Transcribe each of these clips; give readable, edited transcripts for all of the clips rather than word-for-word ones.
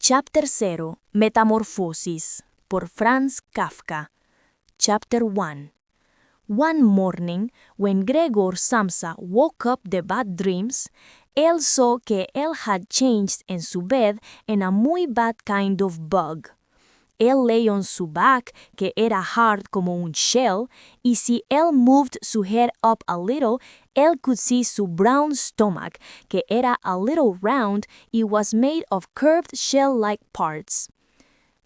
Chapter 0, Metamorphosis, por Franz Kafka. Chapter 1. One morning, when Gregor Samsa woke up de bad dreams, él saw que él had changed en su bed en a muy bad kind of bug. Él lay on su back, que era hard como un shell, y si él moved su head up a little, él could see su brown stomach, que era a little round y was made of curved shell-like parts.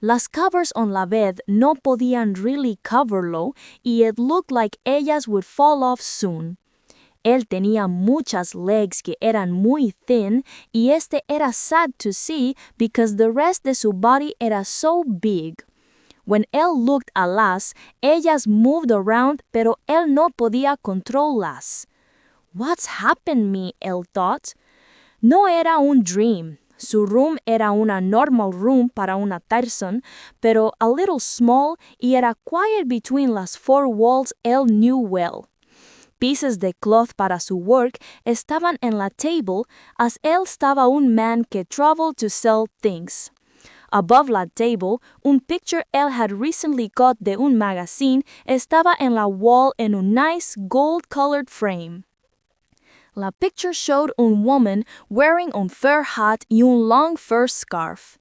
Las covers on la bed no podían really coverlo, y it looked like ellas would fall off soon. Él tenía muchas legs que eran muy thin, y este era sad to see because the rest de su body era so big. When él looked a las, ellas moved around, pero él no podía controlarlas. What's happened me, él thought. No era un dream. Su room era una normal room para una person, pero a little small y era quiet between las four walls él knew well. Pieces de cloth para su work estaban en la table, as él estaba un man que traveled to sell things. Above la table, un picture él had recently got de un magazine estaba en la wall en un nice gold-colored frame. La picture showed un woman wearing un fur hat y un long fur scarf.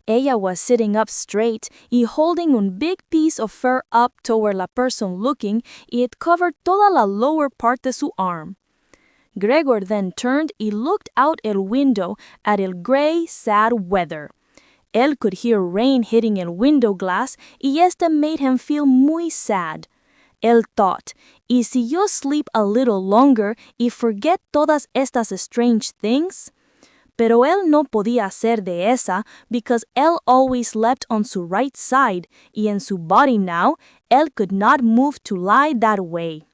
Ella was sitting up straight y holding un big piece of fur up toward la person looking, y it covered toda la lower part de su arm. Gregor then turned y looked out el window at el gray, sad weather. Él could hear rain hitting el window glass y este made him feel muy sad. Él thought, ¿y si yo sleep a little longer y forget todas estas strange things? Pero él no podía hacer de esa because él always slept on su right side y en su body now, él could not move to lie that way.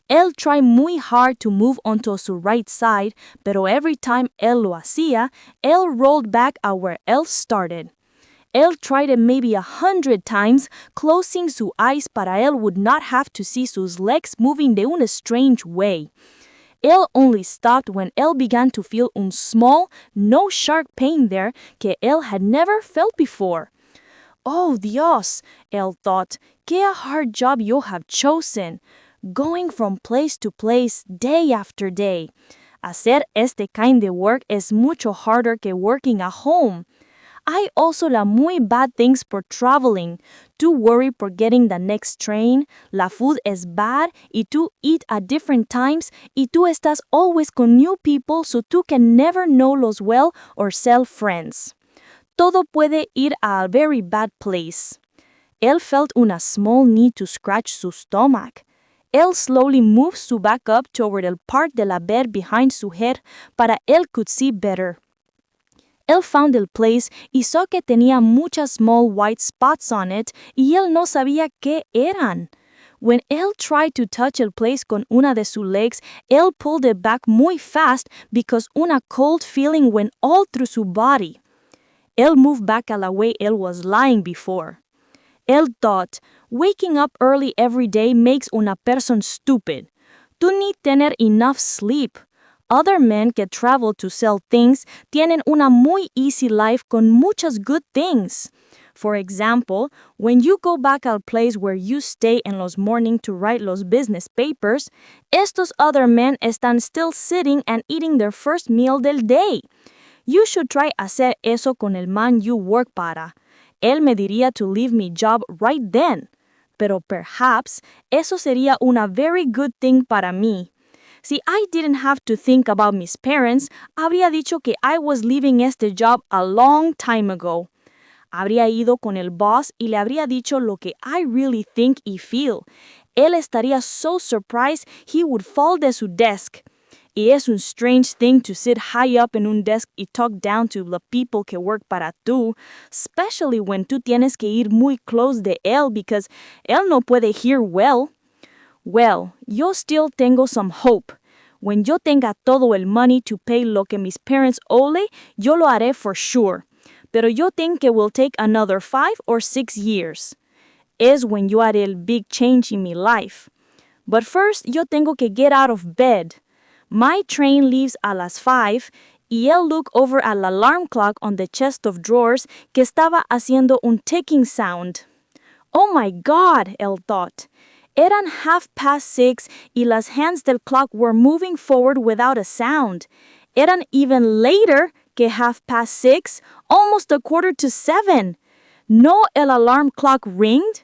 Él tried muy hard to move onto su right side, pero every time él lo hacía, él rolled back a where él started. Él tried it maybe 100 times, closing su eyes para él would not have to see sus legs moving de una strange way. Él only stopped when él began to feel un small, no sharp pain there que él had never felt before. Oh, Dios, él thought, qué a hard job you have chosen. Going from place to place, day after day. Hacer este kind of work es mucho harder que working at home. Hay also la muy bad things por traveling. Tú worry por getting the next train, la food is bad, y tú eat at different times, y tú estás always con new people so tú can never know los well or sell friends. Todo puede ir a a very bad place. Él felt una small need to scratch su stomach. Él slowly moved su back up toward el part de la bed behind su head para él could see better. Él found el place y saw que tenía muchas small white spots on it y él no sabía qué eran. When él tried to touch el place con una de sus legs, él pulled it back muy fast because una cold feeling went all through su body. Él moved back a la way él was lying before. Él thought, waking up early every day makes una person stupid. Tú need tener enough sleep. Other men que travel to sell things tienen una muy easy life con muchas good things. For example, when you go back al place where you stay en los morning to write los business papers, estos other men están still sitting and eating their first meal del day. You should try hacer eso con el man you work para. Él me diría to leave mi job right then. Pero perhaps eso sería una very good thing para mí. Si I didn't have to think about mis parents, habría dicho que I was leaving este job a long time ago. Habría ido con el boss y le habría dicho lo que I really think y feel. Él estaría so surprised he would fall de su desk. Y es un strange thing to sit high up en un desk y talk down to the people que work para tú, especially when tú tienes que ir muy close de él because él no puede hear well. Well, yo still tengo some hope. When yo tenga todo el money to pay lo que mis parents owe, yo lo haré for sure. Pero yo think it will take another 5 or 6 years. Es when yo haré el big change in my life. But first, yo tengo que get out of bed. My train leaves a las 5 y él looked over at la alarm clock on the chest of drawers que estaba haciendo un ticking sound. Oh my God, él thought. Eran 6:30 y las hands del clock were moving forward without a sound. Eran even later que 6:30, almost 6:45. No, el alarm clock ringed.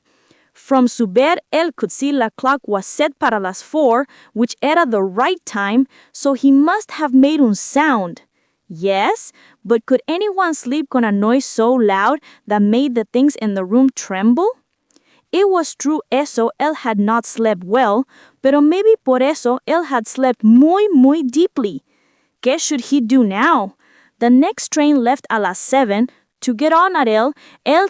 From su bed, él could see la clock was set para las 4, which era the right time, so he must have made un sound. Yes, but could anyone sleep con a noise so loud that made the things in the room tremble? It was true eso, él had not slept well, pero maybe por eso él had slept muy deeply. ¿Qué should he do now? The next train left a las 7. To get on at él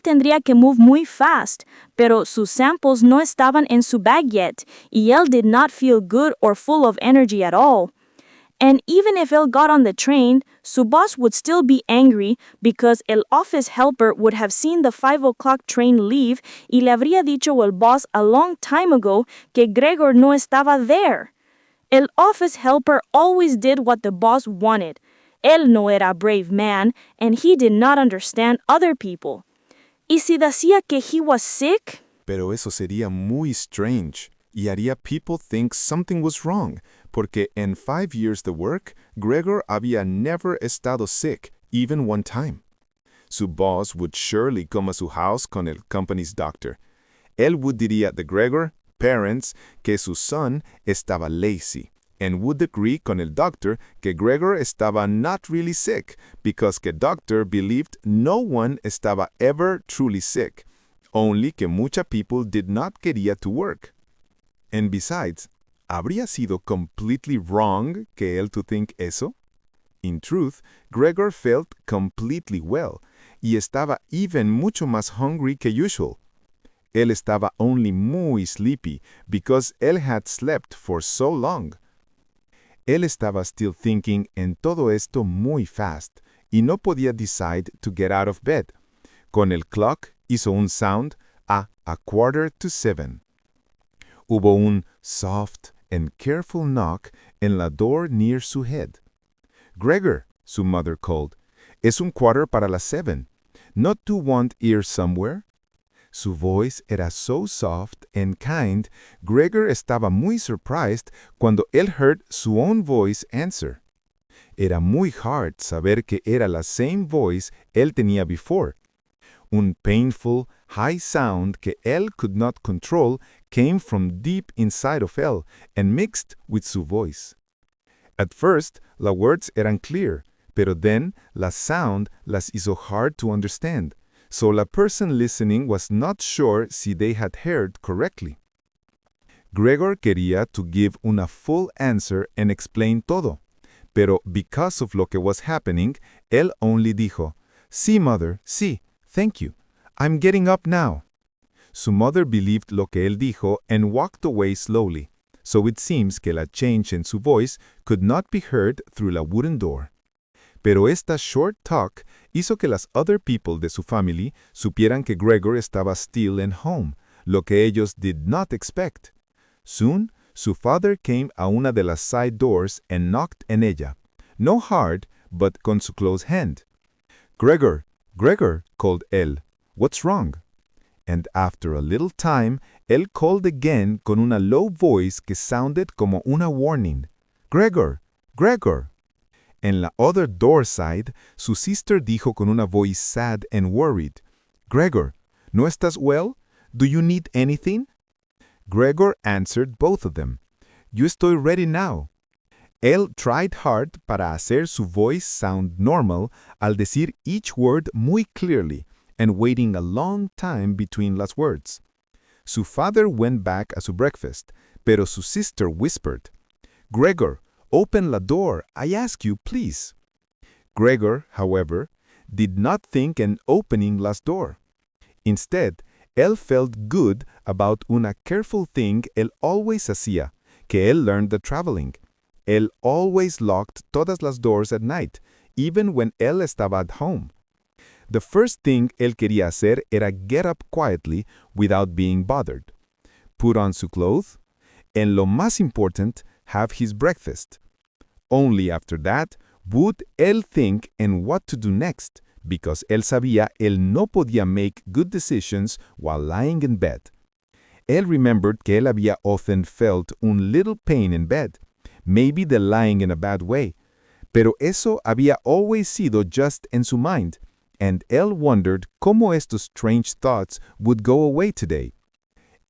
tendría que move muy fast, pero sus samples no estaban en su bag yet, y él did not feel good or full of energy at all. And even if él got on the train, su boss would still be angry because el office helper would have seen the 5 o'clock train leave y le habría dicho al boss a long time ago que Gregor no estaba there. El office helper always did what the boss wanted. Él no era a brave man, and he did not understand other people. ¿Y si decía que he was sick? Pero eso sería muy strange y haría people think something was wrong, porque en 5 years de work, Gregor había never estado sick, even one time. Su boss would surely come a su house con el company's doctor. Él would diría de Gregor, parents, que su son estaba lazy, and would agree con el doctor que Gregor estaba not really sick, because the doctor believed no one estaba ever truly sick, only que mucha people did not quería to work. And besides, ¿habría sido completely wrong que él to think eso? In truth, Gregor felt completely well, y estaba even mucho más hungry que usual. Él estaba only muy sleepy, because él had slept for so long. Él estaba still thinking en todo esto muy fast, y no podía decide to get out of bed. Con el clock hizo un sound a 6:45. Hubo un soft and careful knock en la door near su head. Gregor, su mother called, es un 7:15. Not to want ear somewhere? Su voice era so soft and kind, Gregor estaba muy surprised cuando él heard su own voice answer. Era muy hard saber que era la same voice él tenía before. Un painful, high sound que él could not control came from deep inside of él and mixed with su voice. At first, las words eran clear, pero then la sound las hizo hard to understand, so la person listening was not sure si they had heard correctly. Gregor quería to give una full answer and explain todo, pero because of lo que was happening, él only dijo, "Sí, mother, sí. Thank you. I'm getting up now." Su mother believed lo que él dijo and walked away slowly, so it seems que la change in su voice could not be heard through la wooden door. Pero esta short talk hizo que las other people de su family supieran que Gregor estaba still in home, lo que ellos did not expect. Soon, su father came a una de las side doors and knocked en ella, no hard, but con su closed hand. "Gregor, Gregor," called él, "what's wrong?" And after a little time, él called again con una low voice que sounded como una warning. "Gregor, Gregor." En la other door side, su sister dijo con una voice sad and worried, "Gregor, ¿no estás well? Do you need anything?" Gregor answered both of them, "Yo estoy ready now." Él tried hard para hacer su voice sound normal al decir each word muy clearly and waiting a long time between las words. Su father went back a su breakfast, pero su sister whispered, "Gregor, open la door, I ask you, please." Gregor, however, did not think in opening las door. Instead, él felt good about una careful thing él always hacía, que él learned the traveling. Él always locked todas las doors at night, even when él estaba at home. The first thing él quería hacer era get up quietly without being bothered. Put on su clothes, and lo más important, have his breakfast. Only after that would él think and what to do next? Because él sabía él no podía make good decisions while lying in bed. Él remembered que él había often felt un little pain in bed, maybe the lying in a bad way, pero eso había always sido just en su mind, and él wondered cómo estos strange thoughts would go away today.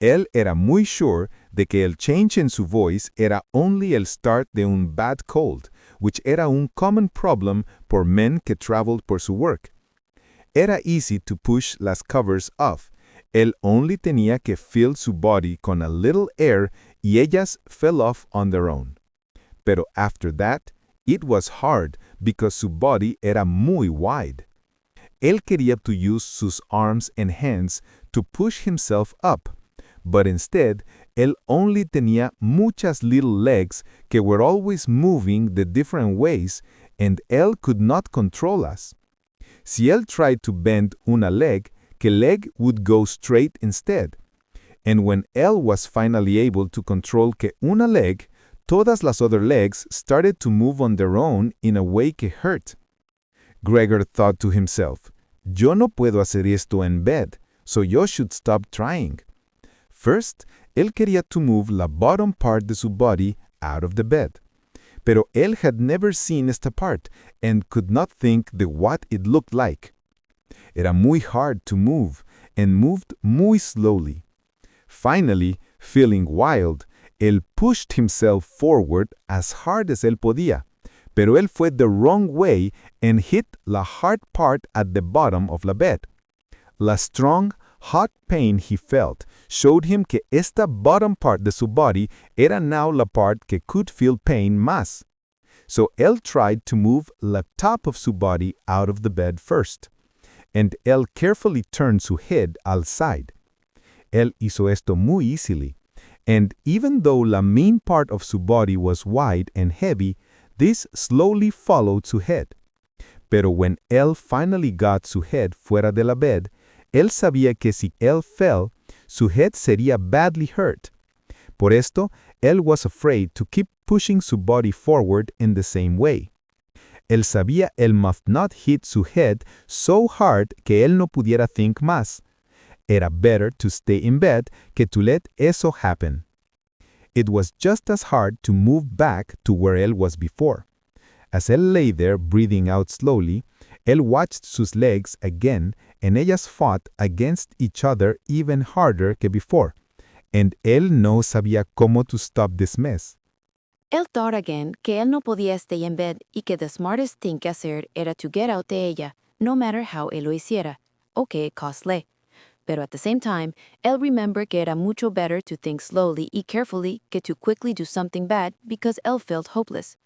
Él era muy sure de que el change en su voice era only el start de un bad cold, which era un common problem por men que traveled por su work. Era easy to push las covers off. Él only tenía que fill su body con a little air y ellas fell off on their own. Pero after that, it was hard because su body era muy wide. Él quería to use sus arms and hands to push himself up, but instead, él only tenía muchas little legs que were always moving the different ways, and él could not control us. Si él tried to bend una leg, que leg would go straight instead. And when él was finally able to control que una leg, todas las other legs started to move on their own in a way que hurt. Gregor thought to himself, yo no puedo hacer esto en bed, so you should stop trying. First, él quería to move la bottom part de su body out of the bed. Pero él had never seen esta part and could not think de what it looked like. Era muy hard to move and moved muy slowly. Finally, feeling wild, él pushed himself forward as hard as él podía, pero él fue the wrong way and hit la hard part at the bottom of the bed. La strong, hot pain he felt showed him que esta bottom part de su body era now la part que could feel pain más. So él tried to move la top of su body out of the bed first. And él carefully turned su head al side. Él hizo esto muy easily. And even though la main part of su body was wide and heavy, this slowly followed su head. Pero when él finally got su head fuera de la bed, él sabía que si él fell, su head sería badly hurt. Por esto, él was afraid to keep pushing su body forward in the same way. Él sabía él must not hit su head so hard que él no pudiera think más. Era better to stay in bed que to let eso happen. It was just as hard to move back to where él was before. As él lay there breathing out slowly, él watched sus legs again and ellas fought against each other even harder que before. And él no sabía cómo to stop this mess. Él thought again que él no podía stay in bed y que the smartest thing que hacer era to get out de ella, no matter how él lo hiciera, o que it costly. Pero at the same time, él remembered que era mucho better to think slowly y carefully que to quickly do something bad because él felt hopeless.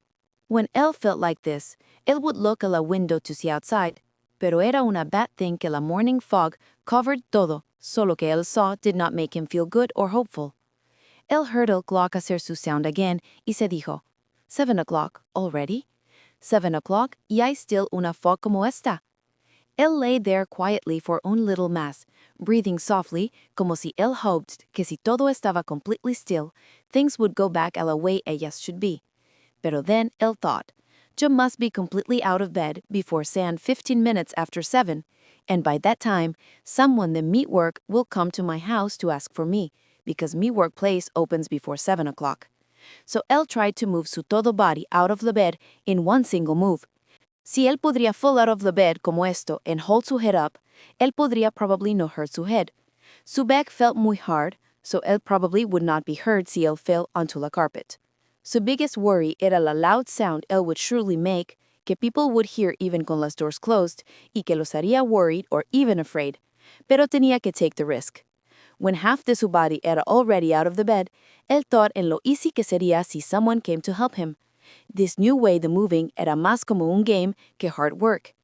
When él felt like this, él would look a la window to see outside, pero era una bad thing que la morning fog covered todo, solo que él saw did not make him feel good or hopeful. Él heard el clock hacer su sound again y se dijo, 7 o'clock, already? 7 o'clock y hay still una fog como esta. Él lay there quietly for un little más, breathing softly, como si él hoped que si todo estaba completely still, things would go back a la way ellas should be. Pero then él thought, yo must be completely out of bed before sean 15 minutes after 7, and by that time, someone de mi work will come to my house to ask for me, because mi workplace opens before 7 o'clock. So él tried to move su todo body out of the bed in one single move. Si él podría fall out of the bed como esto and hold su head up, él podría probably no hurt su head. Su back felt muy hard, so él probably would not be hurt si él fell onto la carpet. Su biggest worry era la loud sound él would surely make, que people would hear even con las doors closed, y que los haría worried or even afraid. Pero tenía que take the risk. When half de su body era already out of the bed, él thought en lo easy que sería si someone came to help him. This new way de moving era más como un game que hard work.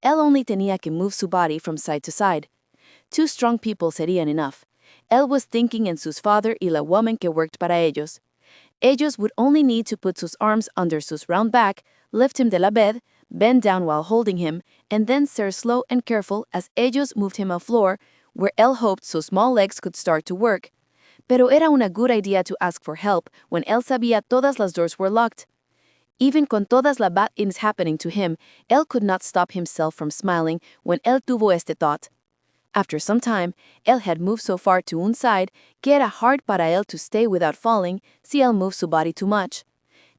Él only tenía que move su body from side to side. 2 strong people serían enough. Él was thinking en sus father y la woman que worked para ellos. Ellos would only need to put sus arms under sus round back, lift him de la bed, bend down while holding him, and then ser slow and careful as ellos moved him al floor, where él hoped sus small legs could start to work. Pero era una good idea to ask for help when él sabía todas las doors were locked. Even con todas las bad things happening to him, él could not stop himself from smiling when él tuvo este thought. After some time, él had moved so far to un side que era hard para él to stay without falling si él moved su body too much.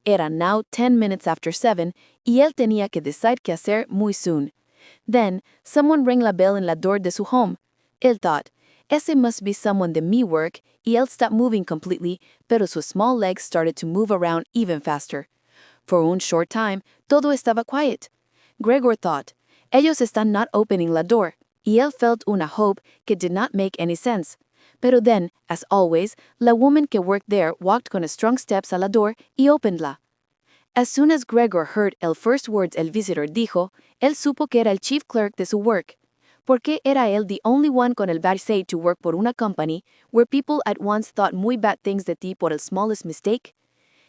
Era now 10 minutes after 7 y él tenía que decide qué hacer muy soon. Then, someone rang la bell en la door de su home. Él thought, ese must be someone de mi work, y él stopped moving completely, pero sus small legs started to move around even faster. For un short time, todo estaba quiet. Gregor thought, ellos están not opening la door, y él felt una hope que did not make any sense. Pero then, as always, la woman que worked there walked con strong steps a la door y openedla. As soon as Gregor heard el first words el visitor dijo, él supo que era el chief clerk de su work. Porque era él the only one con el bad say to work por una company where people at once thought muy bad things de ti por el smallest mistake?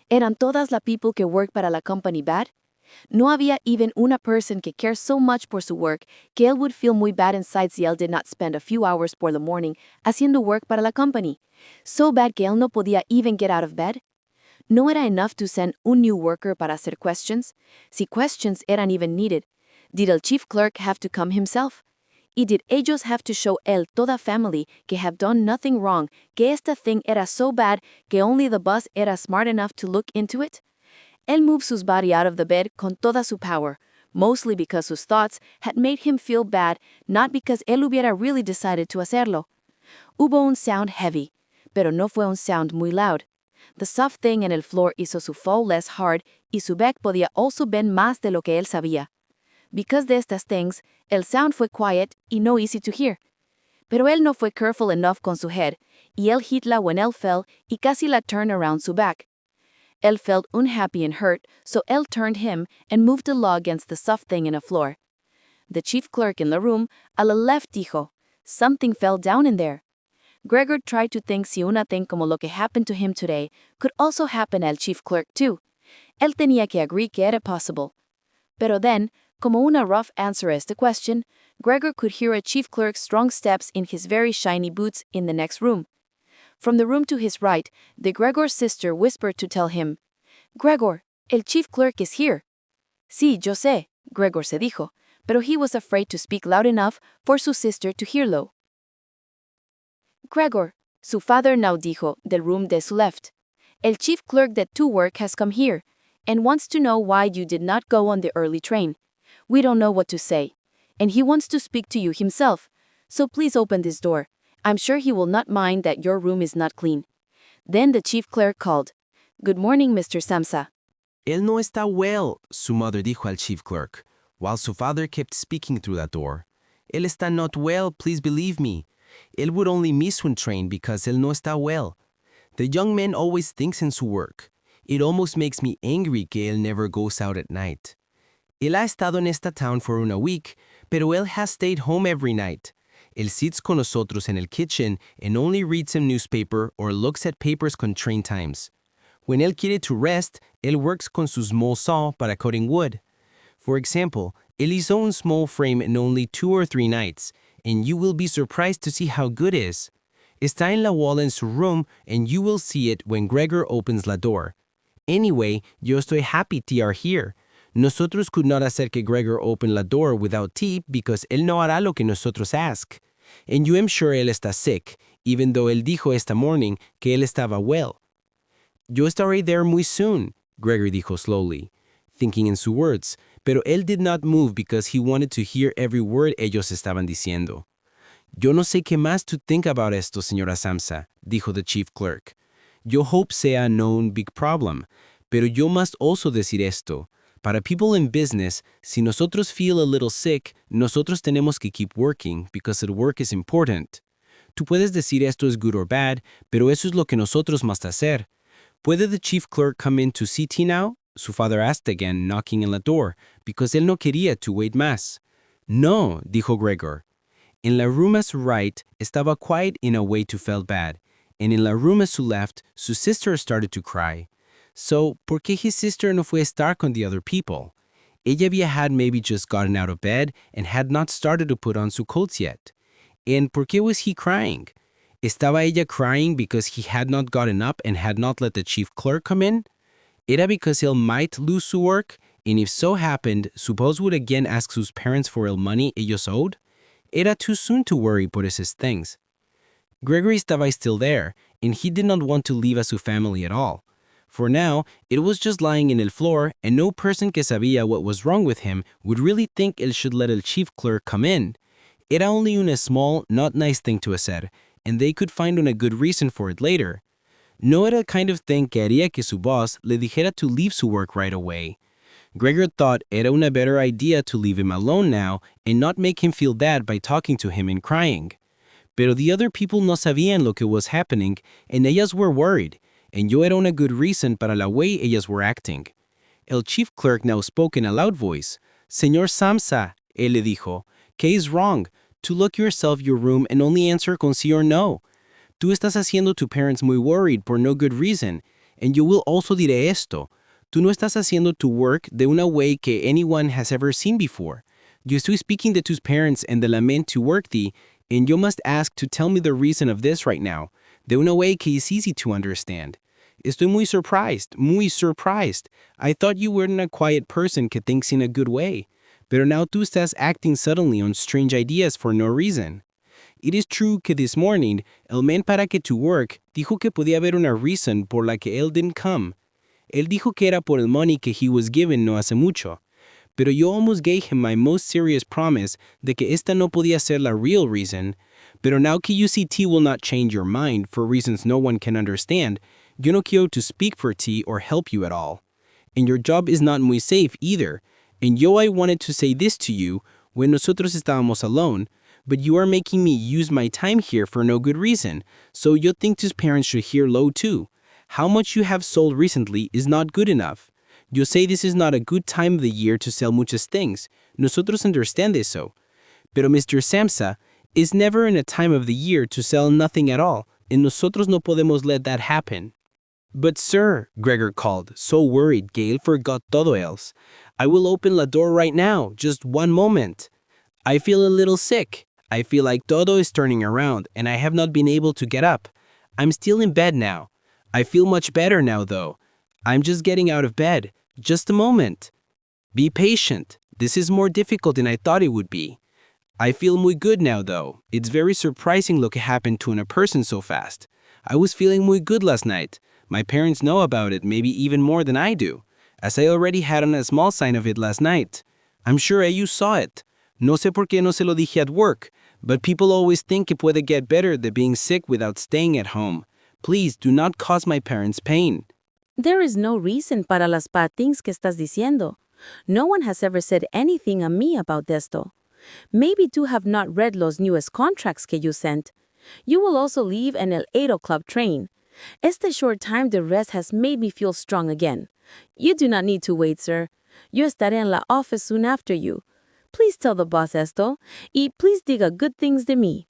¿Eran todas la people que work para la company bad? No había even una person que cares so much por su work que él would feel muy bad inside si él did not spend a few hours por the morning haciendo work para la company. So bad que él no podía even get out of bed. No era enough to send un new worker para hacer questions. Si questions eran even needed, did el chief clerk have to come himself? Y did ellos have to show él toda family que have done nothing wrong, que esta thing era so bad que only the boss era smart enough to look into it? Él moved sus body out of the bed con toda su power, mostly because sus thoughts had made him feel bad, not because él hubiera really decided to hacerlo. Hubo un sound heavy, pero no fue un sound muy loud. The soft thing en el floor hizo su fall less hard y su back podía also bend más de lo que él sabía. Because de estas things, el sound fue quiet y no easy to hear. Pero él no fue careful enough con su head, y él hitla when él fell y casi la turned around su back. Él felt unhappy and hurt, so él turned him and moved the law against the soft thing in the floor. The chief clerk in the room, a la left dijo, something fell down in there. Gregor tried to think si una thing como lo que happened to him today could also happen al chief clerk too. Él tenía que agree que era possible. Pero then, como una rough answer a este question, Gregor could hear a chief clerk's strong steps in his very shiny boots in the next room. From the room to his right, the Gregor's sister whispered to tell him, Gregor, el chief clerk is here. Sí, yo sé, Gregor se dijo, pero he was afraid to speak loud enough for su sister to hearlo. Gregor, su father now dijo del room de su left. El chief clerk that to work has come here, and wants to know why you did not go on the early train. We don't know what to say, and he wants to speak to you himself, so please open this door. I'm sure he will not mind that your room is not clean. Then the chief clerk called, Good morning, Mr. Samsa. Él no está well, su mother dijo al chief clerk, while su father kept speaking through that door. Él está not well, please believe me. Él would only miss one train because él no está well. The young man always thinks in su work. It almost makes me angry que él never goes out at night. Él ha estado en esta town for una week, pero él has stayed home every night. Él sits con nosotros en el kitchen and only reads some newspaper or looks at papers con train times. When él quiere to rest, él works con su small saw para cutting wood. For example, él hizo un small frame in only 2 or 3 nights, and you will be surprised to see how good it is. Está en la wall in su room, and you will see it when Gregor opens la door. Anyway, yo estoy happy they are here. Nosotros could not hacer que Gregor open la door without tea because él no hará lo que nosotros ask. And you am sure él está sick, even though él dijo esta morning que él estaba well. Yo estaré there muy soon, Gregor dijo slowly, thinking in su words, pero él did not move because he wanted to hear every word ellos estaban diciendo. Yo no sé qué más to think about esto, señora Samsa, dijo the chief clerk. Yo hope sea no big problem, pero yo must also decir esto. Para people in business, si nosotros feel a little sick, nosotros tenemos que keep working because the work is important. Tú puedes decir esto es good or bad, pero eso es lo que nosotros must hacer. ¿Puede the chief clerk come in to see tea now? Su father asked again, knocking on the door, because él no quería to wait más. No, dijo Gregor. En la room a su right estaba quiet in a way to felt bad, and in la room a su left, su sister started to cry. So, ¿por qué his sister no fue a estar con the other people? Ella had maybe just gotten out of bed and had not started to put on su coats yet. And ¿por qué was he crying? ¿Estaba ella crying because he had not gotten up and had not let the chief clerk come in? Era because él might lose su work, and if so happened, su boss would again ask sus parents for el money ellos owed? Era too soon to worry por esas things. Gregory estaba still there, and he did not want to leave a su family at all. For now, it was just lying in el floor, and no person que sabía what was wrong with him would really think él should let el chief clerk come in. Era only una small, not nice thing to hacer, and they could find a good reason for it later. No era el kind of thing que haría que su boss le dijera to leave su work right away. Gregor thought era una better idea to leave him alone now and not make him feel bad by talking to him and crying. Pero the other people no sabían lo que was happening, and ellas were worried, and yo era una good reason para la way ellas were acting. El chief clerk now spoke in a loud voice. Señor Samsa, él le dijo, ¿qué is wrong? To look yourself your room and only answer con sí or no. Tú estás haciendo tu parents muy worried por no good reason, and yo will also diré esto. Tú no estás haciendo tu work de una way que anyone has ever seen before. Yo estoy speaking de tus parents and de la mente to work thee, and you must ask to tell me the reason of this right now, de una way que is easy to understand. Estoy muy surprised. I thought you weren't a quiet person que thinks in a good way. Pero now tú estás acting suddenly on strange ideas for no reason. It is true que this morning, el man para que to work dijo que podía haber una reason por la que él didn't come. Él dijo que era por el money que he was given no hace mucho. Pero yo almost gave him my most serious promise de que esta no podía ser la real reason. Pero now que UCT will not change your mind for reasons no one can understand, yo no quiero to speak for T or help you at all. And your job is not muy safe either. And yo I wanted to say this to you when nosotros estábamos alone, but you are making me use my time here for no good reason, so yo think tus parents should hear low too. How much you have sold recently is not good enough. Yo say this is not a good time of the year to sell muchas things. Nosotros understand eso. Pero Mr. Samsa is never in a time of the year to sell nothing at all, and nosotros no podemos let that happen. But sir, Gregor called, so worried Gail forgot todo else. I will open la door right now, just one moment. I feel a little sick. I feel like todo is turning around, and I have not been able to get up. I'm still in bed now. I feel much better now though. I'm just getting out of bed. Just a moment. Be patient. This is more difficult than I thought it would be. I feel muy good now though. It's very surprising lo que happened to a person so fast. I was feeling muy good last night. My parents know about it maybe even more than I do, as I already had a small sign of it last night. I'm sure you saw it. No sé por qué no se lo dije at work, but people always think it puede get better than being sick without staying at home. Please do not cause my parents pain. There is no reason para las bad things que estás diciendo. No one has ever said anything a me about esto. Maybe you have not read los newest contracts que you sent. You will also leave in el 8 o'clock train. Este short time de rest has made me feel strong again. You do not need to wait, sir. Yo estaré en la office soon after you. Please tell the boss esto, y please diga good things de mí.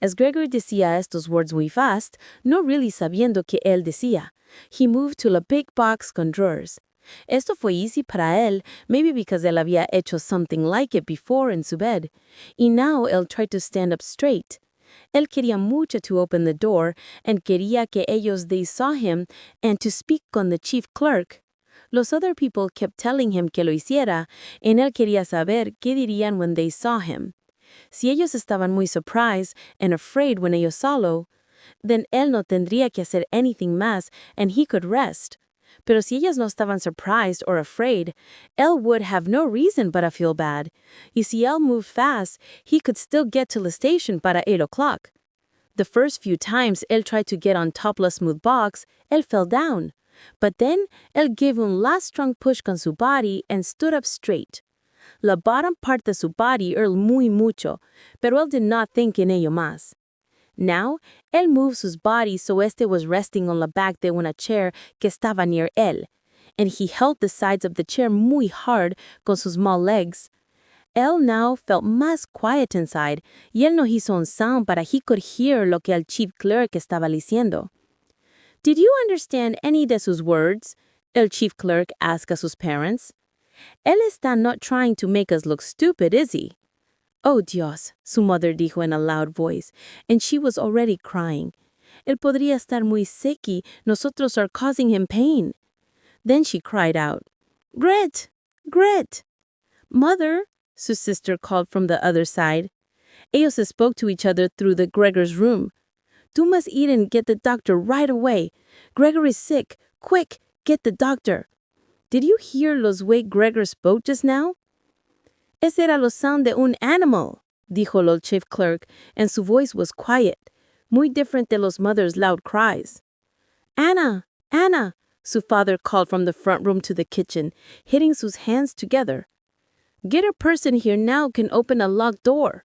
As Gregory decía estos words muy fast, no really sabiendo qué él decía, he moved to a big box con drawers. Esto fue easy para él, maybe because él había hecho something like it before in su bed, y now él tried to stand up straight. Él quería mucho to open the door, and quería que ellos they saw him, and to speak con the chief clerk. Los other people kept telling him que lo hiciera, and él quería saber qué dirían when they saw him. Si ellos estaban muy surprised and afraid when ellos saw, then él no tendría que hacer anything más, and he could rest. Pero si ellos no estaban surprised or afraid, él would have no reason para feel bad. Y si él moved fast, he could still get to the station para 8 o'clock. The first few times él tried to get on top la smooth box, él fell down. But then, él gave un last strong push con su body and stood up straight. La bottom part de su body hurt muy mucho, pero él did not think en ello más. Now, él moved his body so este was resting on the back de una chair que estaba near él, and he held the sides of the chair muy hard con sus small legs. Él now felt más quiet inside, y él no hizo un sound para he could hear lo que el chief clerk estaba diciendo. Did you understand any de sus words? El chief clerk asked a sus parents. Él está not trying to make us look stupid, is he? Oh, Dios, su mother dijo in a loud voice, and she was already crying. Él podría estar muy sick y nosotros are causing him pain. Then she cried out, "Gret! Gret!" "Mother," Sue's sister called from the other side. Ellos spoke to each other through the Gregor's room. "You must eat and get the doctor right away. Gregor is sick. Quick, get the doctor." "Did you hear los way Gregor spoke just now?" "Ese era los sound de un animal," dijo el chief clerk, and su voice was quiet, muy different de los mother's loud cries. "Anna, Anna," su father called from the front room to the kitchen, hitting Sue's hands together. "Get a person here now can open a locked door."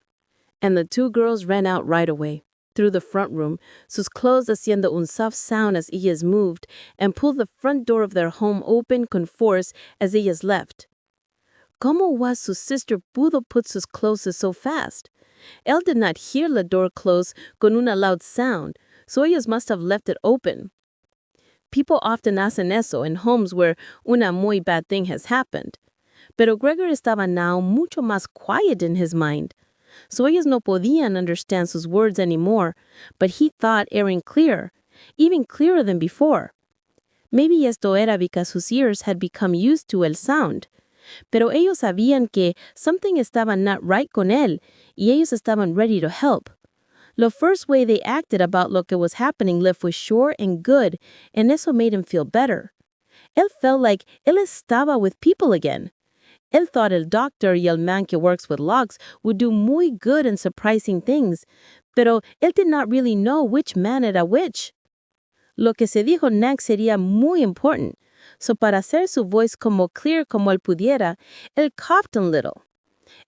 And the two girls ran out right away. Through the front room, sus clothes haciendo un soft sound as ellas moved, and pulled the front door of their home open con force as ellas left. ¿Cómo was su sister pudo put sus clothes so fast? Elle did not hear la door close con una loud sound, so ellas must have left it open. People often hacen eso in homes where una muy bad thing has happened. Pero Gregor estaba now mucho más quiet in his mind. So ellos no podían understand sus words anymore, but he thought eran clear, even clearer than before. Maybe esto era because sus ears had become used to el sound. Pero ellos sabían que something estaba not right con él, y ellos estaban ready to help. The first way they acted about lo que was happening left was sure and good, and eso made him feel better. Él felt like él estaba with people again. Él thought el doctor y el man que works with locks would do muy good and surprising things, pero él did not really know which man era which. Lo que se dijo next sería muy important, so para hacer su voice como clear como él pudiera, él coughed a little.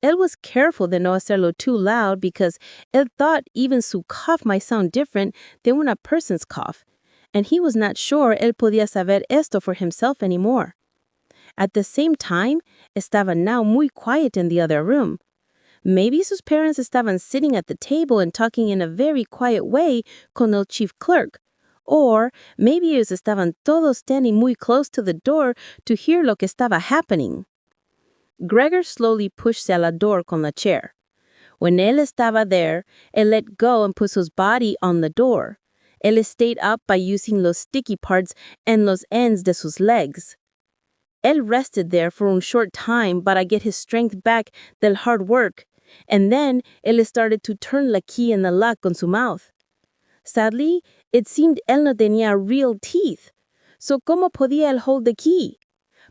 Él was careful de no hacerlo too loud because él thought even su cough might sound different than una person's cough, and he was not sure él podía saber esto for himself anymore. At the same time, estaba now muy quiet in the other room. Maybe sus parents estaban sitting at the table and talking in a very quiet way con el chief clerk. Or maybe ellos estaban todos standing muy close to the door to hear lo que estaba happening. Gregor slowly pushed a la door con la chair. When él estaba there, él let go and put his body on the door. Él stayed up by using los sticky parts and los ends de sus legs. Él rested there for a short time para get his strength back del hard work, and then él started to turn la key in the lock con su mouth. Sadly, it seemed él no tenía real teeth, so ¿cómo podía él hold the key?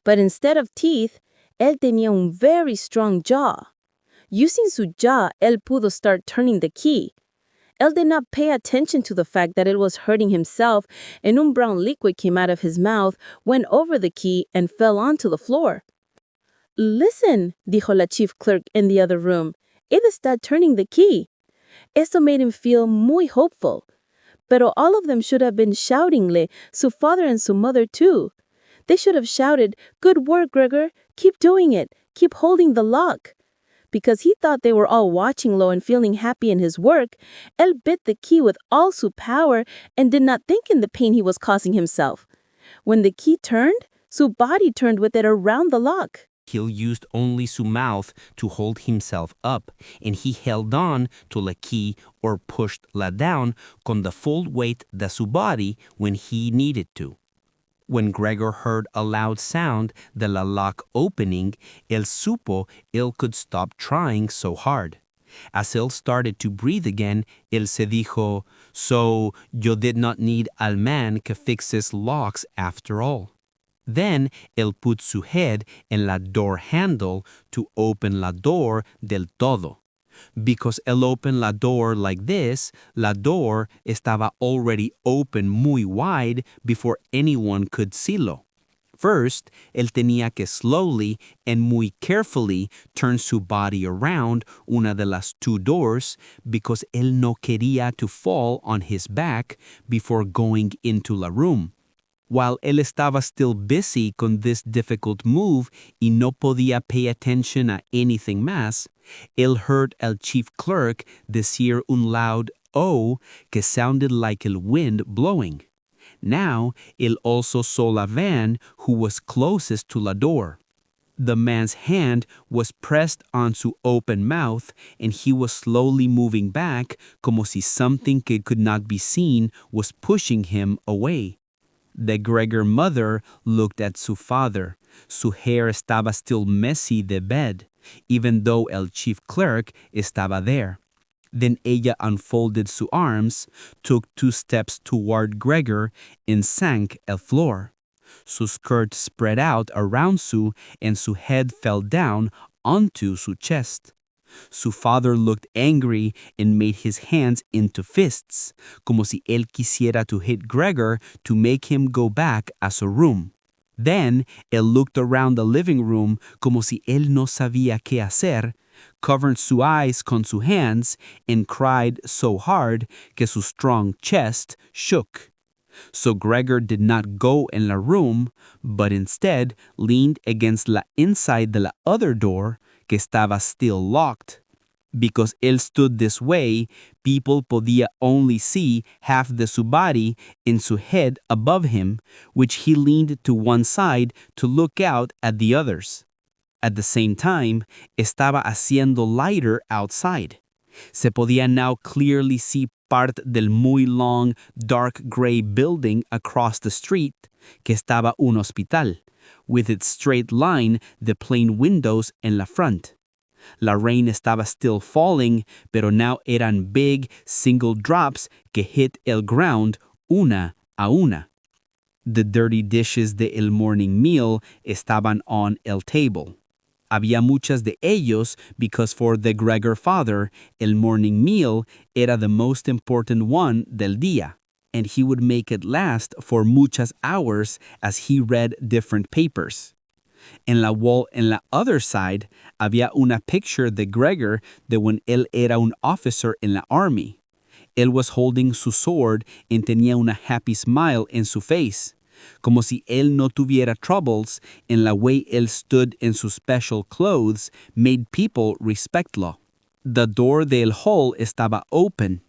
But instead of teeth, él tenía un very strong jaw. Using su jaw, él pudo start turning the key. Él did not pay attention to the fact that it was hurting himself, and un brown liquid came out of his mouth, went over the key, and fell onto the floor. "Listen," dijo la chief clerk in the other room. "Él está turning the key." Esto made him feel muy hopeful. Pero all of them should have been shoutingle, su father and su mother too. They should have shouted, "Good work, Gregor. Keep doing it. Keep holding the lock." Because he thought they were all watching low and feeling happy in his work, él bit the key with all su power and did not think in the pain he was causing himself. When the key turned, su body turned with it around the lock. He used only su mouth to hold himself up, and he held on to la key or pushed la down con the full weight de su body when he needed to. When Gregor heard a loud sound de la lock opening, él supo él could stop trying so hard. As él started to breathe again, él se dijo, "So yo did not need al man que fixes locks after all." Then él put su head en la door handle to open la door del todo. Because él opened la door like this, la door estaba already open muy wide before anyone could see-lo. First, él tenía que slowly and muy carefully turn su body around una de las two doors because él no quería to fall on his back before going into la room. While él estaba still busy con this difficult move y no podía pay attention a anything más, él heard el chief clerk decir un loud "oh" que sounded like el wind blowing. Now, él also saw la van who was closest to la door. The man's hand was pressed on su open mouth and he was slowly moving back como si something que could not be seen was pushing him away. The Gregor mother looked at su father. Su hair estaba still messy de bed, even though el chief clerk estaba there. Then ella unfolded su arms, took 2 steps toward Gregor, and sank el floor. Su skirt spread out around su, and su head fell down onto su chest. Su father looked angry and made his hands into fists, como si él quisiera to hit Gregor to make him go back a su room. Then, él looked around the living room como si él no sabía qué hacer, covered su eyes con su hands, and cried so hard que su strong chest shook. So Gregor did not go in la room, but instead leaned against la inside de la other door, que estaba still locked. Because él stood this way, people podía only see half de su body and su head above him, which he leaned to one side to look out at the others. At the same time, estaba haciendo lighter outside. Se podía now clearly see part del muy long, dark gray building across the street, que estaba un hospital, with its straight line, the plain windows en la front. La rain estaba still falling, pero now eran big, single drops que hit el ground una a una. The dirty dishes de el morning meal estaban on el table. Había muchas de ellos because for the Gregor father, el morning meal era the most important one del día, and he would make it last for muchas hours as he read different papers. En la wall en la other side, había una picture de Gregor de when él era un officer in la army. Él was holding su sword and tenía una happy smile en su face, como si él no tuviera troubles, and la way él stood in sus special clothes made people respectlo. The door del hall estaba open,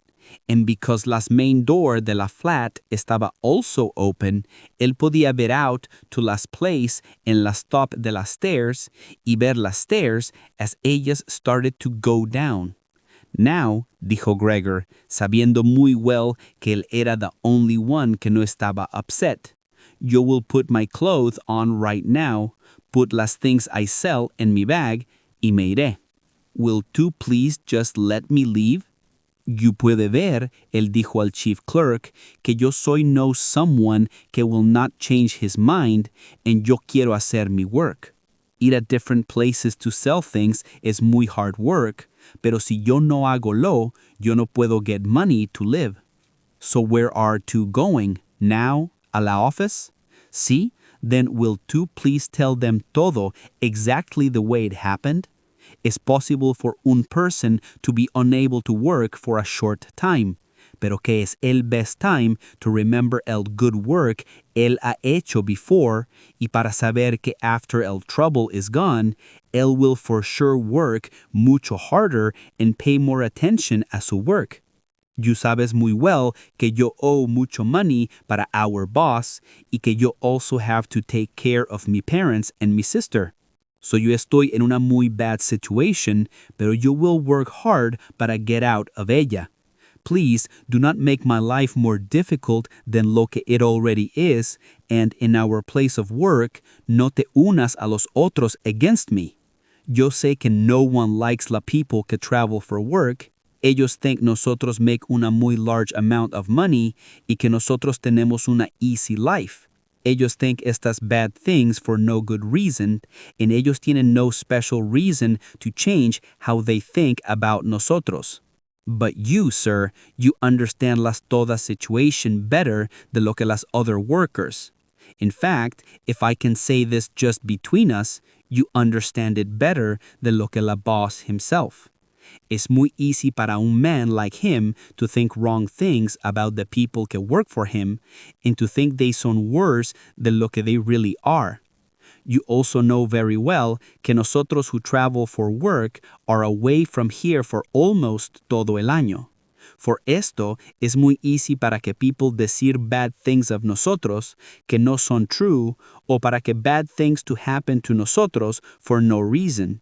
and because las main door de la flat estaba also open, él podía ver out to las place en las top de las stairs y ver las stairs as ellas started to go down. Now, dijo Gregor, sabiendo muy well que él era the only one que no estaba upset, yo will put my clothes on right now, put las things I sell in mi bag, y me iré. Will tú please just let me leave? You puede ver, él dijo al chief clerk, que yo soy no someone que will not change his mind, and yo quiero hacer mi work. Ir at different places to sell things is muy hard work, pero si yo no hago lo, yo no puedo get money to live. So where are two going? Now? A la office? See? Then will tú please tell them todo exactly the way it happened? It's possible for un person to be unable to work for a short time, pero que es el best time to remember el good work él ha hecho before, y para saber que after el trouble is gone, él will for sure work mucho harder and pay more attention a su work. You sabes muy well que yo owe mucho money para our boss y que yo also have to take care of mi parents and mi sister. So yo estoy en una muy bad situation, pero yo will work hard para get out of ella. Please do not make my life more difficult than lo que it already is, and in our place of work, no te unas a los otros against me. Yo sé que no one likes la people que travel for work. Ellos think nosotros make una muy large amount of money y que nosotros tenemos una easy life. Ellos think estas bad things for no good reason, and ellos tienen no special reason to change how they think about nosotros. But you, sir, you understand las todas situation better than lo que las other workers. In fact, if I can say this just between us, you understand it better than lo que la boss himself. Es muy easy para un man like him to think wrong things about the people que work for him and to think they son worse than lo que they really are. You also know very well que nosotros who travel for work are away from here for almost todo el año. For esto es muy easy para que people decir bad things of nosotros que no son true o para que bad things to happen to nosotros for no reason.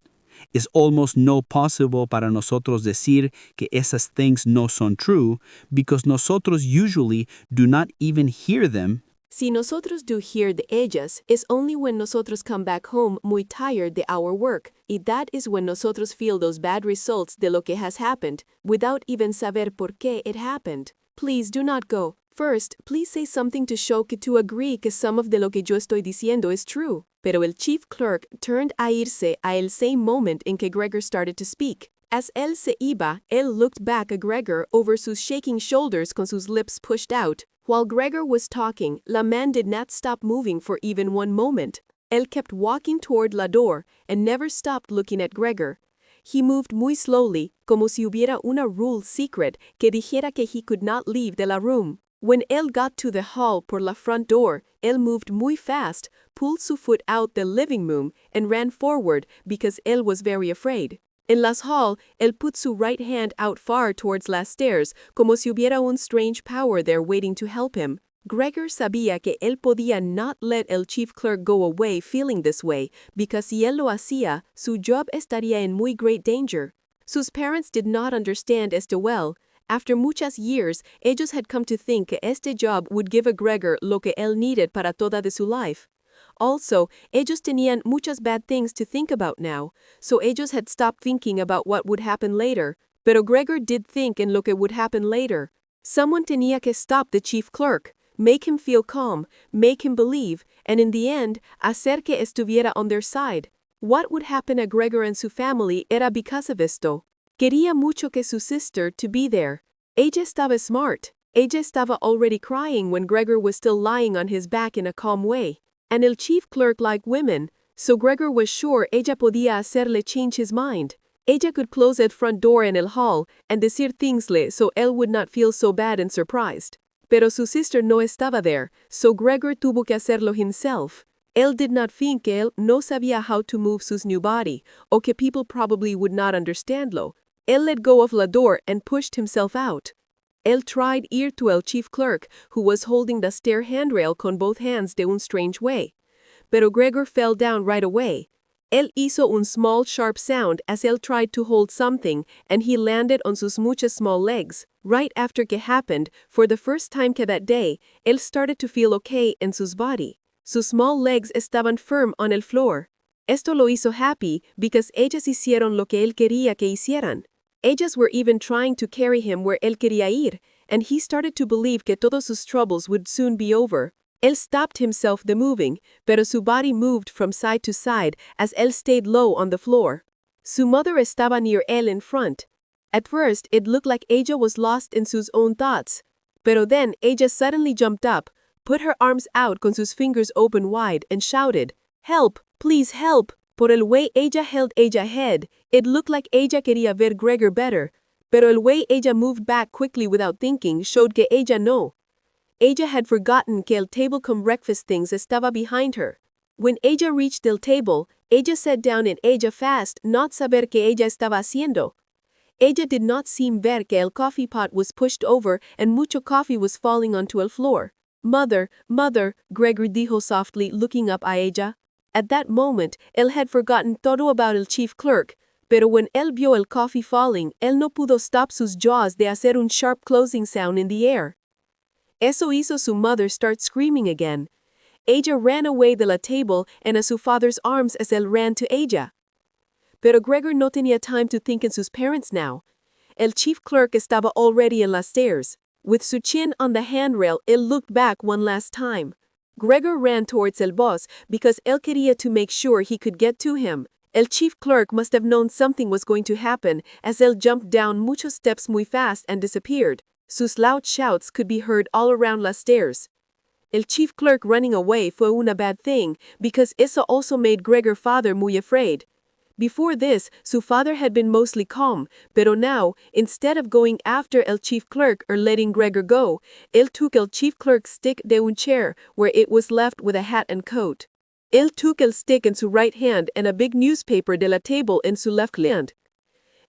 It's almost no possible para nosotros decir que esas things no son true because nosotros usually do not even hear them Si nosotros do hear the ellas, is only when nosotros come back home muy tired de our work, y that is when nosotros feel those bad results de lo que has happened, without even saber por qué it happened. Please do not go. First, please say something to show que tú agree que some of de lo que yo estoy diciendo is true. Pero el chief clerk turned a irse a el same moment in que Gregor started to speak. As él se iba, él looked back at Gregor over sus shaking shoulders con sus lips pushed out. While Gregor was talking, la man did not stop moving for even one moment. Él kept walking toward la door and never stopped looking at Gregor. He moved muy slowly, como si hubiera una rule secret que dijera que he could not leave de la room. When él got to the hall por la front door, él moved muy fast, pulled su foot out the living room, and ran forward because él was very afraid. En las hall, él put su right hand out far towards las stairs, como si hubiera un strange power there waiting to help him. Gregor sabía que él podía not let el chief clerk go away feeling this way, because si él lo hacía, su job estaría in muy great danger. Sus parents did not understand esto well. After muchas years, ellos had come to think que este job would give a Gregor lo que él needed para toda de su life. Also, ellos tenían muchas bad things to think about now, so ellos had stopped thinking about what would happen later. Pero Gregor did think in lo que would happen later. Someone tenía que stop the chief clerk, make him feel calm, make him believe, and in the end, hacer que estuviera on their side. What would happen a Gregor and su family era because of esto. Quería mucho que su sister to be there. Ella estaba smart. Ella estaba already crying when Gregor was still lying on his back in a calm way. And el chief clerk liked women, so Gregor was sure ella podía hacerle change his mind. Ella could close el front door en el hall and decir thingsle so él would not feel so bad and surprised. Pero su sister no estaba there, so Gregor tuvo que hacerlo himself. Él did not think que él no sabía how to move sus new body, o que people probably would not understandlo. Él let go of la door and pushed himself out. Él tried ir to el chief clerk, who was holding the stair handrail con both hands de un strange way. Pero Gregor fell down right away. Él hizo un small sharp sound as él tried to hold something, and he landed on sus muchas small legs. Right after que happened, for the first time que that day, él started to feel okay in sus body. Sus small legs estaban firm on el floor. Esto lo hizo happy because ellas hicieron lo que él quería que hicieran. Ellas were even trying to carry him where él quería ir, and he started to believe que todos sus troubles would soon be over. Él stopped himself the moving, pero su body moved from side to side as él stayed low on the floor. Su mother estaba near él in front. At first, it looked like ella was lost in sus own thoughts. Pero then, ella suddenly jumped up, put her arms out con sus fingers open wide, and shouted, "Help! Please help!" Por el way ella held ella head, it looked like ella quería ver Gregor better, pero el way ella moved back quickly without thinking showed que ella no. Ella had forgotten que el table con breakfast things estaba behind her. When ella reached el table, ella sat down in ella fast, not saber que ella estaba haciendo. Ella did not seem ver que el coffee pot was pushed over and mucho coffee was falling onto el floor. Mother, mother, Gregor dijo softly, looking up a ella. At that moment, él had forgotten todo about el chief clerk, pero when él vio el coffee falling, él no pudo stop sus jaws de hacer un sharp closing sound in the air. Eso hizo su mother start screaming again. Ella ran away de la table and a su father's arms as él ran to ella. Pero Gregor no tenía time to think in sus parents now. El chief clerk estaba already in las stairs. With su chin on the handrail, él looked back one last time. Gregor ran towards el boss because él quería to make sure he could get to him. El chief clerk must have known something was going to happen as él jumped down muchos steps muy fast and disappeared. Sus loud shouts could be heard all around las stairs. El chief clerk running away fue una bad thing because eso also made Gregor father muy afraid. Before this, su father had been mostly calm, pero now, instead of going after el chief clerk or letting Gregor go, él took el chief clerk's stick de un chair where it was left with a hat and coat. Él took el stick in su right hand and a big newspaper de la table in su left hand.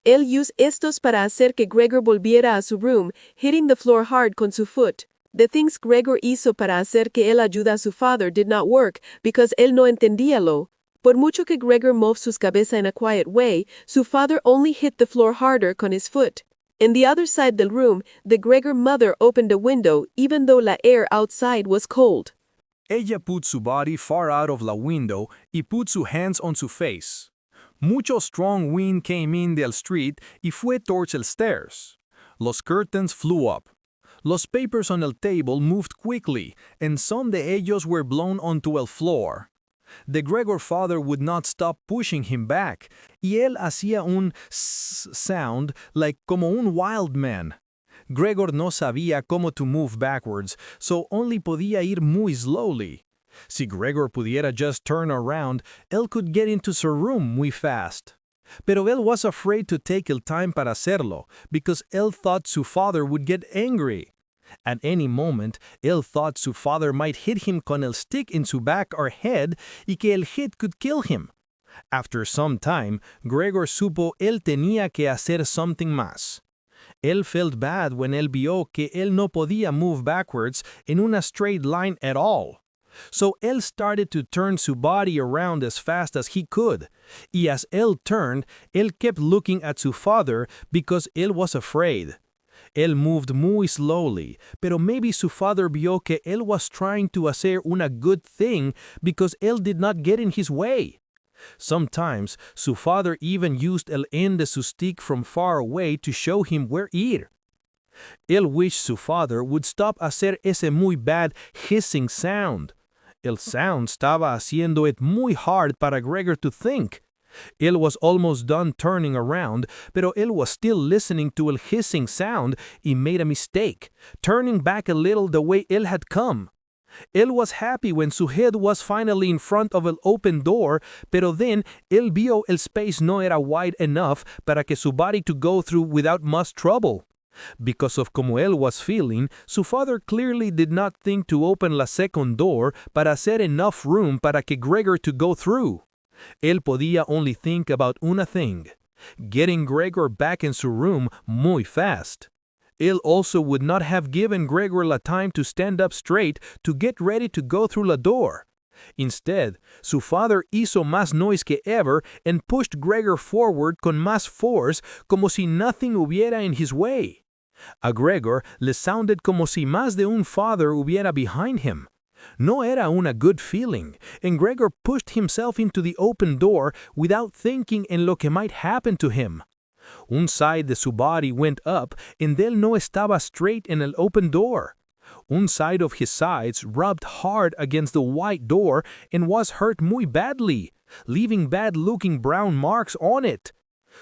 Él used estos para hacer que Gregor volviera a su room, hitting the floor hard con su foot. The things Gregor hizo para hacer que él ayuda a su father did not work because él no entendíalo. Por mucho que Gregor moved sus cabeza in a quiet way, su father only hit the floor harder con his foot. In the other side del room, the Gregor mother opened a window even though la air outside was cold. Ella put su body far out of la window y put su hands on su face. Mucho strong wind came in del street y fue towards el stairs. Los curtains flew up. Los papers on el table moved quickly, and some de ellos were blown onto el floor. The Gregor father would not stop pushing him back, y él hacía un sound like como un wild man. Gregor no sabía cómo to move backwards, so only podía ir muy slowly. Si Gregor pudiera just turn around, él could get into su room muy fast. Pero él was afraid to take el time para hacerlo, because él thought su father would get angry. At any moment, él thought su father might hit him con el stick in su back or head y que el hit could kill him. After some time, Gregor supo él tenía que hacer something más. Él felt bad when él vio que él no podía move backwards in una straight line at all. So él started to turn su body around as fast as he could. Y as él turned, él kept looking at su father because él was afraid. Él moved muy slowly, pero maybe su father vio que él was trying to hacer una good thing because él did not get in his way. Sometimes, su father even used el end de su stick from far away to show him where ir. Él wished su father would stop hacer ese muy bad hissing sound. El sound estaba haciendo it muy hard para Gregor to think. Él was almost done turning around, pero él was still listening to el hissing sound y made a mistake, turning back a little the way él had come. Él was happy when su head was finally in front of el open door, pero then él vio el space no era wide enough para que su body to go through without much trouble. Because of como él was feeling, su father clearly did not think to open la second door para hacer enough room para que Gregor to go through. Él podía only think about una thing, getting Gregor back in su room muy fast. Él also would not have given Gregor la time to stand up straight to get ready to go through la door. Instead, su father hizo más noise que ever and pushed Gregor forward con más force como si nothing hubiera in his way. A Gregor le sounded como si más de un father hubiera behind him. No era una good feeling, and Gregor pushed himself into the open door without thinking en lo que might happen to him. Un side de su body went up, and él no estaba straight in el open door. Un side of his sides rubbed hard against the white door and was hurt muy badly, leaving bad-looking brown marks on it.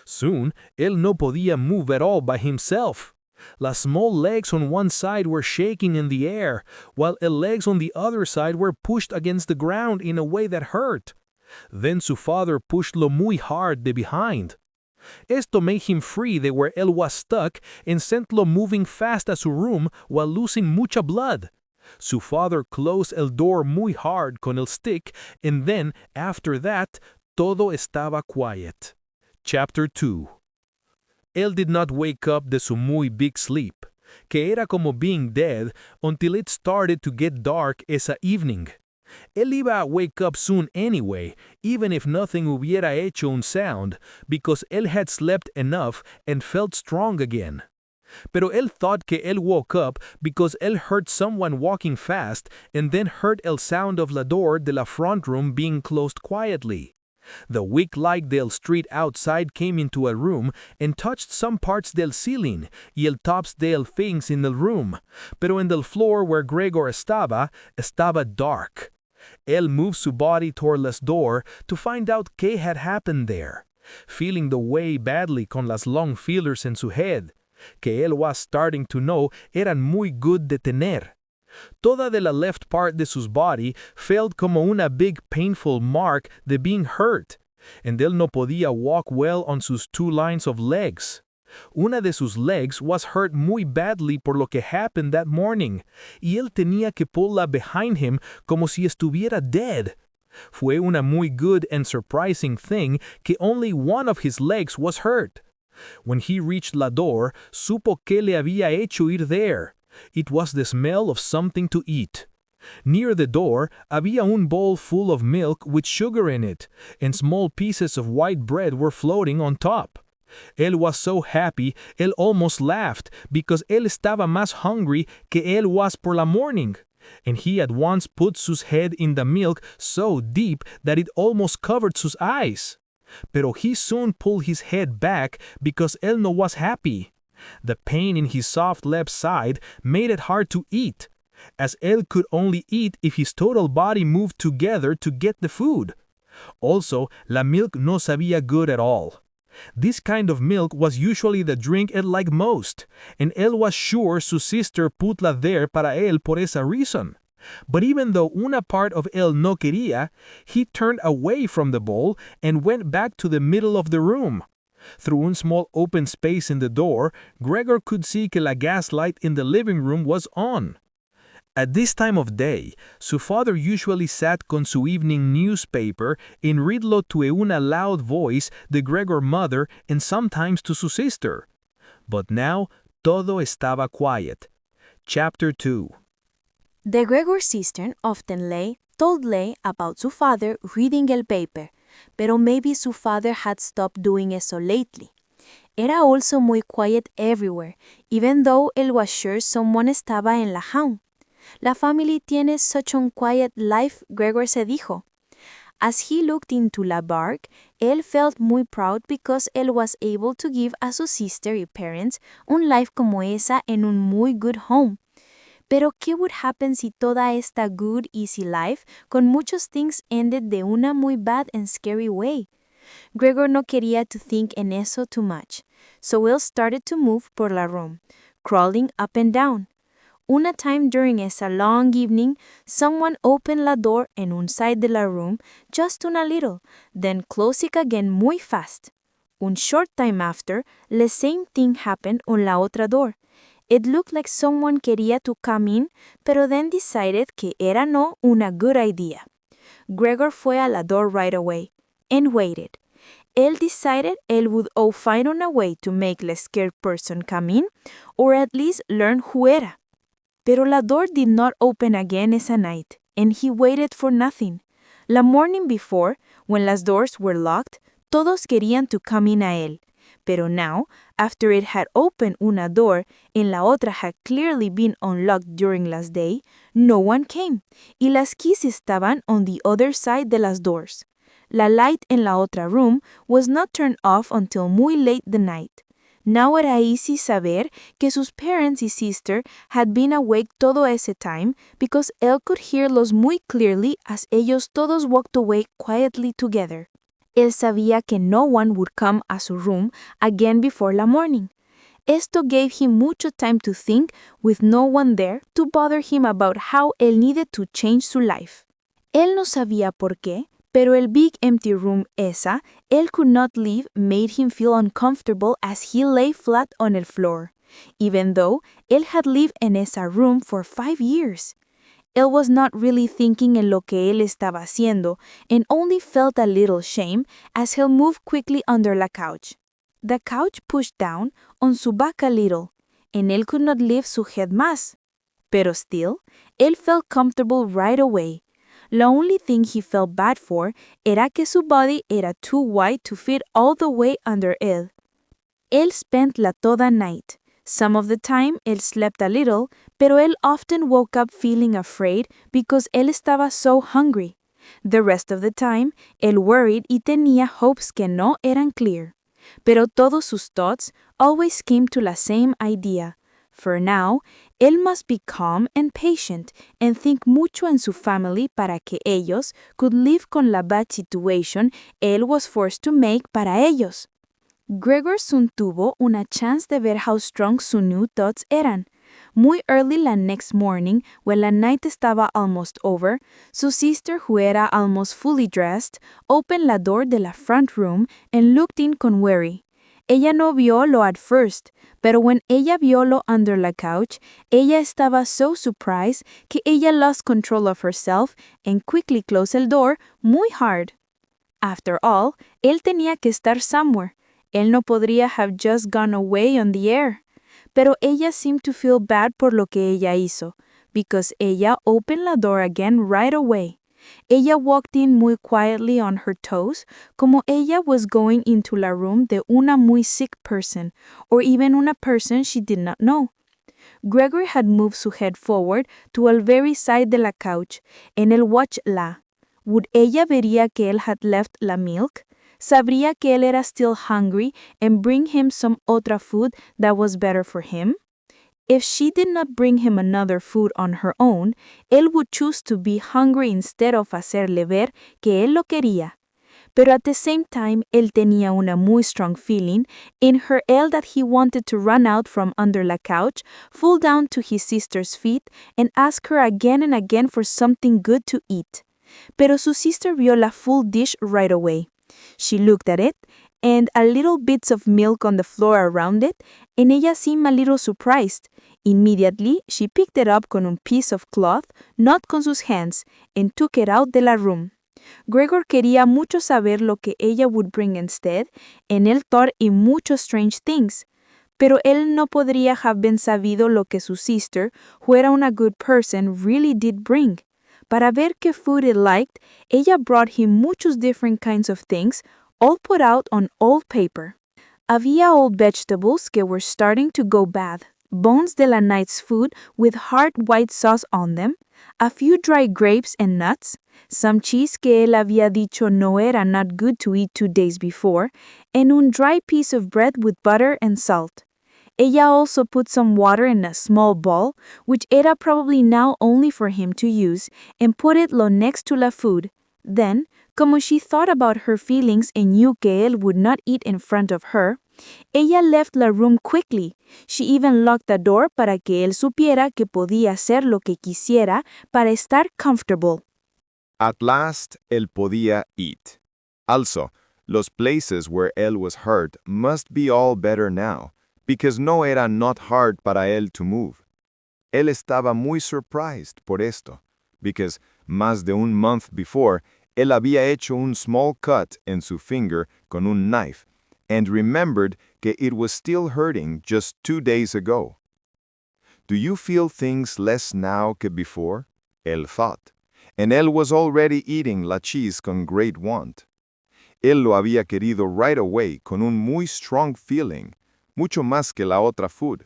Soon, él no podía move at all by himself. Las small legs on one side were shaking in the air, while the legs on the other side were pushed against the ground in a way that hurt. Then su father pushed lo muy hard de behind. Esto made him free de where él was stuck and sent lo moving fast a su room while losing mucha blood. Su father closed el door muy hard con el stick, and then, after that, todo estaba quiet. Chapter 2. Él did not wake up de su muy big sleep, que era como being dead, until it started to get dark esa evening. Él iba a wake up soon anyway, even if nothing hubiera hecho un sound, because él had slept enough and felt strong again. Pero él thought que él woke up because él heard someone walking fast and then heard el sound of la door de la front room being closed quietly. The weak light del street outside came into a room and touched some parts del ceiling y el tops del things in the room, pero en the floor where Gregor estaba dark. Él moved su body toward la door to find out qué had happened there, feeling the way badly con las long feelers en su head, que él was starting to know eran muy good de tener. Toda de la left part de sus body felt como una big painful mark de being hurt, and él no podía walk well on sus two lines of legs. Una de sus legs was hurt muy badly por lo que happened that morning, y él tenía que pull'la behind him como si estuviera dead. Fue una muy good and surprising thing que only one of his legs was hurt. When he reached la door, supo que le había hecho ir there. It was the smell of something to eat. Near the door, había un bowl full of milk with sugar in it, and small pieces of white bread were floating on top. Él was so happy, él almost laughed, because él estaba más hungry que él was por la morning, and he at once put Sue's head in the milk so deep that it almost covered Sue's eyes. Pero he soon pulled his head back because él no was happy. The pain in his soft left side made it hard to eat, as él could only eat if his total body moved together to get the food. Also, la milk no sabía good at all. This kind of milk was usually the drink él liked most, and él was sure su sister put la there para él por esa reason. But even though una part of él no quería, he turned away from the bowl and went back to the middle of the room. Through un small open space in the door, Gregor could see que la gas light in the living room was on. At this time of day, su father usually sat con su evening newspaper and readlo to una loud voice de Gregor mother and sometimes to su sister. But now, todo estaba quiet. Chapter 2. The Gregor sister often told Lay about su father reading el paper, pero maybe su father had stopped doing eso lately. Era also muy quiet everywhere, even though él was sure someone estaba en la home. La family tiene such un quiet life, Gregor se dijo. As he looked into la bark, él felt muy proud because él was able to give a su sister y parents un life como esa en un muy good home. Pero ¿qué would happen si toda esta good, easy life con muchos things ended de una muy bad and scary way? Gregor no quería to think en eso too much, so Will started to move por la room, crawling up and down. Una time during esa long evening, someone opened la door en un side de la room just una little, then closed it again muy fast. Un short time after, the same thing happened on la otra door. It looked like someone quería to come in, pero then decided que era no una good idea. Gregor fue a la door right away, and waited. Él decided él would find on a way to make the scared person come in, or at least learn who era. Pero la door did not open again esa night, and he waited for nothing. La morning before, when las doors were locked, todos querían to come in a él. Pero now, after it had opened una door and la otra had clearly been unlocked during last day, no one came, y las keys estaban on the other side de las doors. La light en la otra room was not turned off until muy late the night. Now era easy saber que sus parents y sister had been awake todo ese time because él could hear los muy clearly as ellos todos walked away quietly together. Él sabía que no one would come a su room again before la morning. Esto gave him mucho time to think with no one there to bother him about how él needed to change su life. Él no sabía por qué, pero el big empty room esa él could not leave made him feel uncomfortable as he lay flat on el floor, even though él had lived in esa room for 5 years. Él was not really thinking en lo que él estaba haciendo and only felt a little shame as he moved quickly under la couch. The couch pushed down on su back a little, and él could not lift su head más. Pero still, él felt comfortable right away. La only thing he felt bad for era que su body era too wide to fit all the way under él. Él spent la toda night. Some of the time, él slept a little, pero él often woke up feeling afraid because él estaba so hungry. The rest of the time, él worried y tenía hopes que no eran clear. Pero todos sus thoughts always came to la same idea. For now, él must be calm and patient and think mucho en su family para que ellos could live con la bad situation él was forced to make para ellos. Gregor soon tuvo una chance de ver how strong su new thoughts eran. Muy early la next morning, when la night estaba almost over, su sister, who era almost fully dressed, opened la door de la front room and looked in con worry. Ella no vio lo at first, pero when ella vio lo under la couch, ella estaba so surprised que ella lost control of herself and quickly closed el door muy hard. After all, él tenía que estar somewhere. Él no podría have just gone away on the air. Pero ella seemed to feel bad por lo que ella hizo, because ella opened la door again right away. Ella walked in muy quietly on her toes, como ella was going into la room de una muy sick person, or even una person she did not know. Gregor had moved su head forward to el very side de la couch, en el watchla. Would ella vería que él had left la milk? ¿Sabría que él era still hungry and bring him some otra food that was better for him? If she did not bring him another food on her own, él would choose to be hungry instead of hacerle ver que él lo quería. Pero at the same time, él tenía una muy strong feeling in her él that he wanted to run out from under la couch, fall down to his sister's feet, and ask her again and again for something good to eat. Pero su sister vio la full dish right away. She looked at it, and a little bits of milk on the floor around it, and ella seemed a little surprised. Immediately, she picked it up con un piece of cloth, not con sus hands, and took it out de la room. Gregor quería mucho saber lo que ella would bring instead, and él thought in muchos strange things. Pero él no podría have been sabido lo que su sister, who era una good person, really did bring. Para ver qué food he liked, ella brought him muchos different kinds of things, all put out on old paper. Había old vegetables que were starting to go bad, bones de la night's food with hard white sauce on them, a few dry grapes and nuts, some cheese que él había dicho no era not good to eat 2 days before, and un dry piece of bread with butter and salt. Ella also put some water in a small bowl, which era probably now only for him to use, and put it lo next to la food. Then, como she thought about her feelings and knew que él would not eat in front of her, ella left la room quickly. She even locked the door para que él supiera que podía hacer lo que quisiera para estar comfortable. At last, él podía eat. Also, los places where él was hurt must be all better now, because no era not hard para él to move. Él estaba muy surprised por esto, because más de un month before, él había hecho un small cut en su finger con un knife, and remembered que it was still hurting just 2 days ago. Do you feel things less now que before? Él thought, and él was already eating la cheese con great want. Él lo había querido right away con un muy strong feeling, mucho más que la otra food.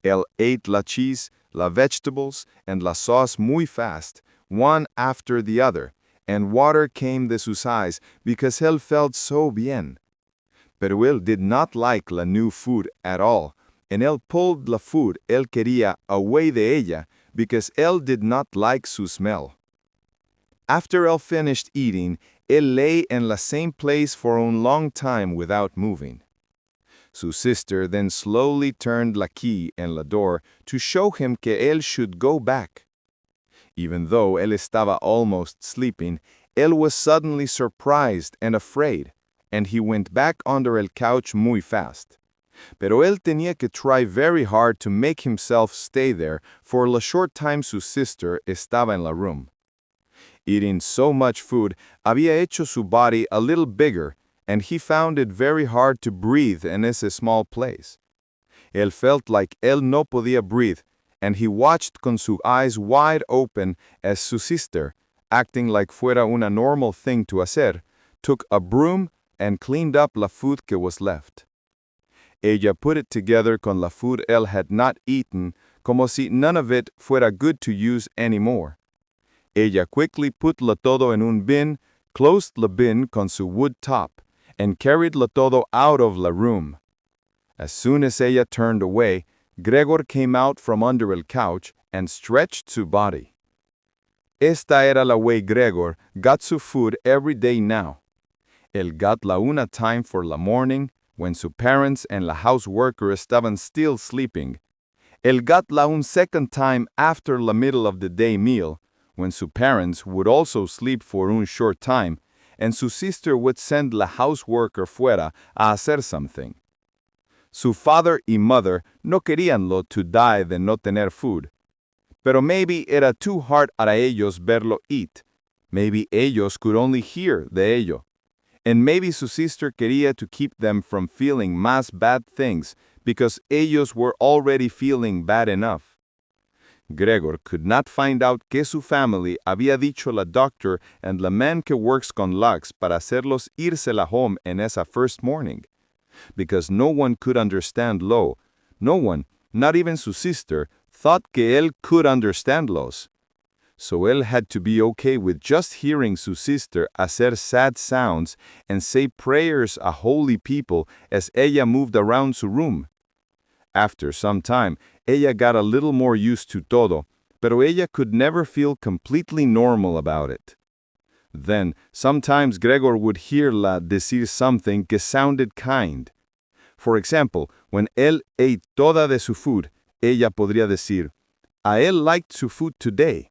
Él ate la cheese, la vegetables, and la sauce muy fast, one after the other, and water came de sus eyes because él felt so bien. Pero él did not like la new food at all, and él pulled la food él quería away de ella because él did not like su smell. After él finished eating, él lay in the same place for a long time without moving. Su sister then slowly turned la key in la door to show him que él should go back. Even though él estaba almost sleeping, él was suddenly surprised and afraid, and he went back under el couch muy fast. Pero él tenía que try very hard to make himself stay there for la short time su sister estaba en la room. Eating so much food había hecho su body a little bigger, and he found it very hard to breathe in ese small place. Él felt like él no podía breathe, and he watched con sus eyes wide open as su sister, acting like fuera una normal thing to hacer, took a broom and cleaned up la food que was left. Ella put it together con la food él had not eaten, como si none of it fuera good to use anymore. Ella quickly put la todo en un bin, closed la bin con su wood top, and carried la todo out of la room. As soon as ella turned away, Gregor came out from under el couch and stretched su body. Esta era la way Gregor got su food every day now. Él got la una time for la morning, when su parents and la house worker estaban still sleeping. Él got la un second time after la middle of the day meal, when su parents would also sleep for un short time, and su sister would send la house worker fuera a hacer something. Su father y mother no queríanlo to die de no tener food. Pero maybe era too hard para ellos verlo eat. Maybe ellos could only hear de ello. And maybe su sister quería to keep them from feeling más bad things because ellos were already feeling bad enough. Gregor could not find out que su family había dicho la doctor and la man que works con lugs para hacerlos irse la home en esa first morning. Because no one could understand lo, no one, not even su sister, thought que él could understandlos. So él had to be okay with just hearing su sister hacer sad sounds and say prayers a holy people as ella moved around su room. After some time, ella got a little more used to todo, pero ella could never feel completely normal about it. Then, sometimes Gregor would hear la decir something que sounded kind. For example, when él ate toda de su food, ella podría decir, "A él liked su food today."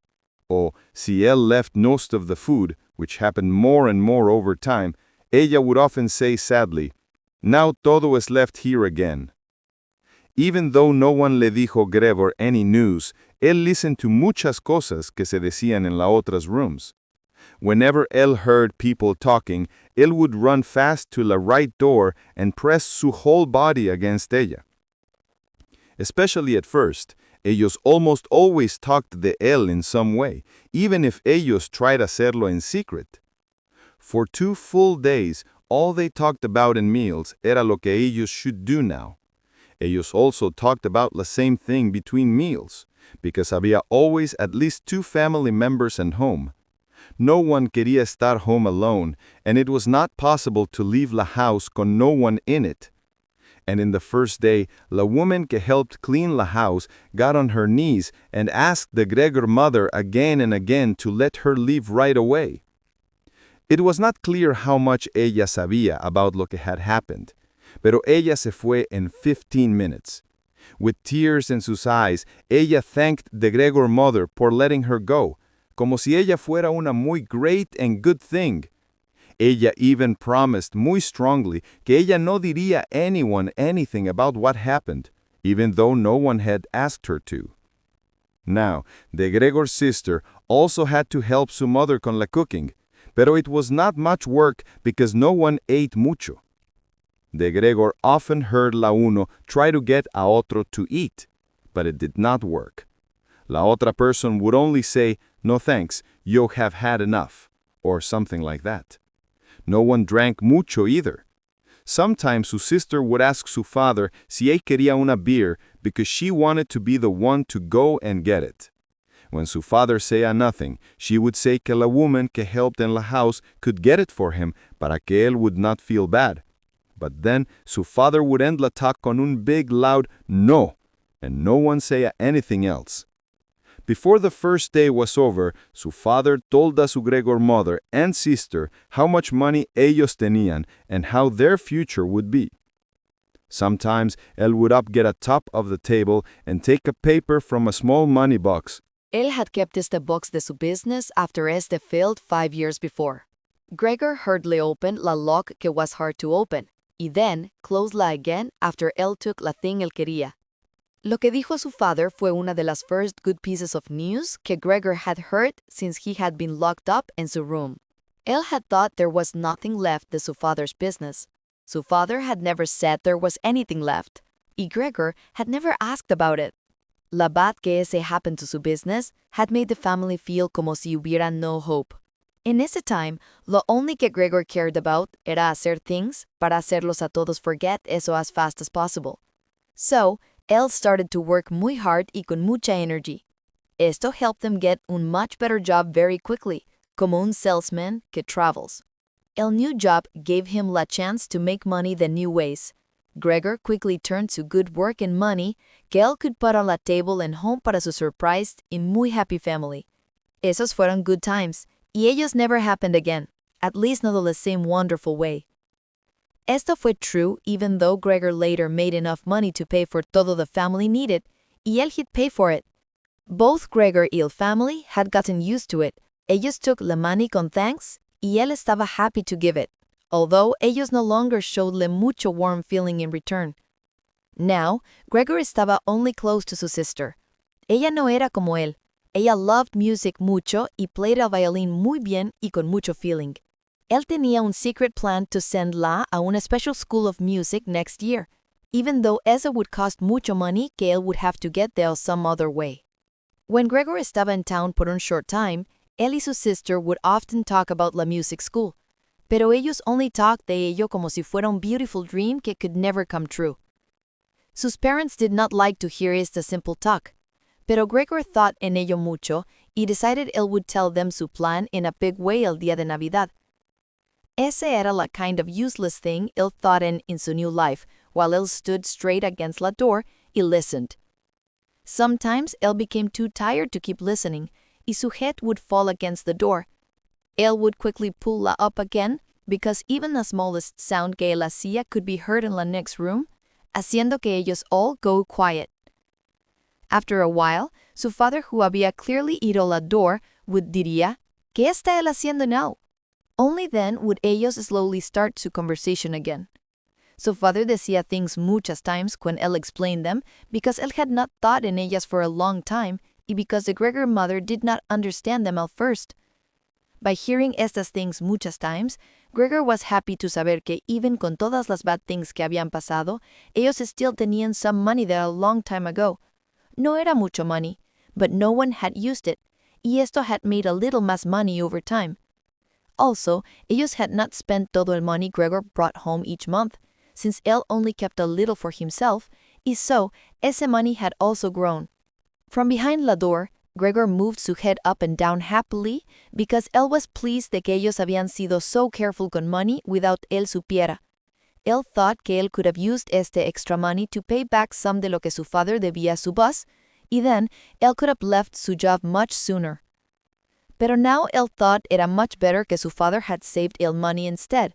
Or, si él left most of the food, which happened more and more over time, ella would often say sadly, "Now todo is left here again." Even though no one le dijo Gregor any news, él listened to muchas cosas que se decían en la otras rooms. Whenever él heard people talking, él would run fast to the right door and press su whole body against ella. Especially at first, ellos almost always talked de él in some way, even if ellos tried hacerlo en secret. For 2 full days, all they talked about in meals era lo que ellos should do now. Ellos also talked about the same thing between meals, because había always at least 2 family members at home. No one quería estar home alone, and it was not possible to leave la house con no one in it. And in the first day, la woman que helped clean la house got on her knees and asked the Gregor mother again and again to let her leave right away. It was not clear how much ella sabía about lo que had happened, pero ella se fue en 15 minutes. With tears in sus eyes, ella thanked the Gregor mother por letting her go, como si ella fuera una muy great and good thing. Ella even promised muy strongly que ella no diría anyone anything about what happened, even though no one had asked her to. Now, the Gregor sister also had to help su mother con la cooking, pero it was not much work because no one ate mucho. The Gregor often heard la uno try to get a otro to eat, but it did not work. La otra person would only say, "No thanks, you have had enough," or something like that. No one drank mucho either. Sometimes su sister would ask su father si él quería una beer because she wanted to be the one to go and get it. When su father said nothing, she would say que la woman que helped in la house could get it for him para que él would not feel bad. But then su father would end la talk con un big loud "no," and no one say anything else. Before the first day was over, su father told a su Gregor mother and sister how much money ellos tenían and how their future would be. Sometimes él would up get a top of the table and take a paper from a small money box. Él had kept este box de su business after este failed 5 years before. Gregor hurriedly opened la lock que was hard to open, y then closed la again after él took la thing él quería. Lo que dijo su father fue una de las first good pieces of news que Gregor had heard since he had been locked up in su room. Él had thought there was nothing left de su father's business. Su father had never said there was anything left, y Gregor had never asked about it. La bad que ese happened to su business had made the family feel como si hubiera no hope. In ese time, lo only que Gregor cared about era hacer things para hacerlos a todos forget eso as fast as possible. So, él started to work muy hard y con mucha energy. Esto helped them get un much better job very quickly, como un salesman que travels. El new job gave him la chance to make money the new ways. Gregor quickly turned to good work and money que él could put on la table and home para su surprised y muy happy family. Esos fueron good times, y ellos never happened again, at least not in the same wonderful way. Esto fue true even though Gregor later made enough money to pay for todo the family needed, y él he'd pay for it. Both Gregor y el family had gotten used to it. Ellos took la money con thanks, y él estaba happy to give it, although ellos no longer showed le mucho warm feeling in return. Now, Gregor estaba only close to su sister. Ella no era como él. Ella loved music mucho y played el violín muy bien y con mucho feeling. Él tenía un secret plan to send la a una special school of music next year, even though eso would cost mucho money que él would have to get there some other way. When Gregor estaba in town por un short time, él y su sister would often talk about la music school, pero ellos only talked de ello como si fuera un beautiful dream que could never come true. Sus parents did not like to hear esta simple talk. Pero Gregor thought en ello mucho y decided él would tell them su plan in a big way el día de Navidad. Ese era la kind of useless thing él thought in su new life, while él stood straight against la door y listened. Sometimes él became too tired to keep listening, y su head would fall against the door. Él would quickly pull la up again, because even the smallest sound que él hacía could be heard in la next room, haciendo que ellos all go quiet. After a while, su father, who había clearly ido la door, would diría, ¿Qué está él haciendo now? Only then would ellos slowly start su conversation again. Su father decía things muchas times when él explained them, because él had not thought in ellas for a long time, y because the Gregor mother did not understand them at first. By hearing estas things muchas times, Gregor was happy to saber que even con todas las bad things que habían pasado, ellos still tenían some money there a long time ago. No era mucho money, but no one had used it, y esto had made a little más money over time. Also, ellos had not spent todo el money Gregor brought home each month, since él only kept a little for himself, y so, ese money had also grown. From behind la door, Gregor moved su head up and down happily, because él was pleased de que ellos habían sido so careful con money without él supiera. Él thought que él could have used este extra money to pay back some de lo que su father debía su boss, y then él could have left su job much sooner. Pero now él thought era much better que su father had saved el money instead.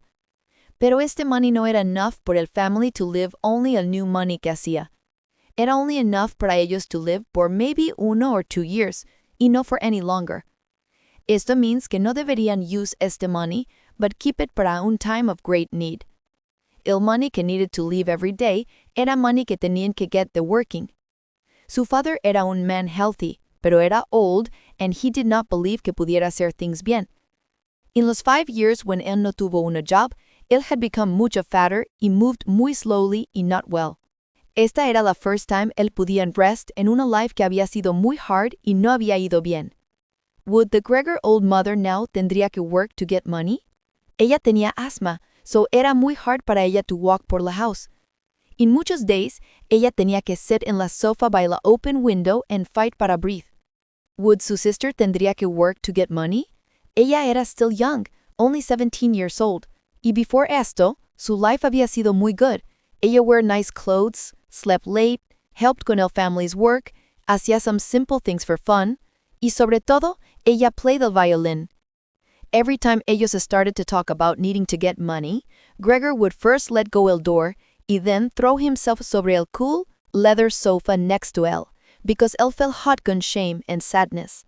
Pero este money no era enough por el family to live only el new money que hacía. Era only enough para ellos to live por maybe 1 or 2 years, y no for any longer. Esto means que no deberían use este money, but keep it para un time of great need. El money que needed to leave every day era money que tenían que get the working. Su father era un man healthy, pero era old, and he did not believe que pudiera hacer things bien. In los 5 years when él no tuvo una job, él had become mucho fatter y moved muy slowly y not well. Esta era la first time él podía rest en una life que había sido muy hard y no había ido bien. Would the Gregor old mother now tendría que work to get money? Ella tenía asma, so era muy hard para ella to walk por la house. In muchos days, ella tenía que sit en la sofa by la open window and fight para breathe. Would su sister tendría que work to get money? Ella era still young, only 17 years old, y before esto, su life había sido muy good. Ella wore nice clothes, slept late, helped con el family's work, hacía some simple things for fun, y sobre todo, ella played the violin. Every time ellos started to talk about needing to get money, Gregor would first let go el door, y then throw himself sobre el cool, leather sofa next to él, because él felt hot con shame and sadness.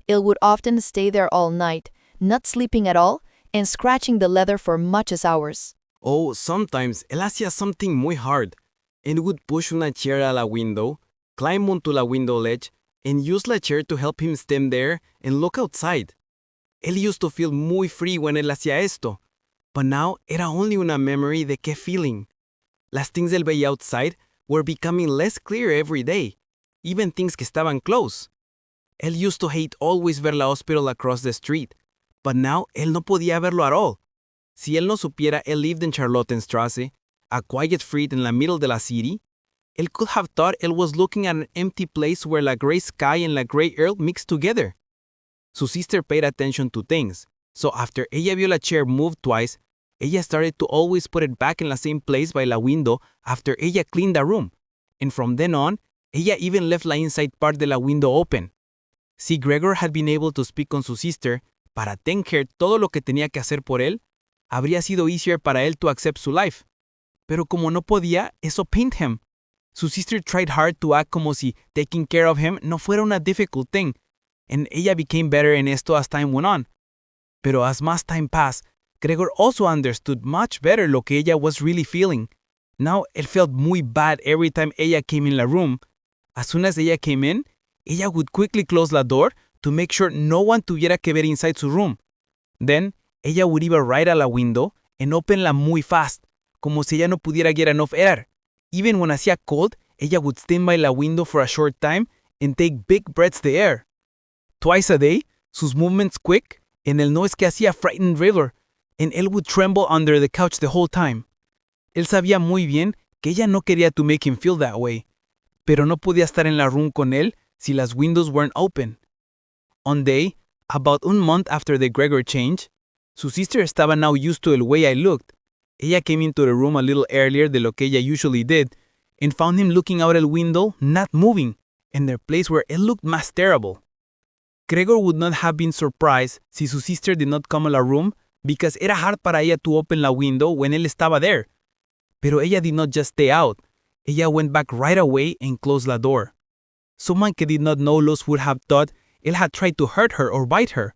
Él would often stay there all night, not sleeping at all, and scratching the leather for muchas hours. Oh, sometimes él hacía something muy hard, and would push una chair a la window, climb onto la window ledge, and use la chair to help him stand there and look outside. Él used to feel muy free when él hacía esto, but now era only una memory de qué feeling. Las things él veía outside were becoming less clear every day, even things que estaban close. Él used to hate always ver la hospital across the street, but now él no podía verlo at all. Si él no supiera él lived in Charlottenstrasse, a quiet street in the middle de la city, él could have thought él was looking at an empty place where la gray sky and la gray earth mixed together. Su sister paid attention to things, so after ella vio la chair move twice, ella started to always put it back in the same place by la window after ella cleaned the room, and from then on, ella even left la inside part de la window open. Si Gregor had been able to speak con su sister para thank her todo lo que tenía que hacer por él, habría sido easier para él to accept su life. Pero como no podía, eso pained him. Su sister tried hard to act como si taking care of him no fuera una difficult thing, and ella became better in esto as time went on. Pero as más time passed, Gregor also understood much better lo que ella was really feeling. Now, it felt muy bad every time ella came in la room. As soon as ella came in, ella would quickly close la door to make sure no one tuviera que ver inside su room. Then, ella would even right a la window and open la muy fast, como si ella no pudiera get enough air. Even when hacía cold, ella would stand by la window for a short time and take big breaths de air. Twice a day, sus movements quick, and el noise que hacía frightened River, and él would tremble under the couch the whole time. Él sabía muy bien que ella no quería to make him feel that way, pero no podía estar en la room con él si las windows weren't open. One day, about a month after the Gregor change, su sister estaba now used to el way I looked. Ella came into the room a little earlier de lo que ella usually did, and found him looking out el window, not moving, in the place where it looked más terrible. Gregor would not have been surprised si su sister did not come a la room because era hard para ella to open la window when él estaba there. Pero ella did not just stay out. Ella went back right away and closed la door. Someone que did not know Los would have thought él had tried to hurt her or bite her.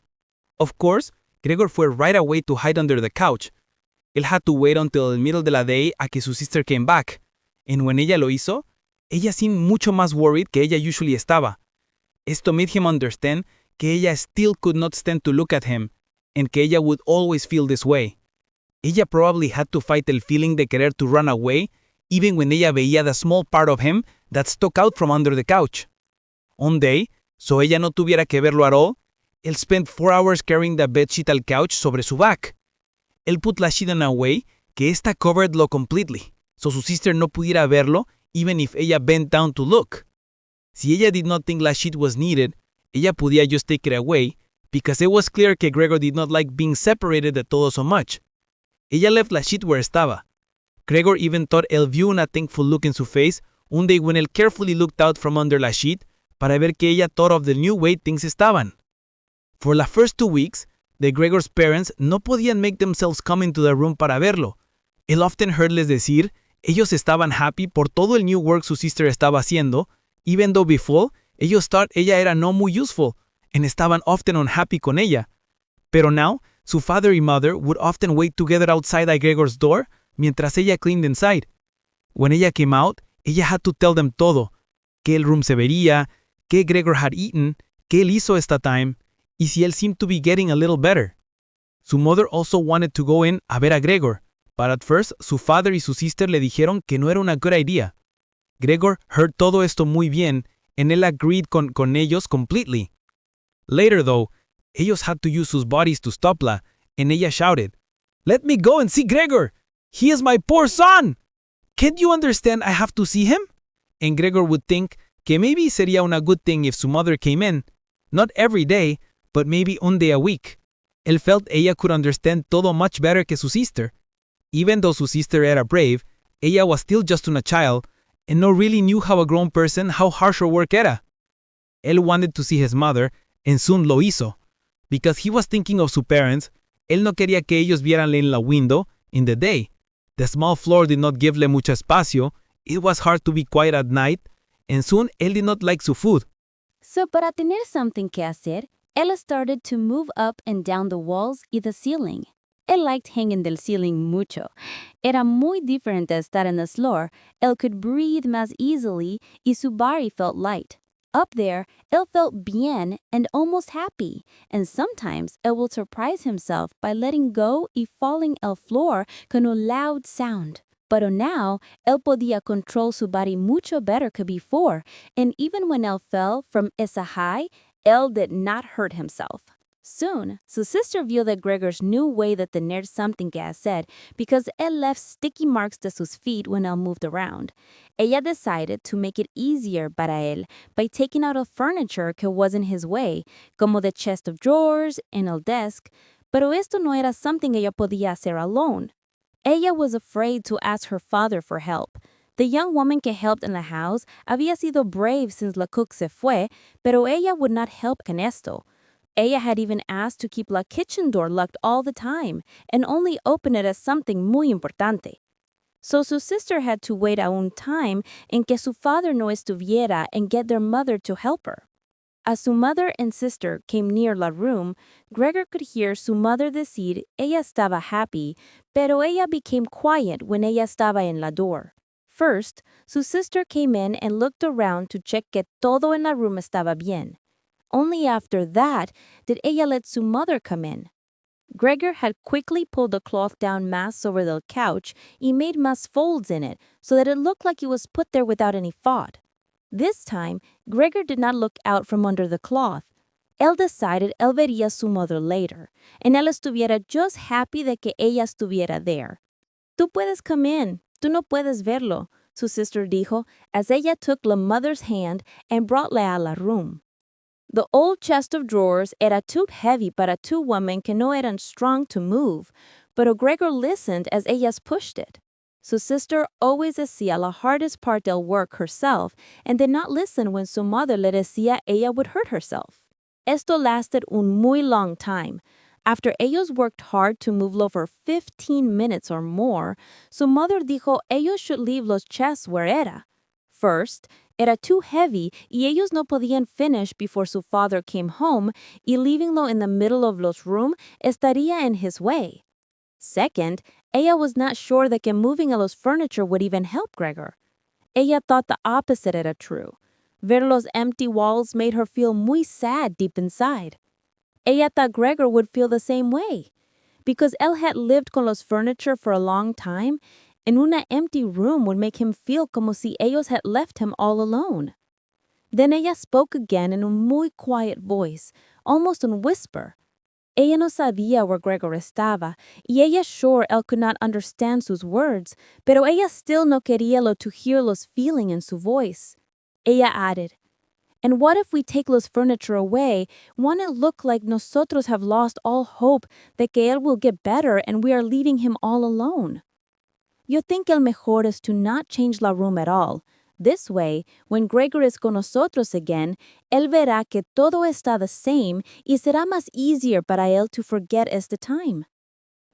Of course, Gregor fue right away to hide under the couch. Él had to wait until the middle de la day a que su sister came back. And when ella lo hizo, ella seemed mucho más worried que ella usually estaba. Esto made him understand que ella still could not stand to look at him, and que ella would always feel this way. Ella probably had to fight el feeling de querer to run away, even when ella veía the small part of him that stuck out from under the couch. One day, so ella no tuviera que verlo at all, él spent 4 hours carrying the bedsheet al couch sobre su back. Él put la sheet in a way que esta covered lo completely, so su sister no pudiera verlo even if ella bent down to look. Si ella did not think la sheet was needed, ella podía just take it away, because it was clear que Gregor did not like being separated de todo so much. Ella left la sheet where estaba. Gregor even thought él vio una thankful look in su face un day when él carefully looked out from under la sheet para ver que ella thought of the new way things estaban. For the first 2 weeks, the Gregor's parents no podían make themselves come into the room para verlo. Él often heardles decir, ellos estaban happy por todo el new work su sister estaba haciendo, even though before, ellos thought ella era no muy useful, and estaban often unhappy con ella. Pero now, su father y mother would often wait together outside a Gregor's door mientras ella cleaned inside. When ella came out, ella had to tell them todo, que el room se vería, que Gregor had eaten, que él hizo esta time, y si él seemed to be getting a little better. Su mother also wanted to go in a ver a Gregor, but at first su father y su sister le dijeron que no era una good idea. Gregor heard todo esto muy bien, and él agreed con ellos completely. Later though, ellos had to use sus bodies to stopla, and ella shouted, "Let me go and see Gregor! He is my poor son! Can't you understand I have to see him?" And Gregor would think que maybe sería una good thing if su mother came in, not every day, but maybe one day a week. Él felt ella could understand todo much better que su sister. Even though su sister era brave, ella was still just una child, and no really knew how a grown person how harsh her work era. Él wanted to see his mother, and soon lo hizo. Because he was thinking of su parents, él no quería que ellos vieranle en la window in the day. The small floor did not give le mucho espacio, it was hard to be quiet at night, and soon él did not like su food. So para tener something que hacer, él started to move up and down the walls y the ceiling. Él liked hanging del ceiling mucho. Era muy diferente a estar en the floor. Él could breathe más easily y su body felt light. Up there, él felt bien and almost happy, and sometimes él will surprise himself by letting go y falling al floor con un loud sound. Pero now, él podía control su body mucho better que before, and even when él fell from esa high, él did not hurt himself. Soon, su sister vio that Gregor's new way that tener something que hacer because él left sticky marks de sus feet when él moved around. Ella decided to make it easier para él by taking out a furniture que was in his way, como the chest of drawers and el desk, pero esto no era something ella podía hacer alone. Ella was afraid to ask her father for help. The young woman que helped in the house había sido brave since la cook se fue, pero ella would not help con esto. Ella had even asked to keep la kitchen door locked all the time and only open it as something muy importante. So su sister had to wait a un time en que su father no estuviera and get their mother to help her. As su mother and sister came near la room, Gregor could hear su mother decir ella estaba happy, pero ella became quiet when ella estaba en la door. First, su sister came in and looked around to check que todo en la room estaba bien. Only after that did ella let su mother come in. Gregor had quickly pulled the cloth down más over the couch y made más folds in it so that it looked like it was put there without any thought. This time, Gregor did not look out from under the cloth. Él decided él vería su mother later, and él estuviera just happy de que ella estuviera there. Tú puedes come in, tú no puedes verlo. su sister dijo, as ella took la mother's hand and brought la a la room. The old chest of drawers era too heavy para two women que no eran strong to move, but Gregor listened as ellas pushed it. Su sister always hacía la hardest part del work herself and did not listen when su mother le decía ella would hurt herself. Esto lasted un muy long time. After ellos worked hard to move'lo for 15 minutes or more, su mother dijo ellos should leave los chests where era. First, era too heavy y ellos no podían finish before su father came home y leavinglo in the middle of los room estaría in his way. Second, ella was not sure that que moving a los furniture would even help Gregor. Ella thought the opposite era true. Ver los empty walls made her feel muy sad deep inside. Ella thought Gregor would feel the same way. Because él had lived con los furniture for a long time, and una empty room would make him feel como si ellos had left him all alone. Then ella spoke again in un muy quiet voice, almost un whisper. Ella no sabía where Gregor estaba, y ella sure él could not understand sus words, pero ella still no quería lo to hear los feeling in su voice. Ella added, "And what if we take los furniture away? Won't it look like nosotros have lost all hope that que él will get better and we are leaving him all alone? Yo think el mejor is to not change la room at all. This way, when Gregor is con nosotros again, él verá que todo está the same y será más easier para él to forget este time."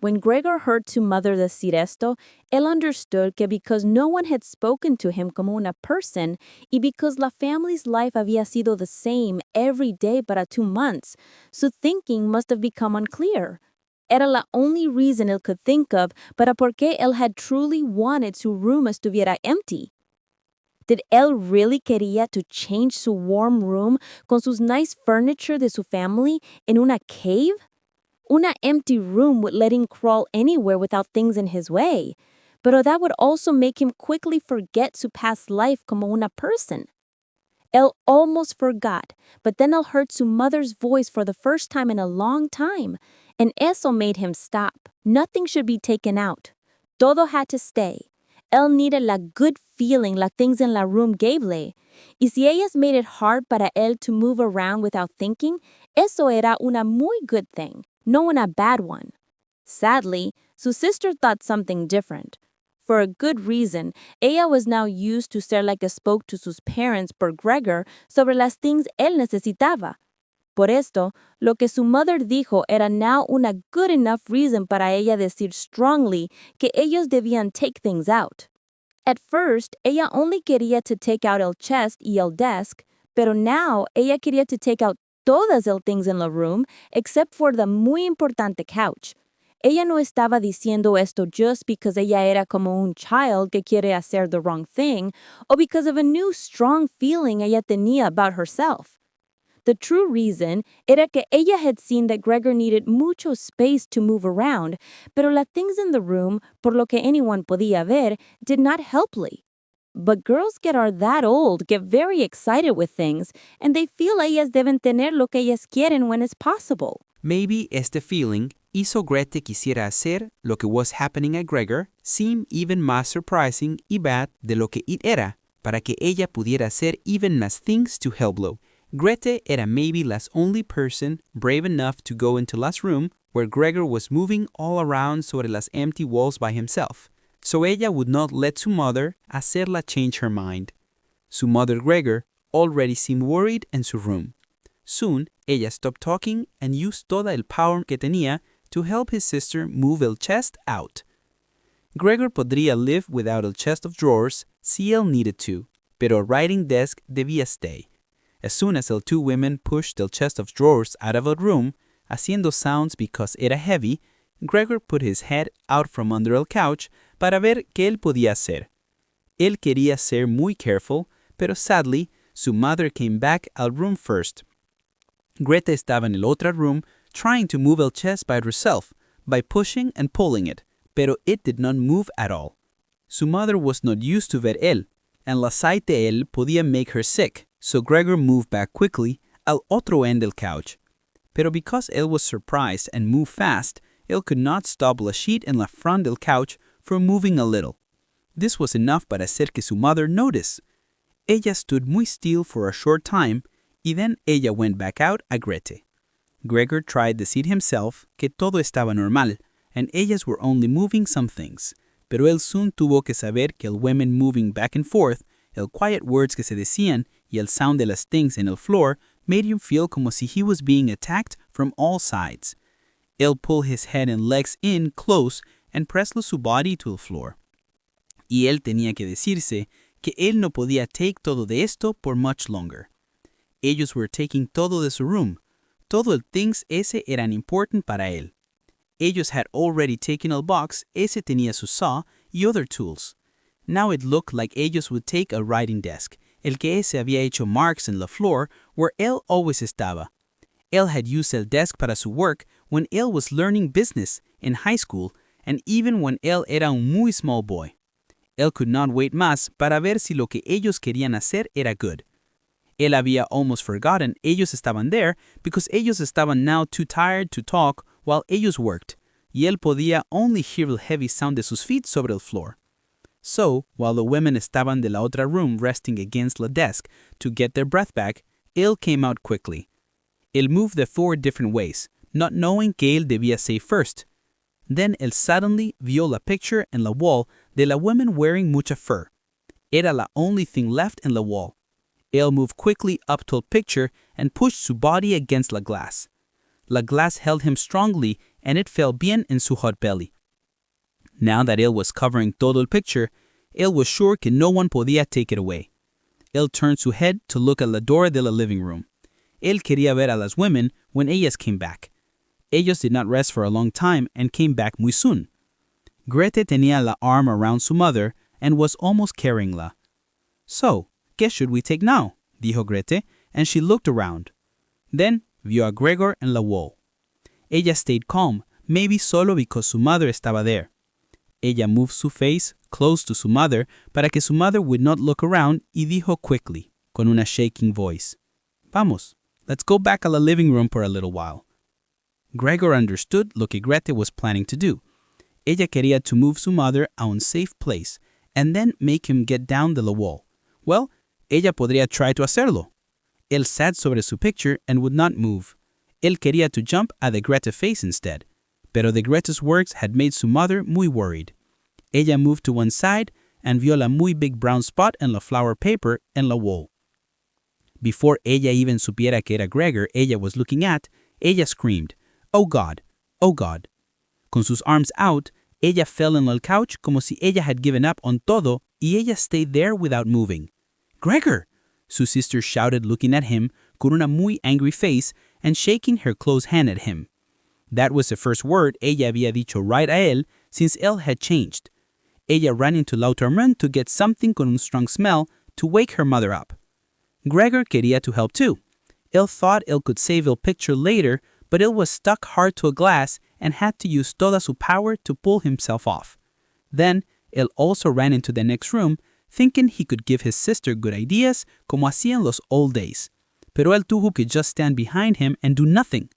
When Gregor heard su mother decir esto, él understood que because no one had spoken to him como una person y because la family's life había sido the same every day para 2 months, su thinking must have become unclear. Era la only reason él could think of para por qué él had truly wanted su room estuviera empty. Did él really quería to change su warm room con sus nice furniture de su family in una cave? Una empty room would let him crawl anywhere without things in his way, but that would also make him quickly forget su past life como una person. Él almost forgot, but then él heard su mother's voice for the first time in a long time, and eso made him stop. Nothing should be taken out. Todo had to stay. Él needed la good feeling la things in la room gavele. Y si ellas made it hard para él to move around without thinking, eso era una muy good thing, no una bad one. Sadly, su sister thought something different. For a good reason, ella was now used to ser like a spoke to sus parents por Gregor sobre las things él necesitaba. Por esto, lo que su mother dijo era now una good enough reason para ella decir strongly que ellos debían take things out. At first, ella only quería to take out el chest y el desk, pero now ella quería to take out todas el things in la room except for the muy importante couch. Ella no estaba diciendo esto just because ella era como un child que quiere hacer the wrong thing or because of a new strong feeling ella tenía about herself. The true reason era que ella had seen that Gregor needed mucho space to move around, pero las things in the room, por lo que anyone podía ver, did not helply. But girls are that old get very excited with things, and they feel ellas deben tener lo que ellas quieren when it's possible. Maybe este feeling hizo Grete quisiera hacer lo que was happening at Gregor seem even más surprising y bad de lo que it era, para que ella pudiera hacer even más things to helplo. Grete era maybe las only person brave enough to go into last room where Gregor was moving all around sobre las empty walls by himself. So ella would not let su mother hacerla change her mind. Su mother Gregor already seemed worried in su room. Soon, ella stopped talking and used toda el power que tenía to help his sister move el chest out. Gregor podría live without el chest of drawers si él needed to, pero a writing desk debía stay. As soon as the two women pushed the chest of drawers out of a room, haciendo sounds because era heavy, Gregor put his head out from under el couch para ver qué él podía hacer. Él quería ser muy careful, pero sadly, su mother came back al room first. Grete estaba en el otro room trying to move el chest by herself, by pushing and pulling it, pero it did not move at all. Su mother was not used to ver él, and la sight de él podía make her sick. So Gregor moved back quickly al otro end del couch. Pero because él was surprised and moved fast, él could not stop la sheet en la front del couch from moving a little. This was enough para hacer que su mother notice. Ella stood muy still for a short time, y then ella went back out a Grete. Gregor tried to decir himself que todo estaba normal, and ellas were only moving some things. Pero él soon tuvo que saber que el women moving back and forth, el quiet words que se decían, y el sound de las things en el floor made him feel como si he was being attacked from all sides. Él pulled his head and legs in close and pressed su body to the floor. Y él tenía que decirse que él no podía take todo de esto por much longer. Ellos were taking todo de su room. Todo el things ese eran important para él. Ellos had already taken el box, ese tenía su saw y other tools. Now it looked like ellos would take a writing desk, el que ese había hecho marks en la floor where él always estaba. Él had used el desk para su work when él was learning business in high school and even when él era un muy small boy. Él could not wait más para ver si lo que ellos querían hacer era good. Él había almost forgotten ellos estaban there because ellos estaban now too tired to talk while ellos worked, y él podía only hear el heavy sound de sus feet sobre el floor. So, while the women estaban de la otra room resting against la desk to get their breath back, él came out quickly. Él moved the 4 different ways, not knowing que él debía say first. Then él suddenly vio la picture en la wall de la woman wearing mucha fur. Era la only thing left in the wall. Él moved quickly up to the picture and pushed su body against la glass. La glass held him strongly and it fell bien en su hot belly. Now that él was covering todo el picture, él was sure que no one podía take it away. Él turned su head to look at la door de la living room. Él quería ver a las women when ellas came back. Ellos did not rest for a long time and came back muy soon. Grete tenía la arm around su mother and was almost carryingla. So, ¿qué should we take now? Dijo Grete, and she looked around. Then vio a Gregor en la wall. Ella stayed calm, maybe solo because su mother estaba there. Ella moved su face close to su mother para que su mother would not look around y dijo quickly, con una shaking voice, Vamos, let's go back a la living room for a little while. Gregor understood lo que Grete was planning to do. Ella quería to move su mother a un safe place and then make him get down de la wall. Well, ella podría try to hacerlo. Él sat sobre su picture and would not move. Él quería to jump at the Grete face instead. Pero the Grete's words had made su mother muy worried. Ella moved to one side and vio la muy big brown spot en la flower paper en la wall. Before ella even supiera que era Gregor ella was looking at, ella screamed, Oh God, oh God. Con sus arms out, ella fell en el couch como si ella had given up on todo y ella stayed there without moving. Gregor! Su sister shouted looking at him con una muy angry face and shaking her closed hand at him. That was the first word ella había dicho right a él since él had changed. Ella ran into la outer room to get something con un strong smell to wake her mother up. Gregor quería to help too. Él thought él could save el picture later, but él was stuck hard to a glass and had to use toda su power to pull himself off. Then, él also ran into the next room, thinking he could give his sister good ideas como hacía en los old days. Pero él tuvo que just stand behind him and do nothing.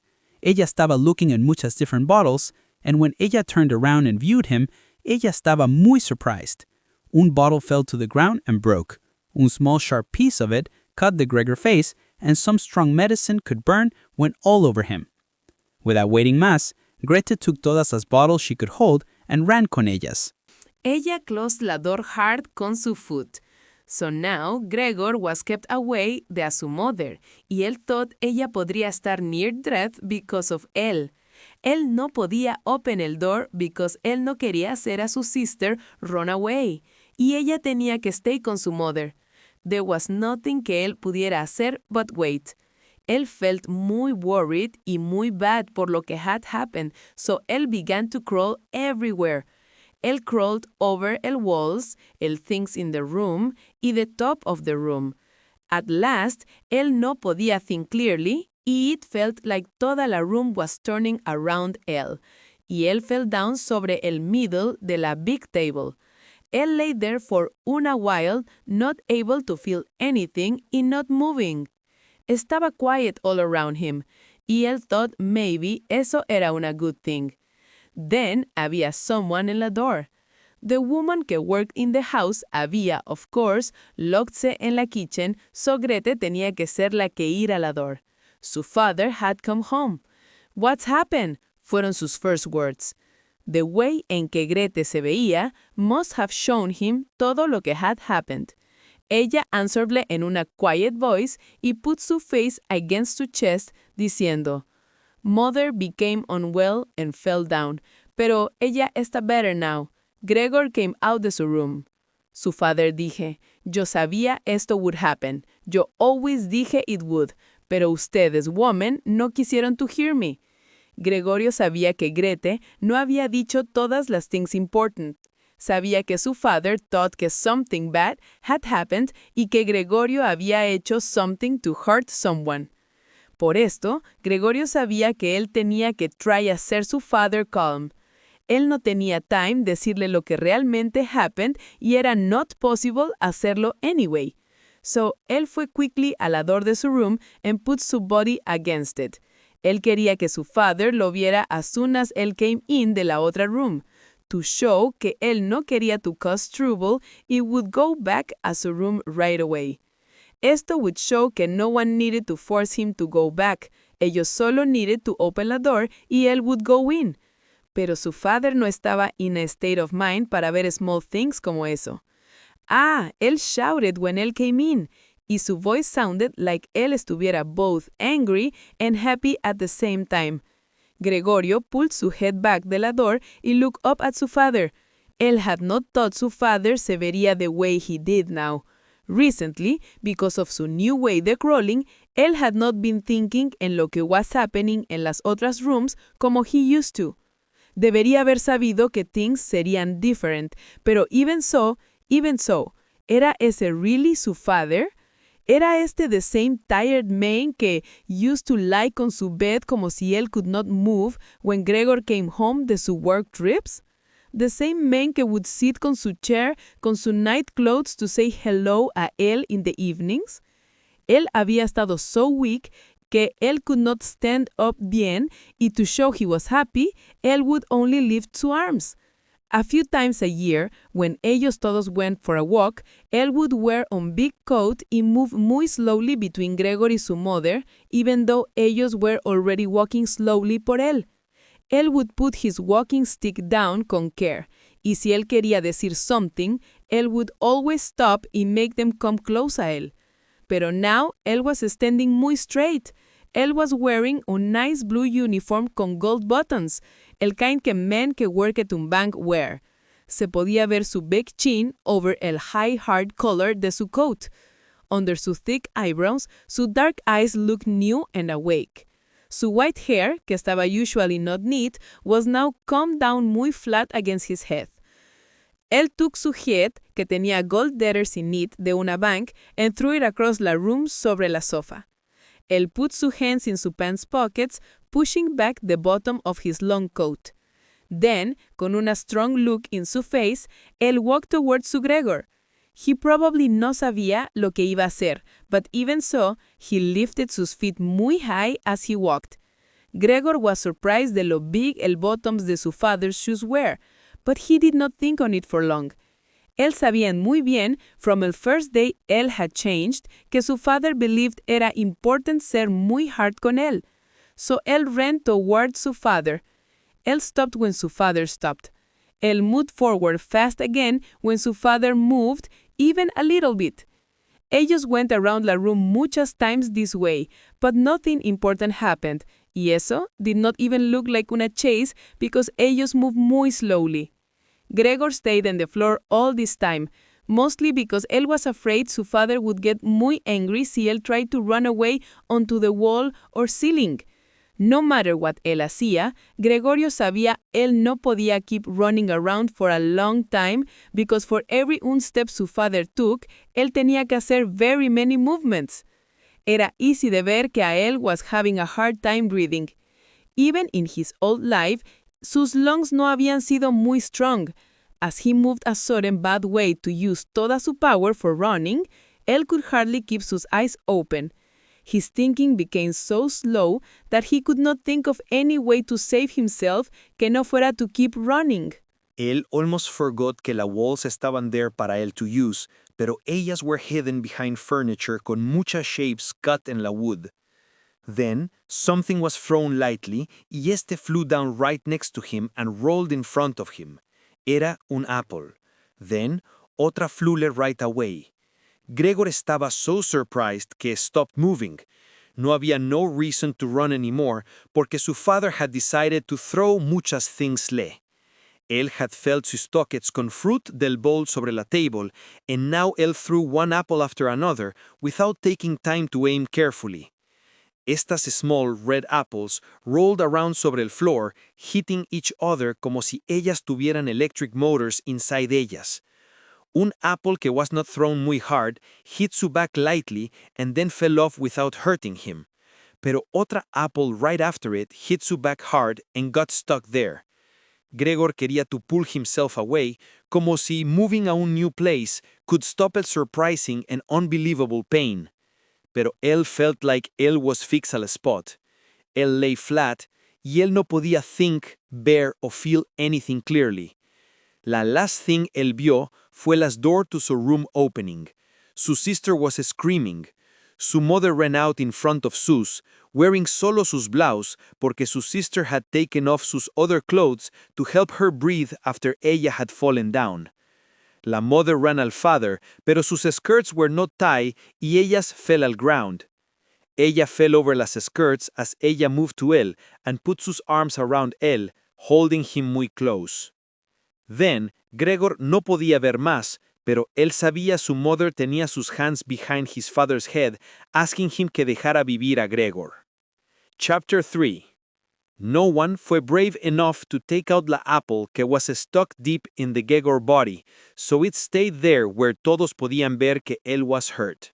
Ella estaba looking at muchas different bottles, and when ella turned around and viewed him, ella estaba muy surprised. Un bottle fell to the ground and broke. Un small sharp piece of it cut the Gregor face, and some strong medicine could burn went all over him. Without waiting más, Grete took todas las bottles she could hold and ran con ellas. Ella closed la door hard con su foot. So now Gregor was kept away de a su mother, y él thought ella podría estar near death because of él. Él no podía open el door because él no quería hacer a su sister run away, y ella tenía que stay con su mother. There was nothing que él pudiera hacer but wait. Él felt muy worried y muy bad por lo que had happened, so él began to crawl everywhere. Él crawled over el walls, el things in the room, y the top of the room. At last, él no podía think clearly, y it felt like toda la room was turning around él. Y él fell down sobre el middle de la big table. Él lay there for a while, not able to feel anything y not moving. Estaba quiet all around him, y él thought maybe eso era una good thing. Then había someone in la door. The woman que worked in the house había, of course, lockse en la kitchen, so Grete tenía que ser la que ir a la door. Su father had come home. What's happened? Fueron sus first words. The way en que Grete se veía must have shown him todo lo que had happened. Ella answeredle en una quiet voice y put su face against su chest, diciendo, Mother became unwell and fell down, pero ella está better now. Gregor came out de su room. Su father dije, yo sabía esto would happen. Yo always dije it would, pero ustedes, women, no quisieron to hear me. Gregorio sabía que Grete no había dicho todas las things important. Sabía que su father thought que something bad had happened y que Gregorio había hecho something to hurt someone. Por esto, Gregorio sabía que él tenía que try hacer su father calm. Él no tenía time decirle lo que realmente happened y era not possible hacerlo anyway. So, él fue quickly a la door de su room and put su body against it. Él quería que su father lo viera as soon as él came in de la otra room, to show que él no quería to cause trouble y would go back a su room right away. Esto would show que no one needed to force him to go back. Ellos solo needed to open la door y él would go in. Pero su father no estaba in a state of mind para ver small things como eso. Él shouted when él came in, y su voice sounded like él estuviera both angry and happy at the same time. Gregorio pulled su head back de la door y looked up at su father. Él had not thought su father se vería the way he did now. Recently, because of su new way de crawling, él had not been thinking en lo que was happening en las otras rooms como he used to. Debería haber sabido que things serían different, pero even so, ¿era ese really su father? ¿Era este the same tired man que used to lie on su bed como si él could not move when Gregor came home de su work trips? The same man que would sit con su chair, con su night clothes to say hello a él in the evenings? Él había estado so weak que él could not stand up bien y to show he was happy, él would only lift two arms. A few times a year, when ellos todos went for a walk, él would wear a big coat y move muy slowly between Gregor y su mother, even though ellos were already walking slowly por él. Él would put his walking stick down con care, y si él quería decir something, él would always stop y make them come close a él. Pero now, él was standing muy straight. Él was wearing a nice blue uniform con gold buttons, el kind que men que work at un bank wear. Se podía ver su big chin over el high hard collar de su coat. Under su thick eyebrows, su dark eyes looked new and awake. Su white hair, que estaba usually not neat, was now combed down muy flat against his head. Él took su head, que tenía gold letters in it de una bank, and threw it across la room sobre la sofa. Él put su hands in su pants pockets, pushing back the bottom of his long coat. Then, con una strong look in su face, él walked towards su Gregor. He probably no sabía lo que iba a hacer, but even so, he lifted sus feet muy high as he walked. Gregor was surprised de lo big el bottoms de su father's shoes were, but he did not think on it for long. Él sabía muy bien, from el first day él had changed, que su father believed era important ser muy hard con él. So él ran towards su father. Él stopped when su father stopped. Él moved forward fast again when su father moved, even a little bit. Ellos went around la room muchas times this way, but nothing important happened, y eso did not even look like una chase because ellos moved muy slowly. Gregor stayed on the floor all this time, mostly because él was afraid su father would get muy angry si él tried to run away onto the wall or ceiling. No matter what él hacía, Gregorio sabía él no podía keep running around for a long time because for every un step su father took, él tenía que hacer very many movements. Era easy de ver que a él was having a hard time breathing. Even in his old life, sus lungs no habían sido muy strong. As he moved a sudden bad way to use toda su power for running, él could hardly keep sus eyes open. His thinking became so slow that he could not think of any way to save himself que no fuera to keep running. Él almost forgot que las walls estaban there para él to use, pero ellas were hidden behind furniture con muchas shapes cut en la wood. Then, something was thrown lightly, y este flew down right next to him and rolled in front of him. Era un apple. Then, otra flule right away. Gregor estaba so surprised que stopped moving. No había no reason to run anymore, porque su father had decided to throw muchas things le. Él had felt sus toquets con fruit del bowl sobre la table, and now él threw one apple after another without taking time to aim carefully. Estas small red apples rolled around sobre el floor, hitting each other como si ellas tuvieran electric motors inside ellas. Un apple que was not thrown muy hard hit su back lightly and then fell off without hurting him. Pero otra apple right after it hit su back hard and got stuck there. Gregor quería to pull himself away, como si moving a un new place could stop el surprising and unbelievable pain. Pero él felt like él was fixed al spot. Él lay flat, y él no podía think, bear or feel anything clearly. La last thing él vio fue las door to su room opening. Su sister was screaming. Su mother ran out in front of Sus, wearing solo sus blouse porque su sister had taken off sus other clothes to help her breathe after ella had fallen down. La mother ran al father, pero sus skirts were not tied y ellas fell al ground. Ella fell over las skirts as ella moved to él and put sus arms around él, holding him muy close. Then, Gregor no podía ver más, pero él sabía su mother tenía sus hands behind his father's head, asking him que dejara vivir a Gregor. Chapter 3. No one fue brave enough to take out la apple que was stuck deep in the Gregor body, so it stayed there where todos podían ver que él was hurt.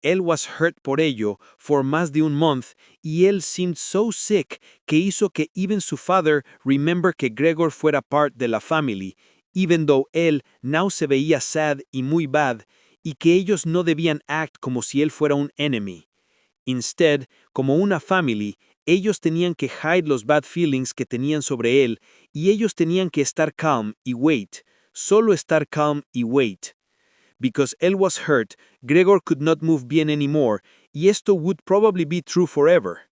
Él was hurt por ello for más de un month, y él seemed so sick que hizo que even su father remember que Gregor fuera part de la family, even though él now se veía sad y muy bad, y que ellos no debían act como si él fuera un enemy. Instead, como una family, ellos tenían que hide los bad feelings que tenían sobre él, y ellos tenían que estar calm y wait, solo estar calm y wait. Because él was hurt, Gregor could not move bien anymore, y esto would probably be true forever.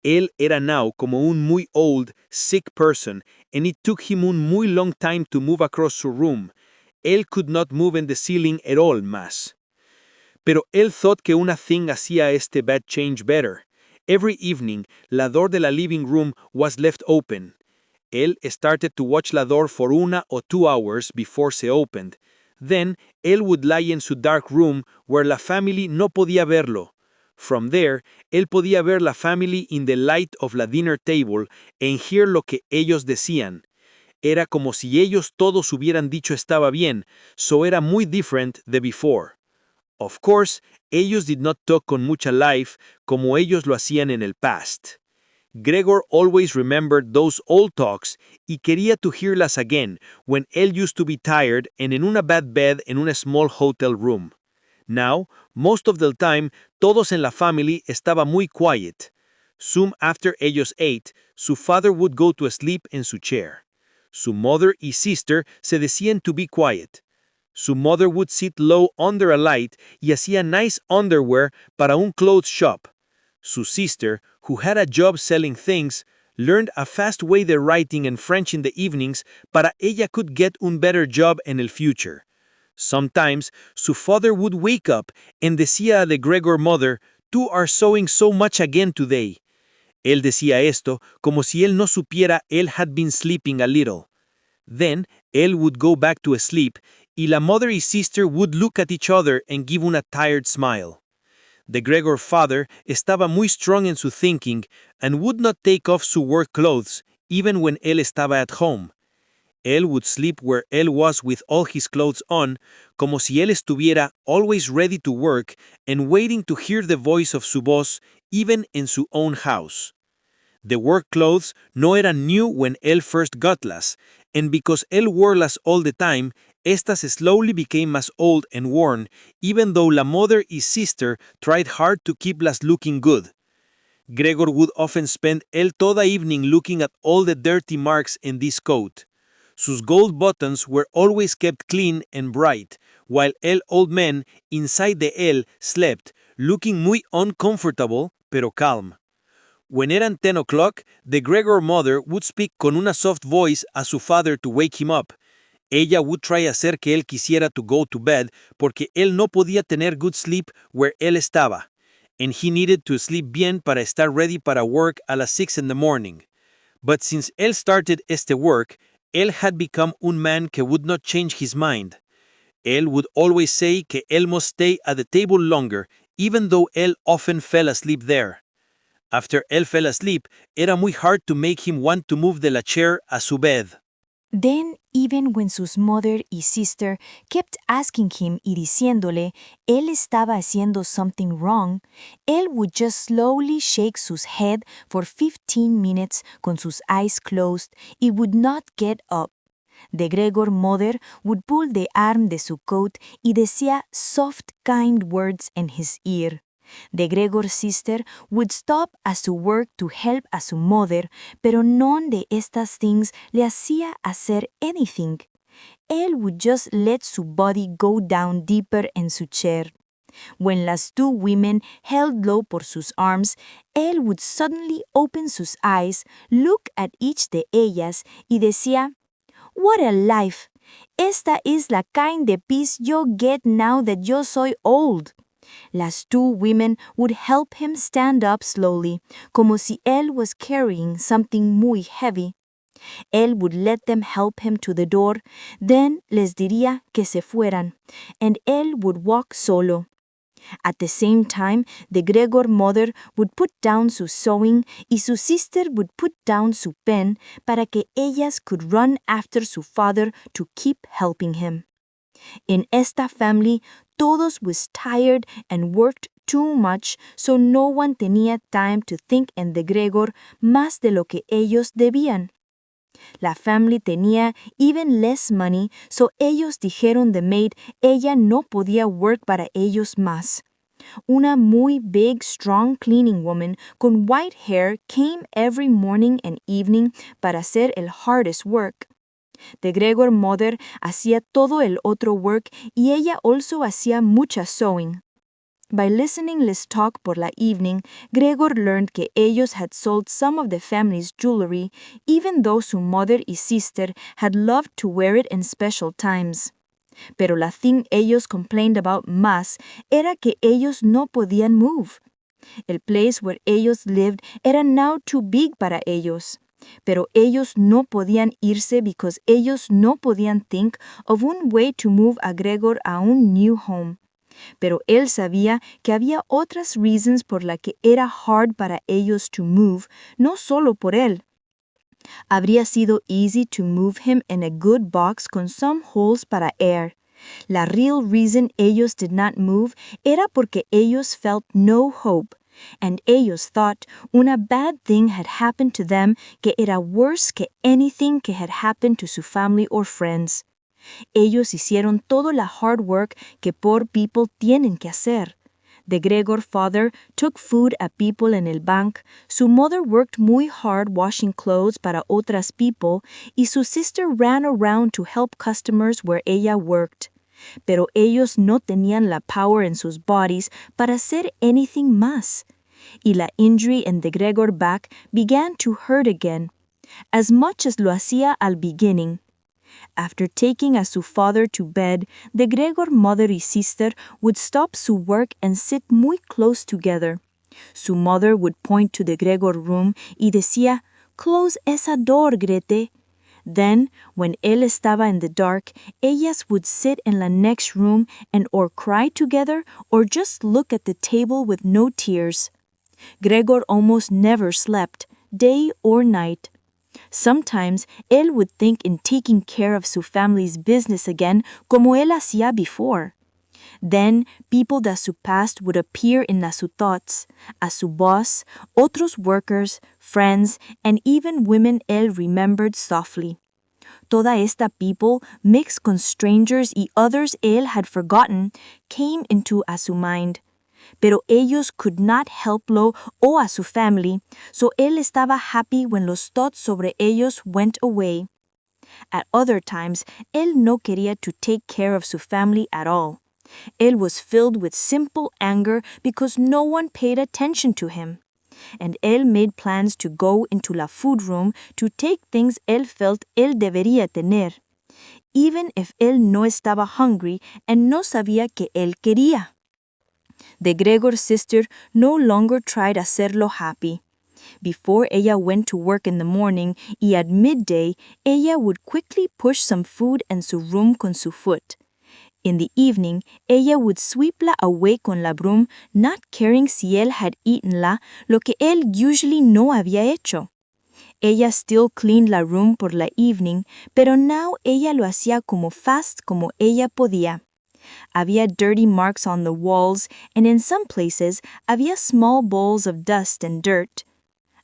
Él era now como un muy old, sick person, and it took him un muy long time to move across su room. Él could not move in the ceiling at all más. Pero él thought que una thing hacía este bad change better. Every evening, la door de la living room was left open. Él started to watch la door for 1 or 2 hours before se opened. Then, él would lie in su dark room where la family no podía verlo. From there, él podía ver la family in the light of la dinner table and hear lo que ellos decían. Era como si ellos todos hubieran dicho estaba bien, so era muy different de before. Of course, ellos did not talk con mucha life como ellos lo hacían en el past. Gregor always remembered those old talks y quería to hearlas again when él used to be tired and in una bad bed in una small hotel room. Now, most of the time, todos en la family estaba muy quiet. Soon after ellos ate, su father would go to sleep in su chair. Su mother y sister se decían to be quiet. Su mother would sit low under a light y hacía nice underwear para un clothes shop. Su sister, who had a job selling things, learned a fast way de writing and French in the evenings para ella could get un better job en el future. Sometimes, su father would wake up and decía a the Gregor mother, "You are sewing so much again today." Él decía esto como si él no supiera él had been sleeping a little. Then, él would go back to sleep, y la mother y sister would look at each other and give una tired smile. The Gregor father estaba muy strong in su thinking and would not take off su work clothes, even when él estaba at home. Él would sleep where él was with all his clothes on, como si él estuviera always ready to work and waiting to hear the voice of su boss, even in su own house. The work clothes no eran new when él first gotlas, and because él worelas all the time, estas slowly became más old and worn, even though la mother y sister tried hard to keeplas looking good. Gregor would often spend él toda evening looking at all the dirty marks in this coat. Sus gold buttons were always kept clean and bright, while el old man inside the L slept, looking muy uncomfortable, pero calm. When eran 10 o'clock, the Gregor mother would speak con una soft voice a su father to wake him up. Ella would try hacer que él quisiera to go to bed porque él no podía tener good sleep where él estaba. And he needed to sleep bien para estar ready para work a las 6 in the morning. But since él started este work, él had become un man que would not change his mind. Él would always say que él must stay at the table longer, even though él often fell asleep there. After él fell asleep, era muy hard to make him want to move de la chair a su bed. Then, even when sus mother y sister kept asking him y diciéndole él estaba haciendo something wrong, él would just slowly shake sus head for 15 minutes con sus eyes closed y would not get up. The Gregor mother would pull the arm de su coat y decía soft, kind words in his ear. The Gregor sister would stop a su work to help a su mother, pero none de estas things le hacía hacer anything. Él would just let su body go down deeper en su chair. When las two women held low por sus arms, él would suddenly open sus eyes, look at each de ellas y decía, "What a life! Esta es la kind de peace yo get now that yo soy old." Las two women would help him stand up slowly, como si él was carrying something muy heavy. Él would let them help him to the door, then les diría que se fueran, and él would walk solo. At the same time, the Gregor mother would put down su sewing y su sister would put down su pen para que ellas could run after su father to keep helping him. In esta family, todos was tired and worked too much, so no one tenía time to think en the Gregor más de lo que ellos debían. La family tenía even less money, so ellos dijeron the maid ella no podía work para ellos más. Una muy big, strong cleaning woman con white hair came every morning and evening para hacer el hardest work. The Gregor mother hacía todo el otro work y ella also hacía mucha sewing. By listening les talk por la evening, Gregor learned que ellos had sold some of the family's jewelry, even though su mother y sister had loved to wear it in special times. Pero la thing ellos complained about más era que ellos no podían move. El place where ellos lived era now too big para ellos. Pero ellos no podían irse because ellos no podían think of un way to move a Gregor a un new home. Pero él sabía que había otras reasons por la que era hard para ellos to move, no solo por él. Habría sido easy to move him in a good box con some holes para air. La real reason ellos did not move era porque ellos felt no hope. And ellos thought una bad thing had happened to them que era worse que anything que had happened to su family or friends. Ellos hicieron todo la hard work que poor people tienen que hacer. The Gregor father took food a people en el bank, su mother worked muy hard washing clothes para otras people, y su sister ran around to help customers where ella worked. Pero ellos no tenían la power en sus bodies para hacer anything más. Y la injury in the Gregor back began to hurt again, as much as lo hacía al beginning. After taking a su father to bed, the Gregor mother y sister would stop su work and sit muy close together. Su mother would point to the Gregor room y decía, "Close esa door, Grete." Then, when él estaba in the dark, ellas would sit in the next room and or cry together or just look at the table with no tears. Gregor almost never slept, day or night. Sometimes, él would think in taking care of su family's business again como él hacía before. Then, people de su past would appear in su thoughts, a su boss, otros workers, friends, and even women él remembered softly. Toda esta people, mixed con strangers y others él had forgotten, came into a su mind. Pero ellos could not helplo o a su family, so él estaba happy when los thoughts sobre ellos went away. At other times, él no quería to take care of su family at all. Él was filled with simple anger because no one paid attention to him. And él made plans to go into la food room to take things él felt él debería tener, even if él no estaba hungry and no sabía que él quería. The Gregor sister no longer tried hacerlo happy. Before ella went to work in the morning y at midday, ella would quickly push some food en su room con su foot. In the evening, ella would sweepla away con la broom, not caring si él had eatenla, lo que él usually no había hecho. Ella still cleaned la room por la evening, pero now ella lo hacía como fast como ella podía. Había dirty marks on the walls, and in some places había small bowls of dust and dirt.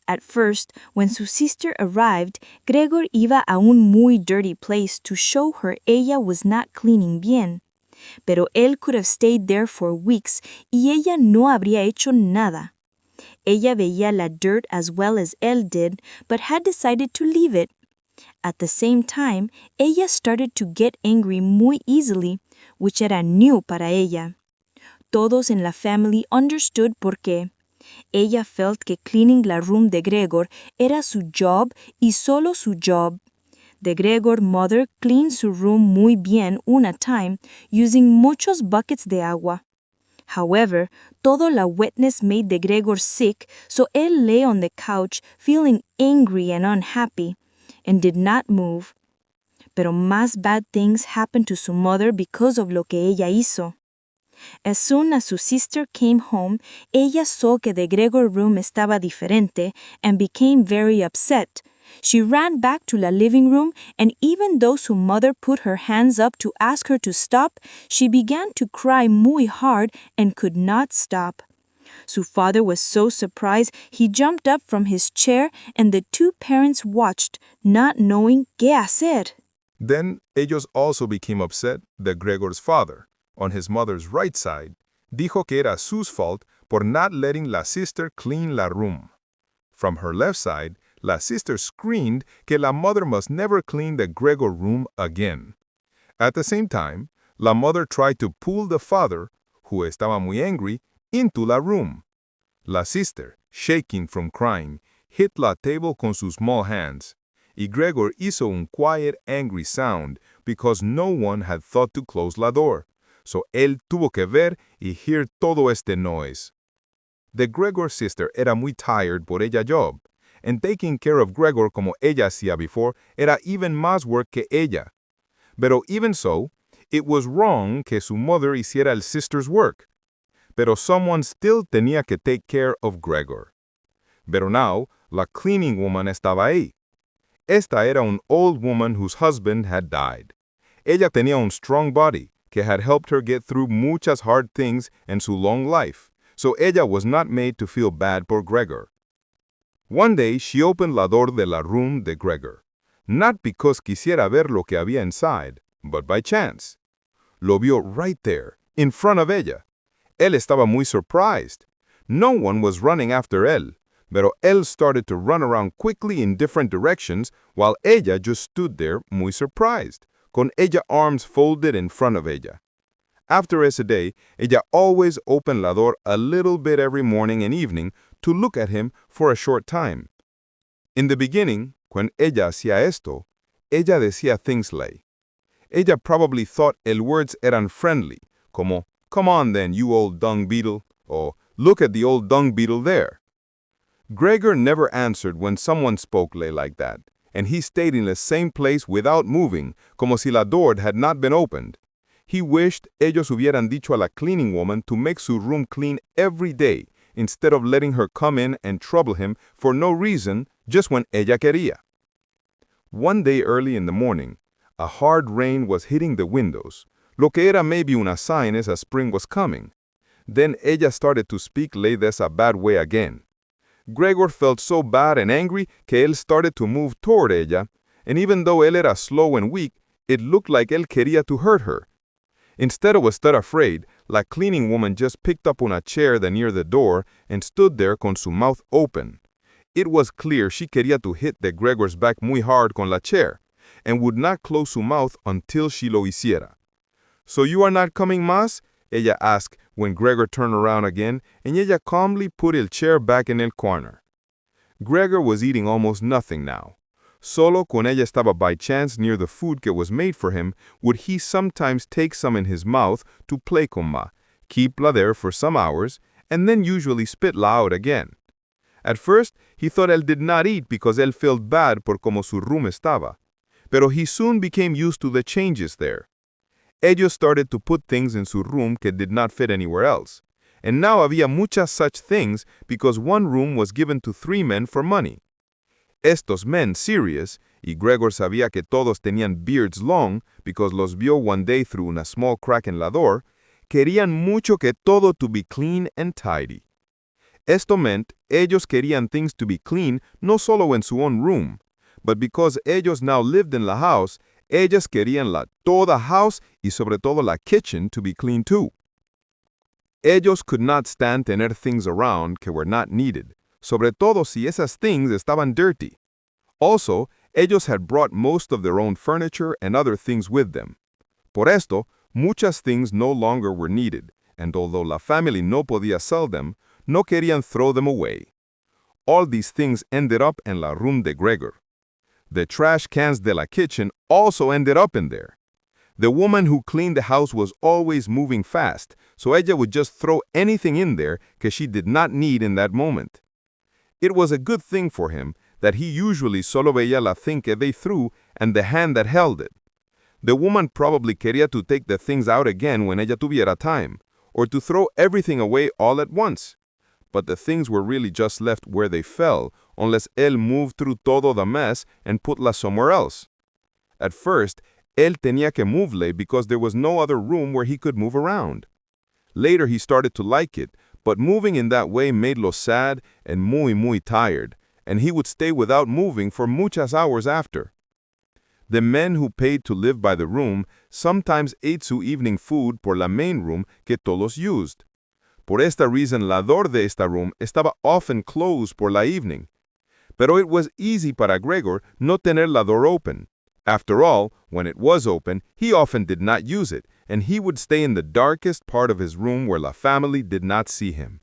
At first, when su sister arrived, Gregor iba a un muy dirty place to show her ella was not cleaning bien. Pero él could have stayed there for weeks y ella no habría hecho nada. Ella veía la dirt as well as él did, but had decided to leave it. At the same time, ella started to get angry muy easily, which era new para ella. Todos en la family understood por qué. Ella felt que cleaning la room de Gregor era su job y solo su job. The Gregor mother cleaned su room muy bien una time, using muchos buckets de agua. However, todo la wetness made the Gregor sick, so él lay on the couch feeling angry and unhappy, and did not move. Pero más bad things happened to su mother because of lo que ella hizo. As soon as su sister came home, ella saw que the Gregor room estaba diferente and became very upset. She ran back to la living room, and even though su mother put her hands up to ask her to stop, she began to cry muy hard and could not stop. Su father was so surprised he jumped up from his chair, and the two parents watched, not knowing qué hacer. Then ellos also became upset that Gregor's father, on his mother's right side, dijo que era sus fault por not letting la sister clean la room. From her left side, la sister screamed que la mother must never clean the Gregor room again. At the same time, la mother tried to pull the father, who estaba muy angry, into la room. La sister, shaking from crying, hit la table con sus small hands, y Gregor hizo un quiet, angry sound because no one had thought to close la door, so él tuvo que ver y hear todo este noise. The Gregor sister era muy tired por ella job, and taking care of Gregor como ella hacía before era even más work que ella. Pero even so, it was wrong que su mother hiciera el sister's work. Pero someone still tenía que take care of Gregor. Pero now, la cleaning woman estaba ahí. Esta era an old woman whose husband had died. Ella tenía un strong body que had helped her get through muchas hard things en su long life, so ella was not made to feel bad por Gregor. One day she opened la door de la room de Gregor, not because quisiera ver lo que había inside, but by chance. Lo vio right there, in front of ella. Él estaba muy surprised. No one was running after él, pero él started to run around quickly in different directions while ella just stood there muy surprised, con ella arms folded in front of ella. After ese day, ella always opened la door a little bit every morning and evening to look at him for a short time. In the beginning, when ella hacía esto, ella decía things like, ella probably thought el words eran friendly, como, come on then, you old dung beetle, or look at the old dung beetle there. Gregor never answered when someone spoke like that, and he stayed in the same place without moving, como si la door had not been opened. He wished ellos hubieran dicho a la cleaning woman to make su room clean every day, instead of letting her come in and trouble him for no reason, just when ella quería. One day early in the morning, a hard rain was hitting the windows, lo que era maybe una sign as spring was coming. Then ella started to speak like this a bad way again. Gregor felt so bad and angry que él started to move toward ella, and even though él era slow and weak, it looked like él quería to hurt her. Instead of estar afraid, la cleaning woman just picked up una chair near the door and stood there con su mouth open. It was clear she quería to hit the Gregor's back muy hard con la chair, and would not close su mouth until she lo hiciera. "So you are not coming más?" ella asked when Gregor turned around again, and ella calmly put el chair back in el corner. Gregor was eating almost nothing now. Solo cuando ella estaba by chance near the food que was made for him, would he sometimes take some in his mouth to play con ma, keep-la there for some hours, and then usually spit-la out again. At first, he thought él did not eat because él felt bad por como su room estaba. Pero he soon became used to the changes there. Ellos started to put things in su room que did not fit anywhere else. And now había muchas such things because one room was given to 3 men for money. Estos men serious, y Gregor sabía que todos tenían beards long because los vio one day through una small crack in la door, querían mucho que todo to be clean and tidy. Esto meant ellos querían things to be clean no solo en su own room, but because ellos now lived in la house, ellas querían la toda house y sobre todo la kitchen to be clean too. Ellos could not stand tener things around que were not needed, sobre todo si esas things estaban dirty. Also, ellos had brought most of their own furniture and other things with them. Por esto, muchas things no longer were needed, and although la family no podía sell them, no querían throw them away. All these things ended up en la room de Gregor. The trash cans de la kitchen also ended up in there. The woman who cleaned the house was always moving fast, so ella would just throw anything in there que she did not need in that moment. It was a good thing for him that he usually solo veía la thing que they threw and the hand that held it. The woman probably quería to take the things out again when ella tuviera time, or to throw everything away all at once. But the things were really just left where they fell, unless él moved through todo the mess and put-las somewhere else. At first, él tenía que moverle because there was no other room where he could move around. Later he started to like it, but moving in that way made lo sad and muy tired, and he would stay without moving for muchas hours after. The men who paid to live by the room sometimes ate su evening food por la main room que todos used. Por esta reason, la door de esta room estaba often closed por la evening. Pero it was easy para Gregor no tener la door open. After all, when it was open, he often did not use it, and he would stay in the darkest part of his room where la family did not see him.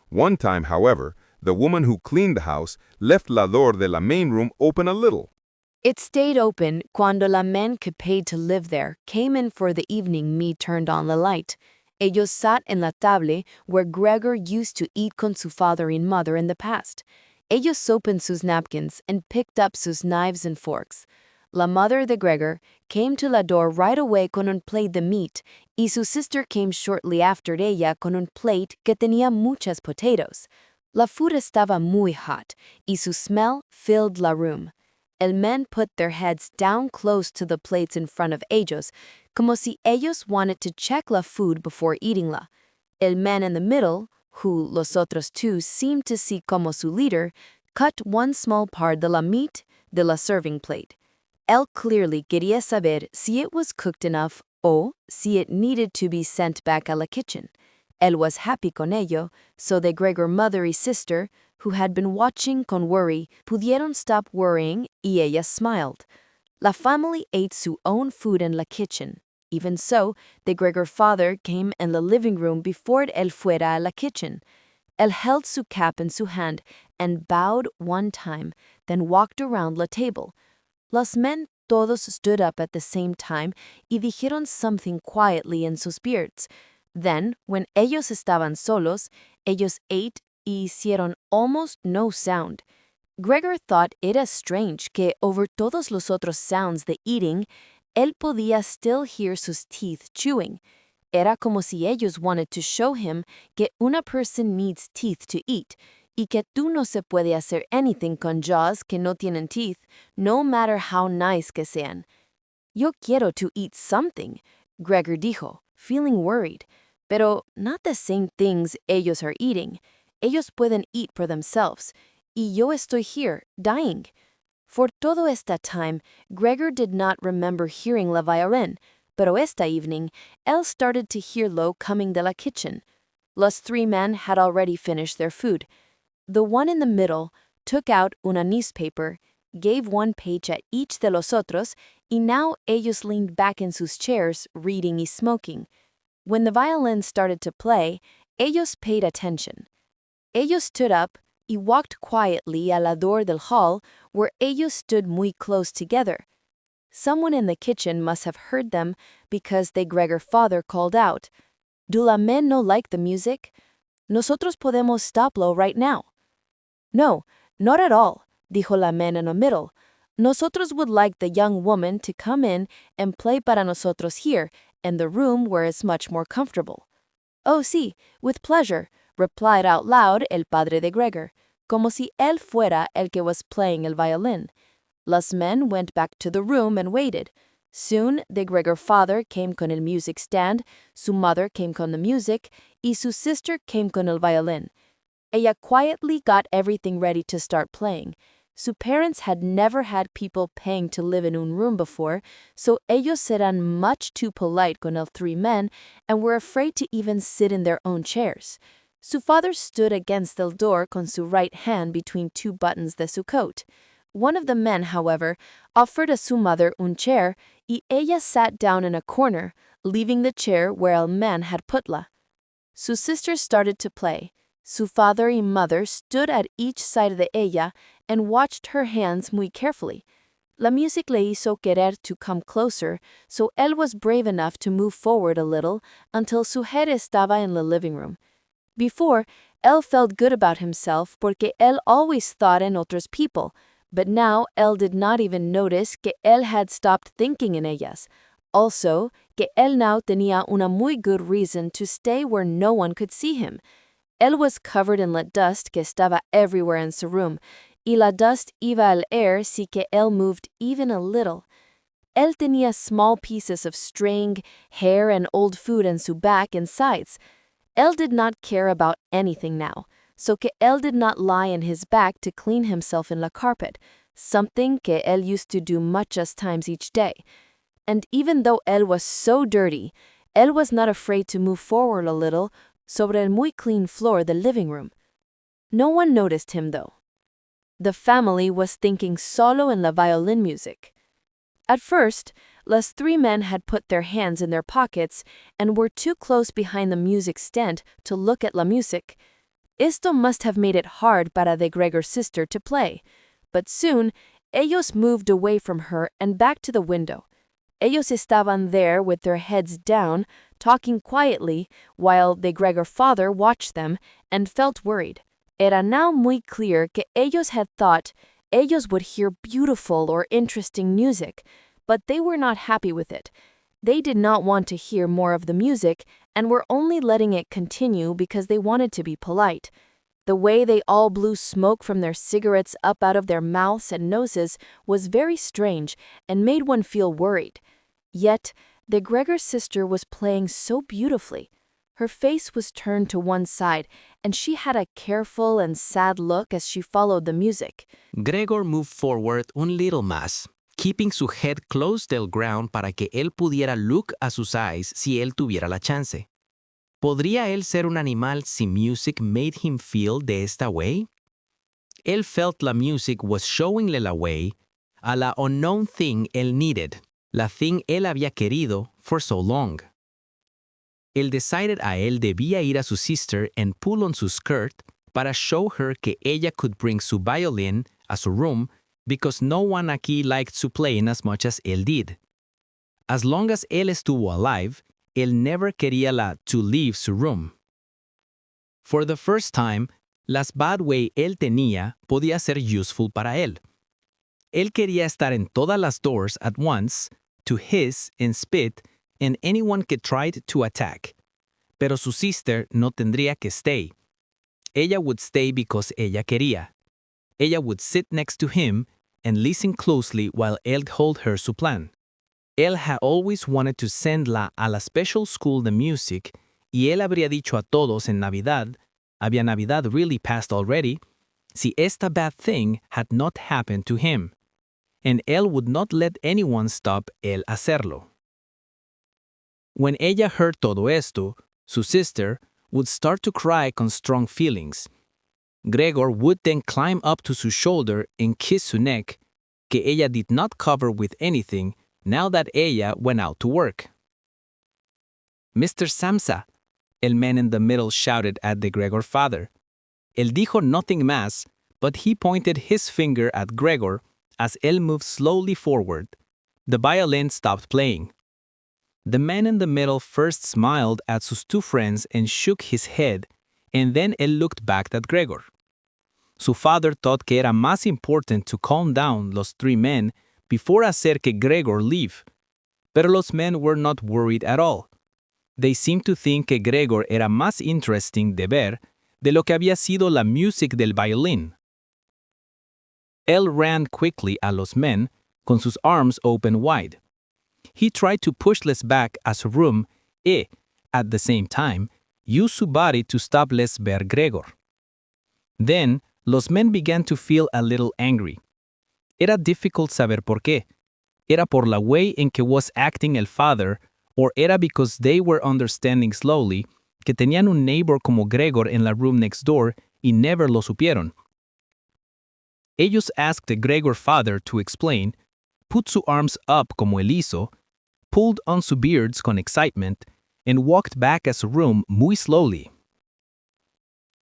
One time, however, the woman who cleaned the house left la door de la main room open a little. It stayed open cuando la men que paid to live there came in for the evening me turned on the light. Ellos sat en la table where Gregor used to eat con su father and mother in the past. Ellos opened sus napkins and picked up sus knives and forks. La mother de Gregor came to la door right away con un plate de meat, y su sister came shortly after ella con un plate que tenía muchas potatoes. La food estaba muy hot, y su smell filled la room. El men put their heads down close to the plates in front of ellos, como si ellos wanted to check la food before eating-la. El man in the middle, who los otros two seemed to see como su leader, cut one small part de la meat de la serving plate. Él clearly quería saber si it was cooked enough o si it needed to be sent back a la kitchen. Él was happy con ello, so the Gregor mother y sister, who had been watching con worry, pudieron stop worrying y ellas smiled. La family ate su own food in la kitchen. Even so, the Gregor father came in the living room before él fuera a la kitchen. Él held su cap in su hand and bowed one time, then walked around la table. Los men todos stood up at the same time y dijeron something quietly in sus beards. Then, when ellos estaban solos, ellos ate y hicieron almost no sound. Gregor thought it as strange que over todos los otros sounds de eating, él podía still hear sus teeth chewing. Era como si ellos wanted to show him que una person needs teeth to eat, y que tú no se puede hacer anything con jaws que no tienen teeth, no matter how nice que sean. Yo quiero to eat something, Gregor dijo, feeling worried. Pero not the same things ellos are eating. Ellos pueden eat for themselves, y yo estoy here, dying. For todo esta time, Gregor did not remember hearing la violin, pero esta evening, él started to hear lo coming de la kitchen. Los 3 men had already finished their food. The one in the middle took out una newspaper gave one page at each de los otros, y now ellos leaned back in sus chairs, reading y smoking. When the violin started to play, ellos paid attention. Ellos stood up y walked quietly a la door del hall, where ellos stood muy close together. Someone in the kitchen must have heard them because the Gregor father called out, "Do la men no like the music? Nosotros podemos stoplo right now." "No, not at all," dijo la man in the middle. "Nosotros would like the young woman to come in and play para nosotros here, in the room where it's much more comfortable." "Oh, sí, with pleasure," replied out loud el padre de Gregor, como si él fuera el que was playing el violin. Los men went back to the room and waited. Soon, the Gregor father came con el music stand, su mother came con the music, y su sister came con el violin. Ella quietly got everything ready to start playing. Su parents had never had people paying to live in un room before, so ellos eran much too polite con el three men and were afraid to even sit in their own chairs. Su father stood against the door con su right hand between two buttons de su coat. One of the men, however, offered a su mother un chair, y ella sat down in a corner, leaving the chair where el man had putla. Su sister started to play. Su father y mother stood at each side de ella and watched her hands muy carefully. La music le hizo querer to come closer, so él was brave enough to move forward a little until su head estaba in the living room. Before, él felt good about himself porque él always thought in otros people, but now él did not even notice que él had stopped thinking in ellas. Also, que él now tenía una muy good reason to stay where no one could see him. Él was covered in la dust que estaba everywhere in su room, y la dust iba al air si que él moved even a little. Él tenía small pieces of string, hair, and old food in su back and sides. Él did not care about anything now, so que él did not lie in his back to clean himself in la carpet, something que él used to do muchas times each day. And even though él was so dirty, él was not afraid to move forward a little sobre el muy clean floor del living room. No one noticed him, though. The family was thinking solo in la violin music. At first, los three men had put their hands in their pockets and were too close behind the music stand to look at la music. Esto must have made it hard para the Gregor sister to play, but soon ellos moved away from her and back to the window. Ellos estaban there with their heads down, talking quietly, while the Gregor father watched them and felt worried. Era now muy clear que ellos had thought ellos would hear beautiful or interesting music, but they were not happy with it. They did not want to hear more of the music and were only letting it continue because they wanted to be polite. The way they all blew smoke from their cigarettes up out of their mouths and noses was very strange and made one feel worried. Yet, the Gregor sister was playing so beautifully. Her face was turned to one side, and she had a careful and sad look as she followed the music. Gregor moved forward un little más, keeping su head close del ground para que él pudiera look a sus eyes si él tuviera la chance. ¿Podría él ser un animal si music made him feel de esta way? Él felt la music was showingle la way a la unknown thing él needed, la thing él había querido for so long. Él decided a él debía ir a su sister and pull on su skirt para show her que ella could bring su violin a su room because no one aquí liked su playing as much as él did. As long as él estuvo alive, él never quería la to leave su room. For the first time, las bad way él tenía podía ser useful para él. Él quería estar en todas las doors at once, to hiss and spit, and anyone que tried to attack. Pero su sister no tendría que stay. Ella would stay because ella quería. Ella would sit next to him and listen closely while él told her su plan. Él had always wanted to send la a la special school de music, y él habría dicho a todos en Navidad, había Navidad really passed already, si esta bad thing had not happened to him. And él would not let anyone stop él hacerlo. When ella heard todo esto, su sister would start to cry con strong feelings. Gregor would then climb up to su shoulder and kiss su neck, que ella did not cover with anything now that ella went out to work. Mr. Samsa, el man in the middle shouted at the Gregor father. Él dijo nothing más, but he pointed his finger at Gregor as él moved slowly forward. The violin stopped playing. The man in the middle first smiled at sus two friends and shook his head, and then él looked back at Gregor. Su father thought que era más important to calm down los three men before hacer que Gregor leave. Pero los men were not worried at all. They seemed to think que Gregor era más interesting de ver de lo que había sido la music del violín. Él ran quickly a los men, con sus arms open wide. He tried to push-les back a su room y, at the same time, used su body to stop-les ver Gregor. Then, los men began to feel a little angry. Era difficult saber por qué. Era por la way en que was acting el father, or era because they were understanding slowly que tenían un neighbor como Gregor en la room next door y never lo supieron. Ellos asked the Gregor father to explain, put su arms up como él hizo, pulled on su beards con excitement, and walked back a su room muy slowly.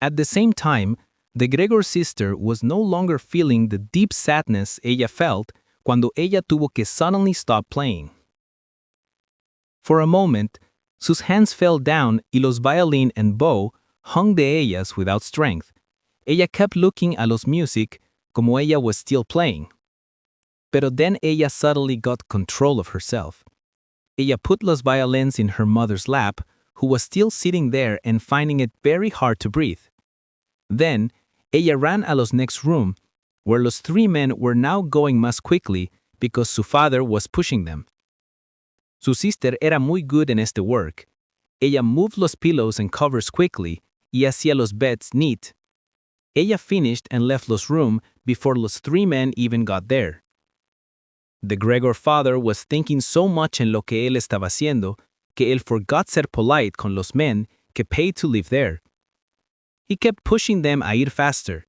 At the same time, the Gregor sister was no longer feeling the deep sadness ella felt cuando ella tuvo que suddenly stop playing. For a moment, sus hands fell down y los violin and bow hung de ellas without strength. Ella kept looking a los music como ella was still playing. Pero then ella suddenly got control of herself. Ella put los violins in her mother's lap, who was still sitting there and finding it very hard to breathe. Then, ella ran a los next room, where los three men were now going más quickly because su father was pushing them. Su sister era muy good en este work. Ella moved los pillows and covers quickly y hacía los beds neat. Ella finished and left los room before los three men even got there. The Gregor father was thinking so much en lo que él estaba haciendo que él forgot ser polite con los men que paid to live there. He kept pushing them a ir faster.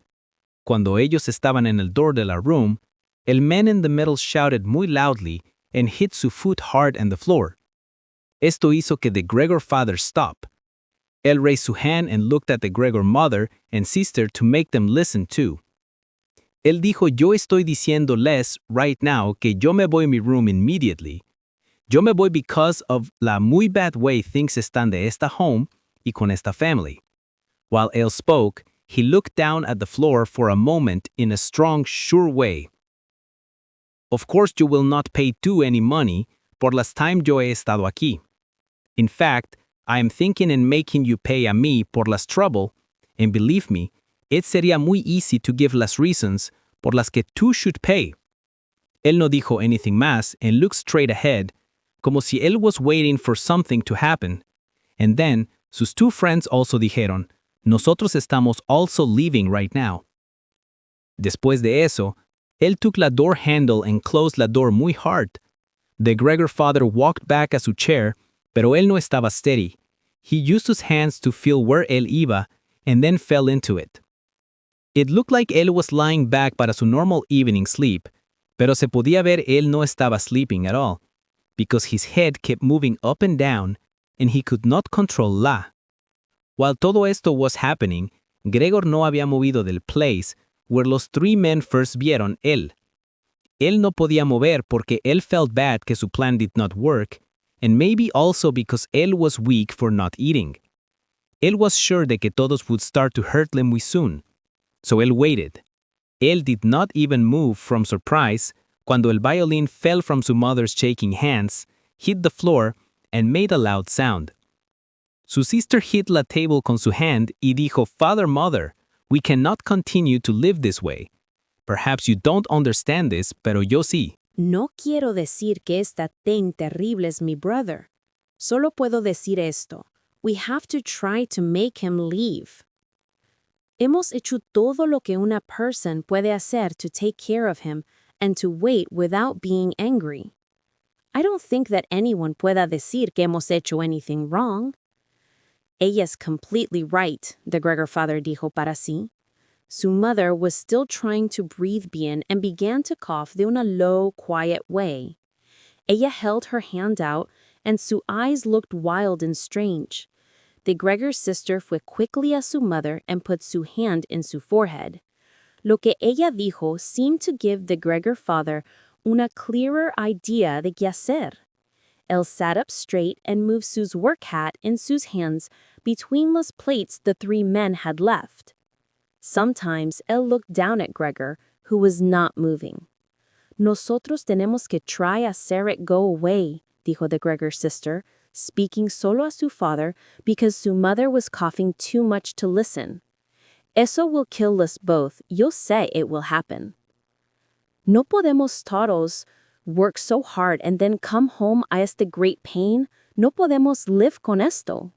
Cuando ellos estaban en el door de la room, el man in the middle shouted muy loudly and hit su foot hard on the floor. Esto hizo que the Gregor father stop. Él raised su hand and looked at the Gregor mother and sister to make them listen too. Él dijo, yo estoy diciéndoles right now que yo me voy a mi room immediately. Yo me voy because of la muy bad way things están de esta home y con esta family. While él spoke, he looked down at the floor for a moment in a strong, sure way. Of course you will not pay tú any money por las time yo he estado aquí. In fact, I am thinking in making you pay a mí por las trouble, and believe me, it sería muy easy to give las reasons por las que tú should pay. Él no dijo anything más and looked straight ahead, como si él was waiting for something to happen. And then, sus two friends also dijeron, nosotros estamos also leaving right now. Después de eso, él took la door handle and closed la door muy hard. The Gregor father walked back a su chair, pero él no estaba steady. He used his hands to feel where él iba, and then fell into it. It looked like él was lying back para su normal evening sleep, pero se podía ver él no estaba sleeping at all, because his head kept moving up and down, and he could not control la. While todo esto was happening, Gregor no había movido del place where los three men first vieron él. Él no podía mover porque él felt bad que su plan did not work, and maybe also because él was weak for not eating. Él was sure de que todos would start to hurt him muy soon. So él waited. Él did not even move from surprise cuando el violin fell from su mother's shaking hands, hit the floor, and made a loud sound. Su sister hit la table con su hand y dijo, Father, Mother, we cannot continue to live this way. Perhaps you don't understand this, pero yo sí. No quiero decir que esta thing terrible es mi brother. Solo puedo decir esto. We have to try to make him leave. Hemos hecho todo lo que una person puede hacer to take care of him and to wait without being angry. I don't think that anyone pueda decir que hemos hecho anything wrong. Ella es completely right, the Gregor father dijo para sí. Su mother was still trying to breathe bien and began to cough de una low, quiet way. Ella held her hand out, and su eyes looked wild and strange. The Gregor sister fue quickly a su mother and put su hand in su forehead. Lo que ella dijo seemed to give the Gregor father una clearer idea de qué hacer. Él sat up straight and moved Sue's work hat in Sue's hands between los plates the three men had left. Sometimes él looked down at Gregor, who was not moving. Nosotros tenemos que try hacer it go away, dijo the Gregor sister, speaking solo a su father because su mother was coughing too much to listen. Eso will kill us both. Yo sé it will happen. No podemos todos work so hard and then come home a este great pain. No podemos live con esto.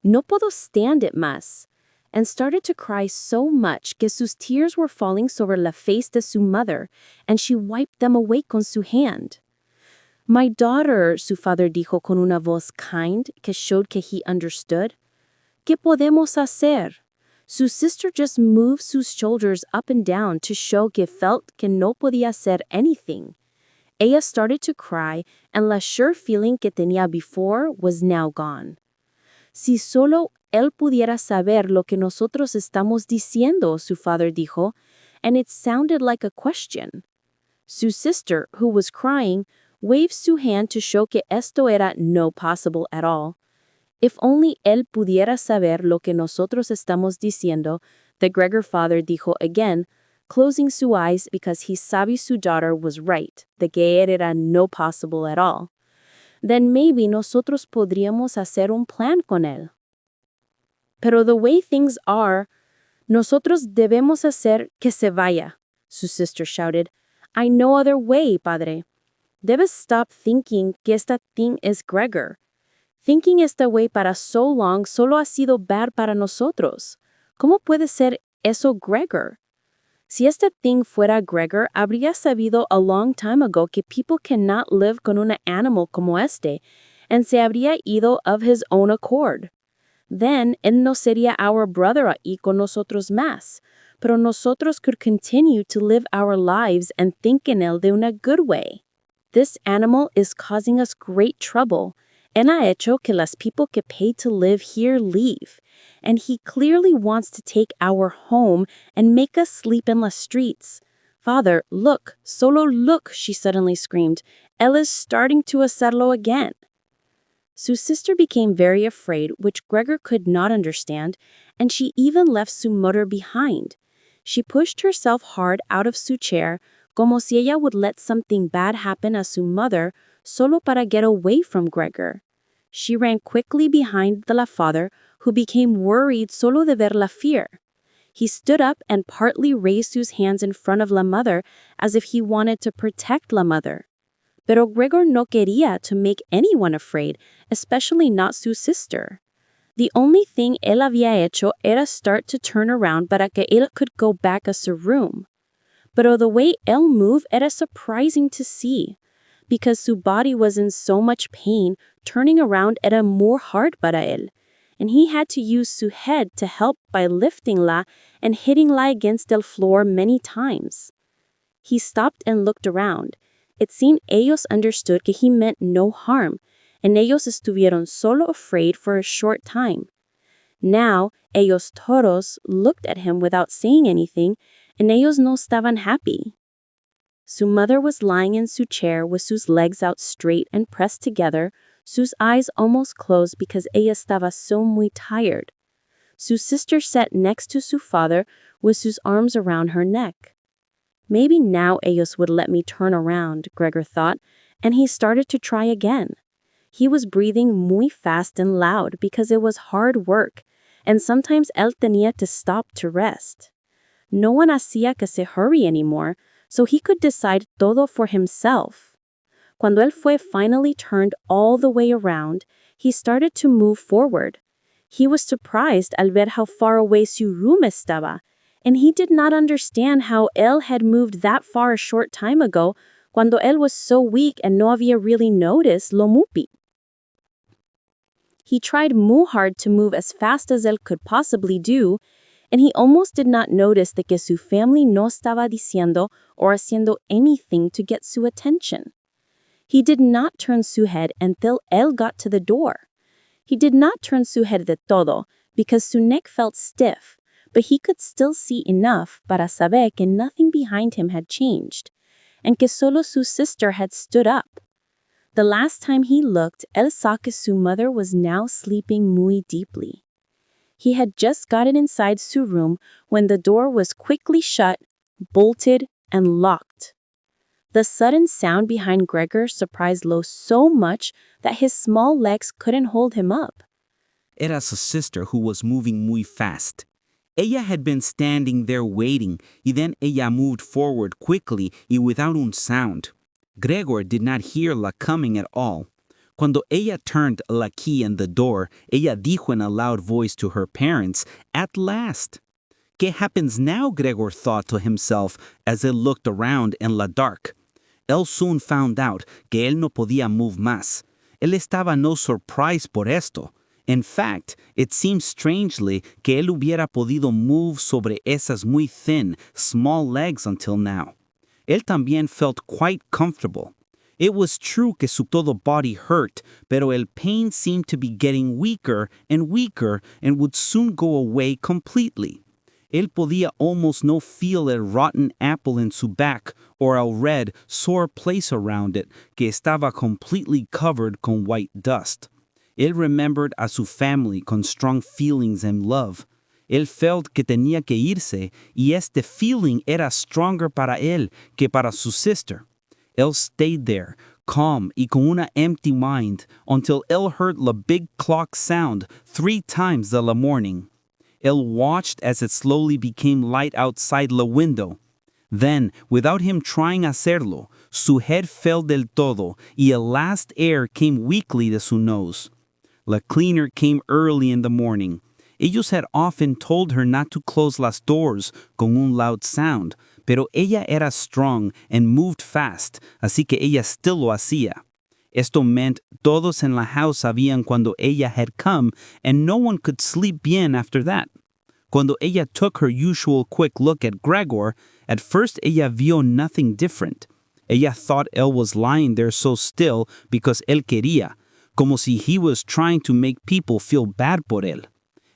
No puedo stand it más. And started to cry so much que sus tears were falling sobre la face de su mother, and she wiped them away con su hand. My daughter, su father dijo con una voz kind que showed que he understood. ¿Qué podemos hacer? Su sister just moved sus shoulders up and down to show que felt que no podía hacer anything. Ella started to cry, and la sure feeling que tenía before was now gone. Si solo él pudiera saber lo que nosotros estamos diciendo, su father dijo, and it sounded like a question. Su sister, who was crying, waved su hand to show que esto era no possible at all. If only él pudiera saber lo que nosotros estamos diciendo, the Gregor father dijo again, closing su eyes because he sabe su daughter was right, de que era no possible at all. Then maybe nosotros podríamos hacer un plan con él. Pero the way things are, nosotros debemos hacer que se vaya, su sister shouted. I no other way, padre. Debes stop thinking que esta thing is Gregor. Thinking esta way para so long solo ha sido bad para nosotros. ¿Cómo puede ser eso Gregor? Si esta thing fuera Gregor, habría sabido a long time ago que people cannot live con un animal como este, and se habría ido of his own accord. Then, él no sería our brother ahí con nosotros más, pero nosotros could continue to live our lives and think in él de una good way. This animal is causing us great trouble, and ha hecho que las people que pay to live here leave, and he clearly wants to take our home and make us sleep in the streets. Father, look, solo look, she suddenly screamed. Él is starting to hacerlo again. Su sister became very afraid, which Gregor could not understand, and she even left su mother behind. She pushed herself hard out of su chair, como si ella would let something bad happen a su mother, solo para get away from Gregor. She ran quickly behind the la father, who became worried solo de ver la fear. He stood up and partly raised his hands in front of la mother as if he wanted to protect la mother. Pero Gregor no quería to make anyone afraid, especially not su sister. The only thing él había hecho era start to turn around para que él could go back a su room. Pero the way él moved era surprising to see. Because su body was in so much pain, turning around era more hard para él, and he had to use su head to help by lifting la and hitting la against el floor many times. He stopped and looked around. It seemed ellos understood que he meant no harm, and ellos estuvieron solo afraid for a short time. Now, ellos todos looked at him without saying anything, and ellos no estaban happy. Su mother was lying in su chair with sus legs out straight and pressed together, sus eyes almost closed because ella estaba so muy tired. Su sister sat next to su father with sus arms around her neck. Maybe now ellos would let me turn around, Gregor thought, and he started to try again. He was breathing muy fast and loud because it was hard work, and sometimes él tenía to stop to rest. No one hacía que se hurry anymore, so he could decide todo for himself. Cuando él fue finally turned all the way around, he started to move forward. He was surprised al ver how far away su room estaba, and he did not understand how él had moved that far a short time ago, cuando él was so weak and no había really noticed lo mupi. He tried muy hard to move as fast as él could possibly do, and he almost did not notice de que su family no estaba diciendo or haciendo anything to get su attention. He did not turn su head until él got to the door. He did not turn su head de todo because su neck felt stiff, but he could still see enough para saber que nothing behind him had changed, and que solo su sister had stood up. The last time he looked, él saw que su mother was now sleeping muy deeply. He had just gotten inside su room when the door was quickly shut, bolted, and locked. The sudden sound behind Gregor surprised Lo so much that his small legs couldn't hold him up. Era su sister who was moving muy fast. Ella had been standing there waiting, y then ella moved forward quickly y without un sound. Gregor did not hear la coming at all. Cuando ella turned la key in the door, ella dijo in a loud voice to her parents, "At last!" ¿Qué happens now? Gregor thought to himself as he looked around in la dark. Él soon found out que él no podía move más. Él estaba no surprised por esto. In fact, it seemed strangely que él hubiera podido move sobre esas muy thin, small legs until now. Él también felt quite comfortable. It was true que su todo body hurt, pero el pain seemed to be getting weaker and would soon go away completely. Él podía almost no feel el rotten apple in su back or a red, sore place around it que estaba completely covered con white dust. Él remembered a su family con strong feelings and love. Él felt que tenía que irse, y este feeling era stronger para él que para su sister. Él stayed there, calm y con una empty mind, until él heard the big clock sound 3 times de la morning. Él watched as it slowly became light outside the window. Then, without him trying hacerlo, su head fell del todo, y el last air came weakly de su nose. La cleaner came early in the morning. Ellos had often told her not to close las doors con un loud sound, pero ella era strong and moved fast, así que ella still lo hacía. Esto meant todos en la house sabían cuando ella had come, and no one could sleep bien after that. Cuando ella took her usual quick look at Gregor, at first ella vio nothing different. Ella thought él was lying there so still because él quería, como si he was trying to make people feel bad por él.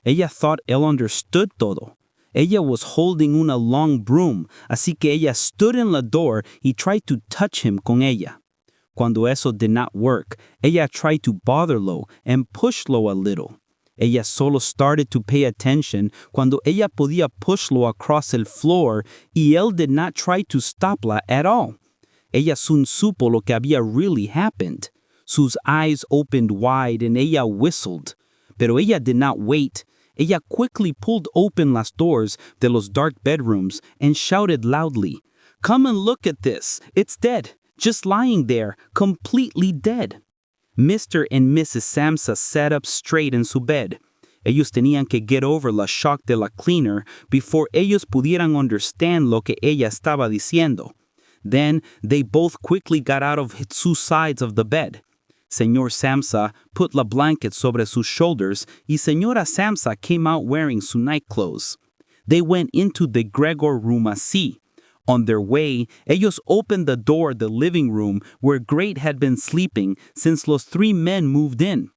Ella thought él understood todo. Ella was holding una long broom, así que ella stood in the door y tried to touch him con ella. Cuando eso did not work, ella tried to bother Lo and push Lo a little. Ella solo started to pay attention cuando ella podía push Lo across el floor y él did not try to stopla at all. Ella soon supo lo que había really happened. Sus eyes opened wide and ella whistled. Pero ella did not wait. Ella quickly pulled open las doors de los dark bedrooms and shouted loudly, "Come and look at this. It's dead. Just lying there, completely dead." Mr. and Mrs. Samsa sat up straight in su bed. Ellos tenían que get over la shock de la cleaner before ellos pudieran understand lo que ella estaba diciendo. Then they both quickly got out of sus sides of the bed. Señor Samsa put la blanket sobre sus shoulders y Señora Samsa came out wearing su night clothes. They went into the Gregor room así. On their way, ellos opened the door of the living room where Great had been sleeping since los 3 men moved in.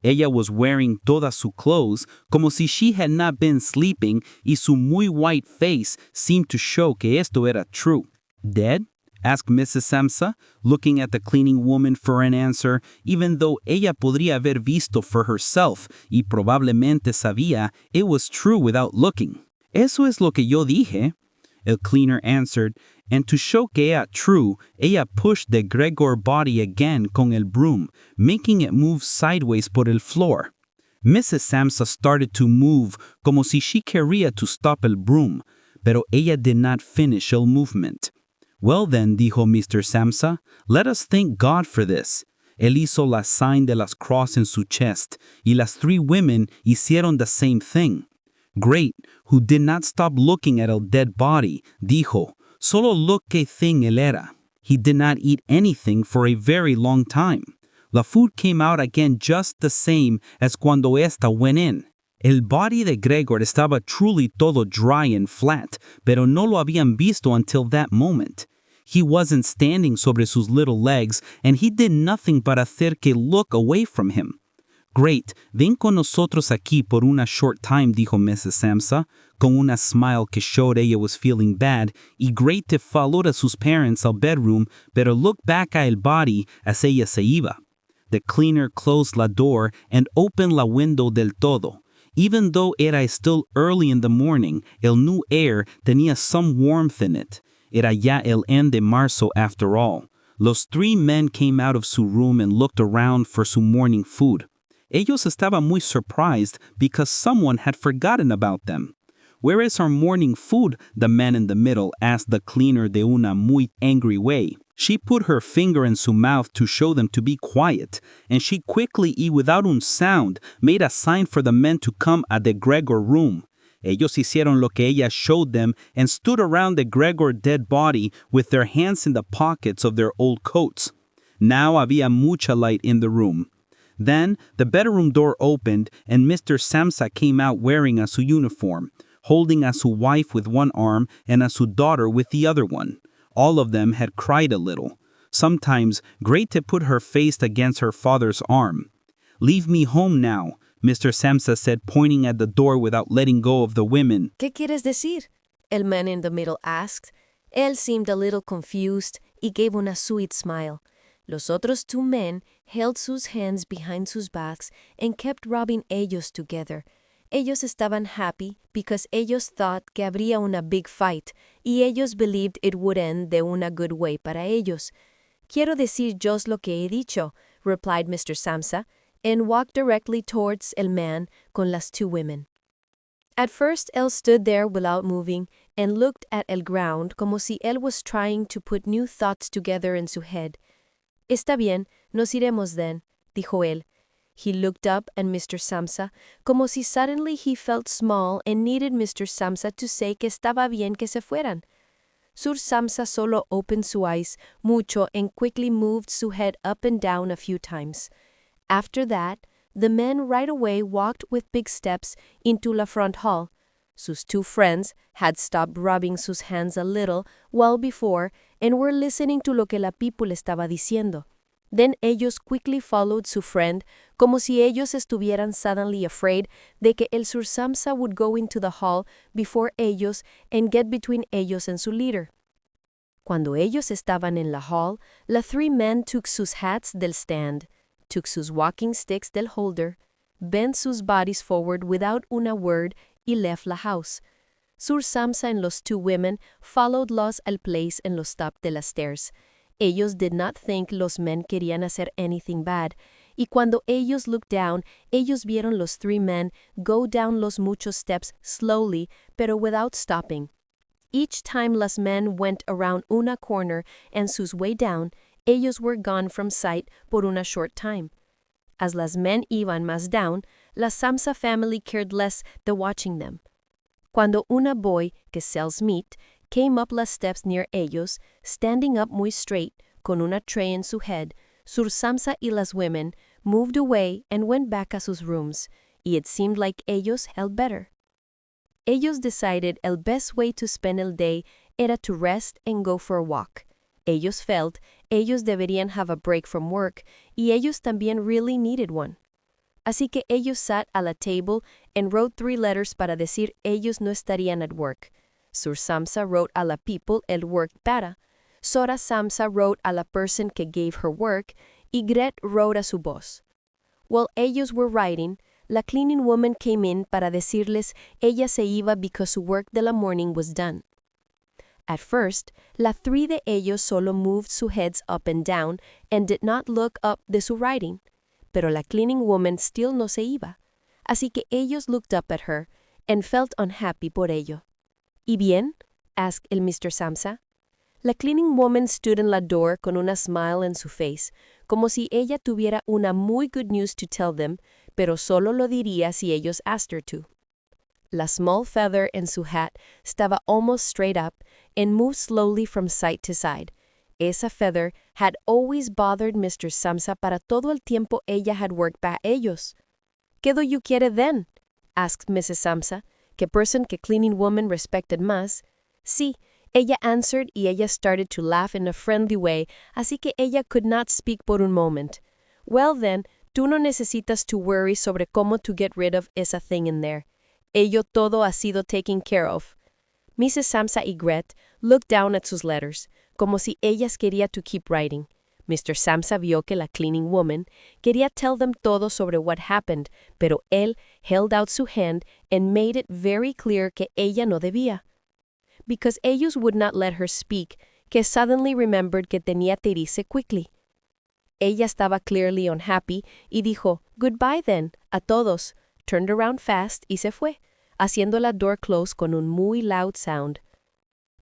Ella was wearing todas sus clothes como si she had not been sleeping y su muy white face seemed to show que esto era true. "Dead?" asked Mrs. Samsa, looking at the cleaning woman for an answer, even though ella podría haber visto for herself y probablemente sabía it was true without looking. "Eso es lo que yo dije," el cleaner answered, and to show que era true, ella pushed the Gregor body again con el broom, making it move sideways por el floor. Mrs. Samsa started to move como si she quería to stop el broom, pero ella did not finish el movement. "Well then," dijo Mr. Samsa, "let us thank God for this." Él hizo la sign de las cross en su chest, y las 3 women hicieron the same thing. Great, who did not stop looking at el dead body, dijo, "Solo look qué thing él era." He did not eat anything for a very long time. The food came out again just the same as cuando esta went in. El body de Gregor estaba truly todo dry and flat, pero no lo habían visto until that moment. He wasn't standing sobre sus little legs, and he did nothing but hacer que look away from him. Great, ven con nosotros aquí por una short time, dijo Mrs. Samsa, con una smile que showed ella was feeling bad, y Great te followed a sus parents al bedroom, pero looked back a el body as ella se iba. The cleaner closed la door and opened la window del todo. Even though era still early in the morning, el new air tenía some warmth in it. Era ya el end de marzo after all. Los three men came out of su room and looked around for su morning food. Ellos estaban muy surprised because someone had forgotten about them. "Where is our morning food?" the man in the middle asked the cleaner de una muy angry way. She put her finger in su mouth to show them to be quiet, and she quickly y without un sound made a sign for the men to come at the Gregor room. Ellos hicieron lo que ella showed them and stood around the Gregor dead body with their hands in the pockets of their old coats. Now había mucha light in the room. Then the bedroom door opened and Mr. Samsa came out wearing a su uniform, holding a su wife with one arm and a su daughter with the other one. All of them had cried a little. Sometimes Grete put her face against her father's arm. "Leave me home now," Mr. Samsa said, pointing at the door without letting go of the women. ¿Qué quieres decir?" el man in the middle asked. Él seemed a little confused y gave una sweet smile. Los otros two men held sus hands behind sus backs and kept rubbing ellos together. Ellos estaban happy because ellos thought que habría una big fight y ellos believed it would end de una good way para ellos. "Quiero decir yo lo que he dicho," replied Mr. Samsa, and walked directly towards el man con las two women. At first, él stood there without moving and looked at el ground como si él was trying to put new thoughts together in su head. "Está bien, nos iremos then," dijo él. He looked up at Mr. Samsa, como si suddenly he felt small and needed Mr. Samsa to say que estaba bien que se fueran. Sir Samsa solo opened su eyes mucho and quickly moved su head up and down a few times. After that, the men right away walked with big steps into la front hall. Sus two friends had stopped rubbing sus hands a little while before and were listening to lo que la people estaba diciendo. Then ellos quickly followed su friend, como si ellos estuvieran suddenly afraid de que el Sir Samsa would go into the hall before ellos and get between ellos and su leader. Cuando ellos estaban en la hall, la three men took sus hats del stand, took sus walking sticks del holder, bent sus bodies forward without una word y left la house. Sir Samsa and los two women followed los al place en los top de las stairs. Ellos did not think los men querían hacer anything bad, y cuando ellos looked down, ellos vieron los three men go down los muchos steps slowly, pero without stopping. Each time los men went around una corner and sus way down, ellos were gone from sight por una short time. As las men iban más down, la Samsa family cared less de watching them. Cuando una boy que sells meat came up las steps near ellos, standing up muy straight, con una tray in su head, Sir Samsa y las women moved away and went back a sus rooms, y it seemed like ellos held better. Ellos decided el best way to spend el day era to rest and go for a walk. Ellos felt ellos deberían have a break from work, y ellos también really needed one. Así que ellos sat a la table and wrote 3 letters para decir ellos no estarían at work. Sir Samsa wrote a la people el work para. Sora Samsa wrote a la person que gave her work, y Gret wrote a su boss. While ellos were writing, la cleaning woman came in para decirles ella se iba because su work de la morning was done. At first, la 3 de ellos solo moved su heads up and down and did not look up de su writing, pero la cleaning woman still no se iba. Así que ellos looked up at her and felt unhappy por ello. ¿Y bien?" asked el Mr. Samsa. La cleaning woman stood in la door con una smile en su face, como si ella tuviera una muy good news to tell them, pero solo lo diría si ellos asked her to. La small feather in su hat estaba almost straight up and moved slowly from side to side. Esa feather had always bothered Mr. Samsa para todo el tiempo ella had worked para ellos. "¿Qué do you quiere then?" asked Mrs. Samsa. ¿Qué person que cleaning woman respected más? Sí, ella answered y ella started to laugh in a friendly way, así que ella could not speak por un moment. Well then, tú no necesitas to worry sobre cómo to get rid of esa thing in there. Ello todo ha sido taken care of. Mrs. Samsa y Gret looked down at sus letters, como si ellas quería to keep writing. Mr. Samsa vio que la cleaning woman quería tell them todo sobre what happened, pero él held out su hand and made it very clear que ella no debía. Because ellos would not let her speak, que suddenly remembered que tenía que irse quickly. Ella estaba clearly unhappy y dijo, "Goodbye then, a todos," turned around fast y se fue, haciendo la door close con un muy loud sound.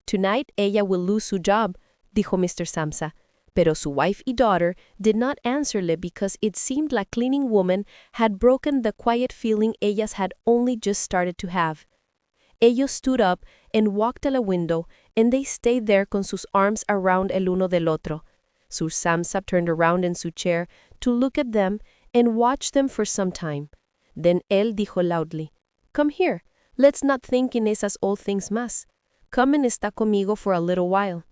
"Tonight ella will lose su job," dijo Mr. Samsa, pero su wife y daughter did not answerle because it seemed la cleaning woman had broken the quiet feeling ellas had only just started to have. Ellos stood up and walked a la window, and they stayed there con sus arms around el uno del otro. Sir Samsa turned around in su chair to look at them and watch them for some time. Then él dijo loudly, "Come here, let's not think in esas old things más. Come and está conmigo for a little while."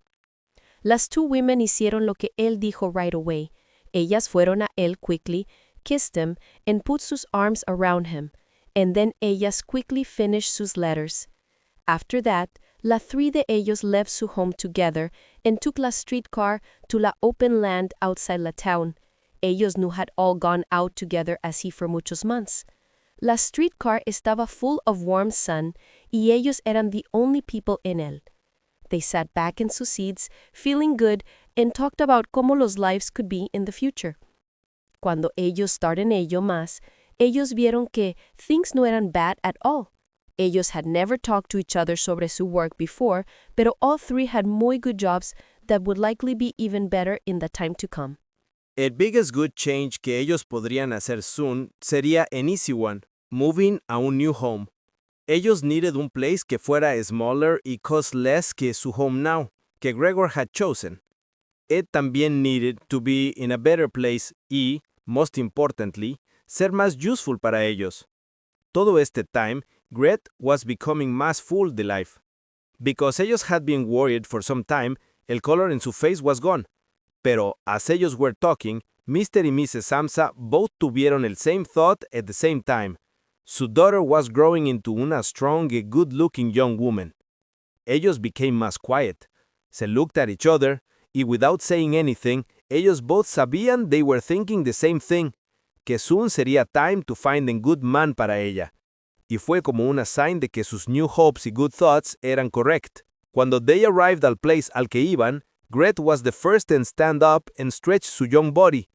Las two women hicieron lo que él dijo right away. Ellas fueron a él quickly, kissed him, and put sus arms around him, and then ellas quickly finished sus letters. After that, la three de ellos left su home together and took la streetcar to la open land outside la town. Ellos no had all gone out together así for muchos months. La streetcar estaba full of warm sun, y ellos eran the only people in él. They sat back in sus seats, feeling good, and talked about cómo los lives could be in the future. Cuando ellos started en ello más, ellos vieron que things no eran bad at all. Ellos had never talked to each other sobre su work before, pero all three had muy good jobs that would likely be even better in the time to come. El biggest good change que ellos podrían hacer soon sería an easy one, moving a un new home. Ellos needed un place que fuera smaller y cost less que su home now, que Gregor had chosen. It también needed to be in a better place y, most importantly, ser más useful para ellos. Todo este time, Gret was becoming más full de life. Because ellos had been worried for some time, el color en su face was gone. Pero, as ellos were talking, Mr. y Mrs. Samsa both tuvieron el same thought at the same time. Su daughter was growing into una strong and good-looking young woman. Ellos became más quiet. Se looked at each other, y without saying anything, ellos both sabían they were thinking the same thing, que soon sería time to find a good man para ella. Y fue como una sign de que sus new hopes y good thoughts eran correct. Cuando they arrived al place al que iban, Gret was the first to stand up and stretch su young body,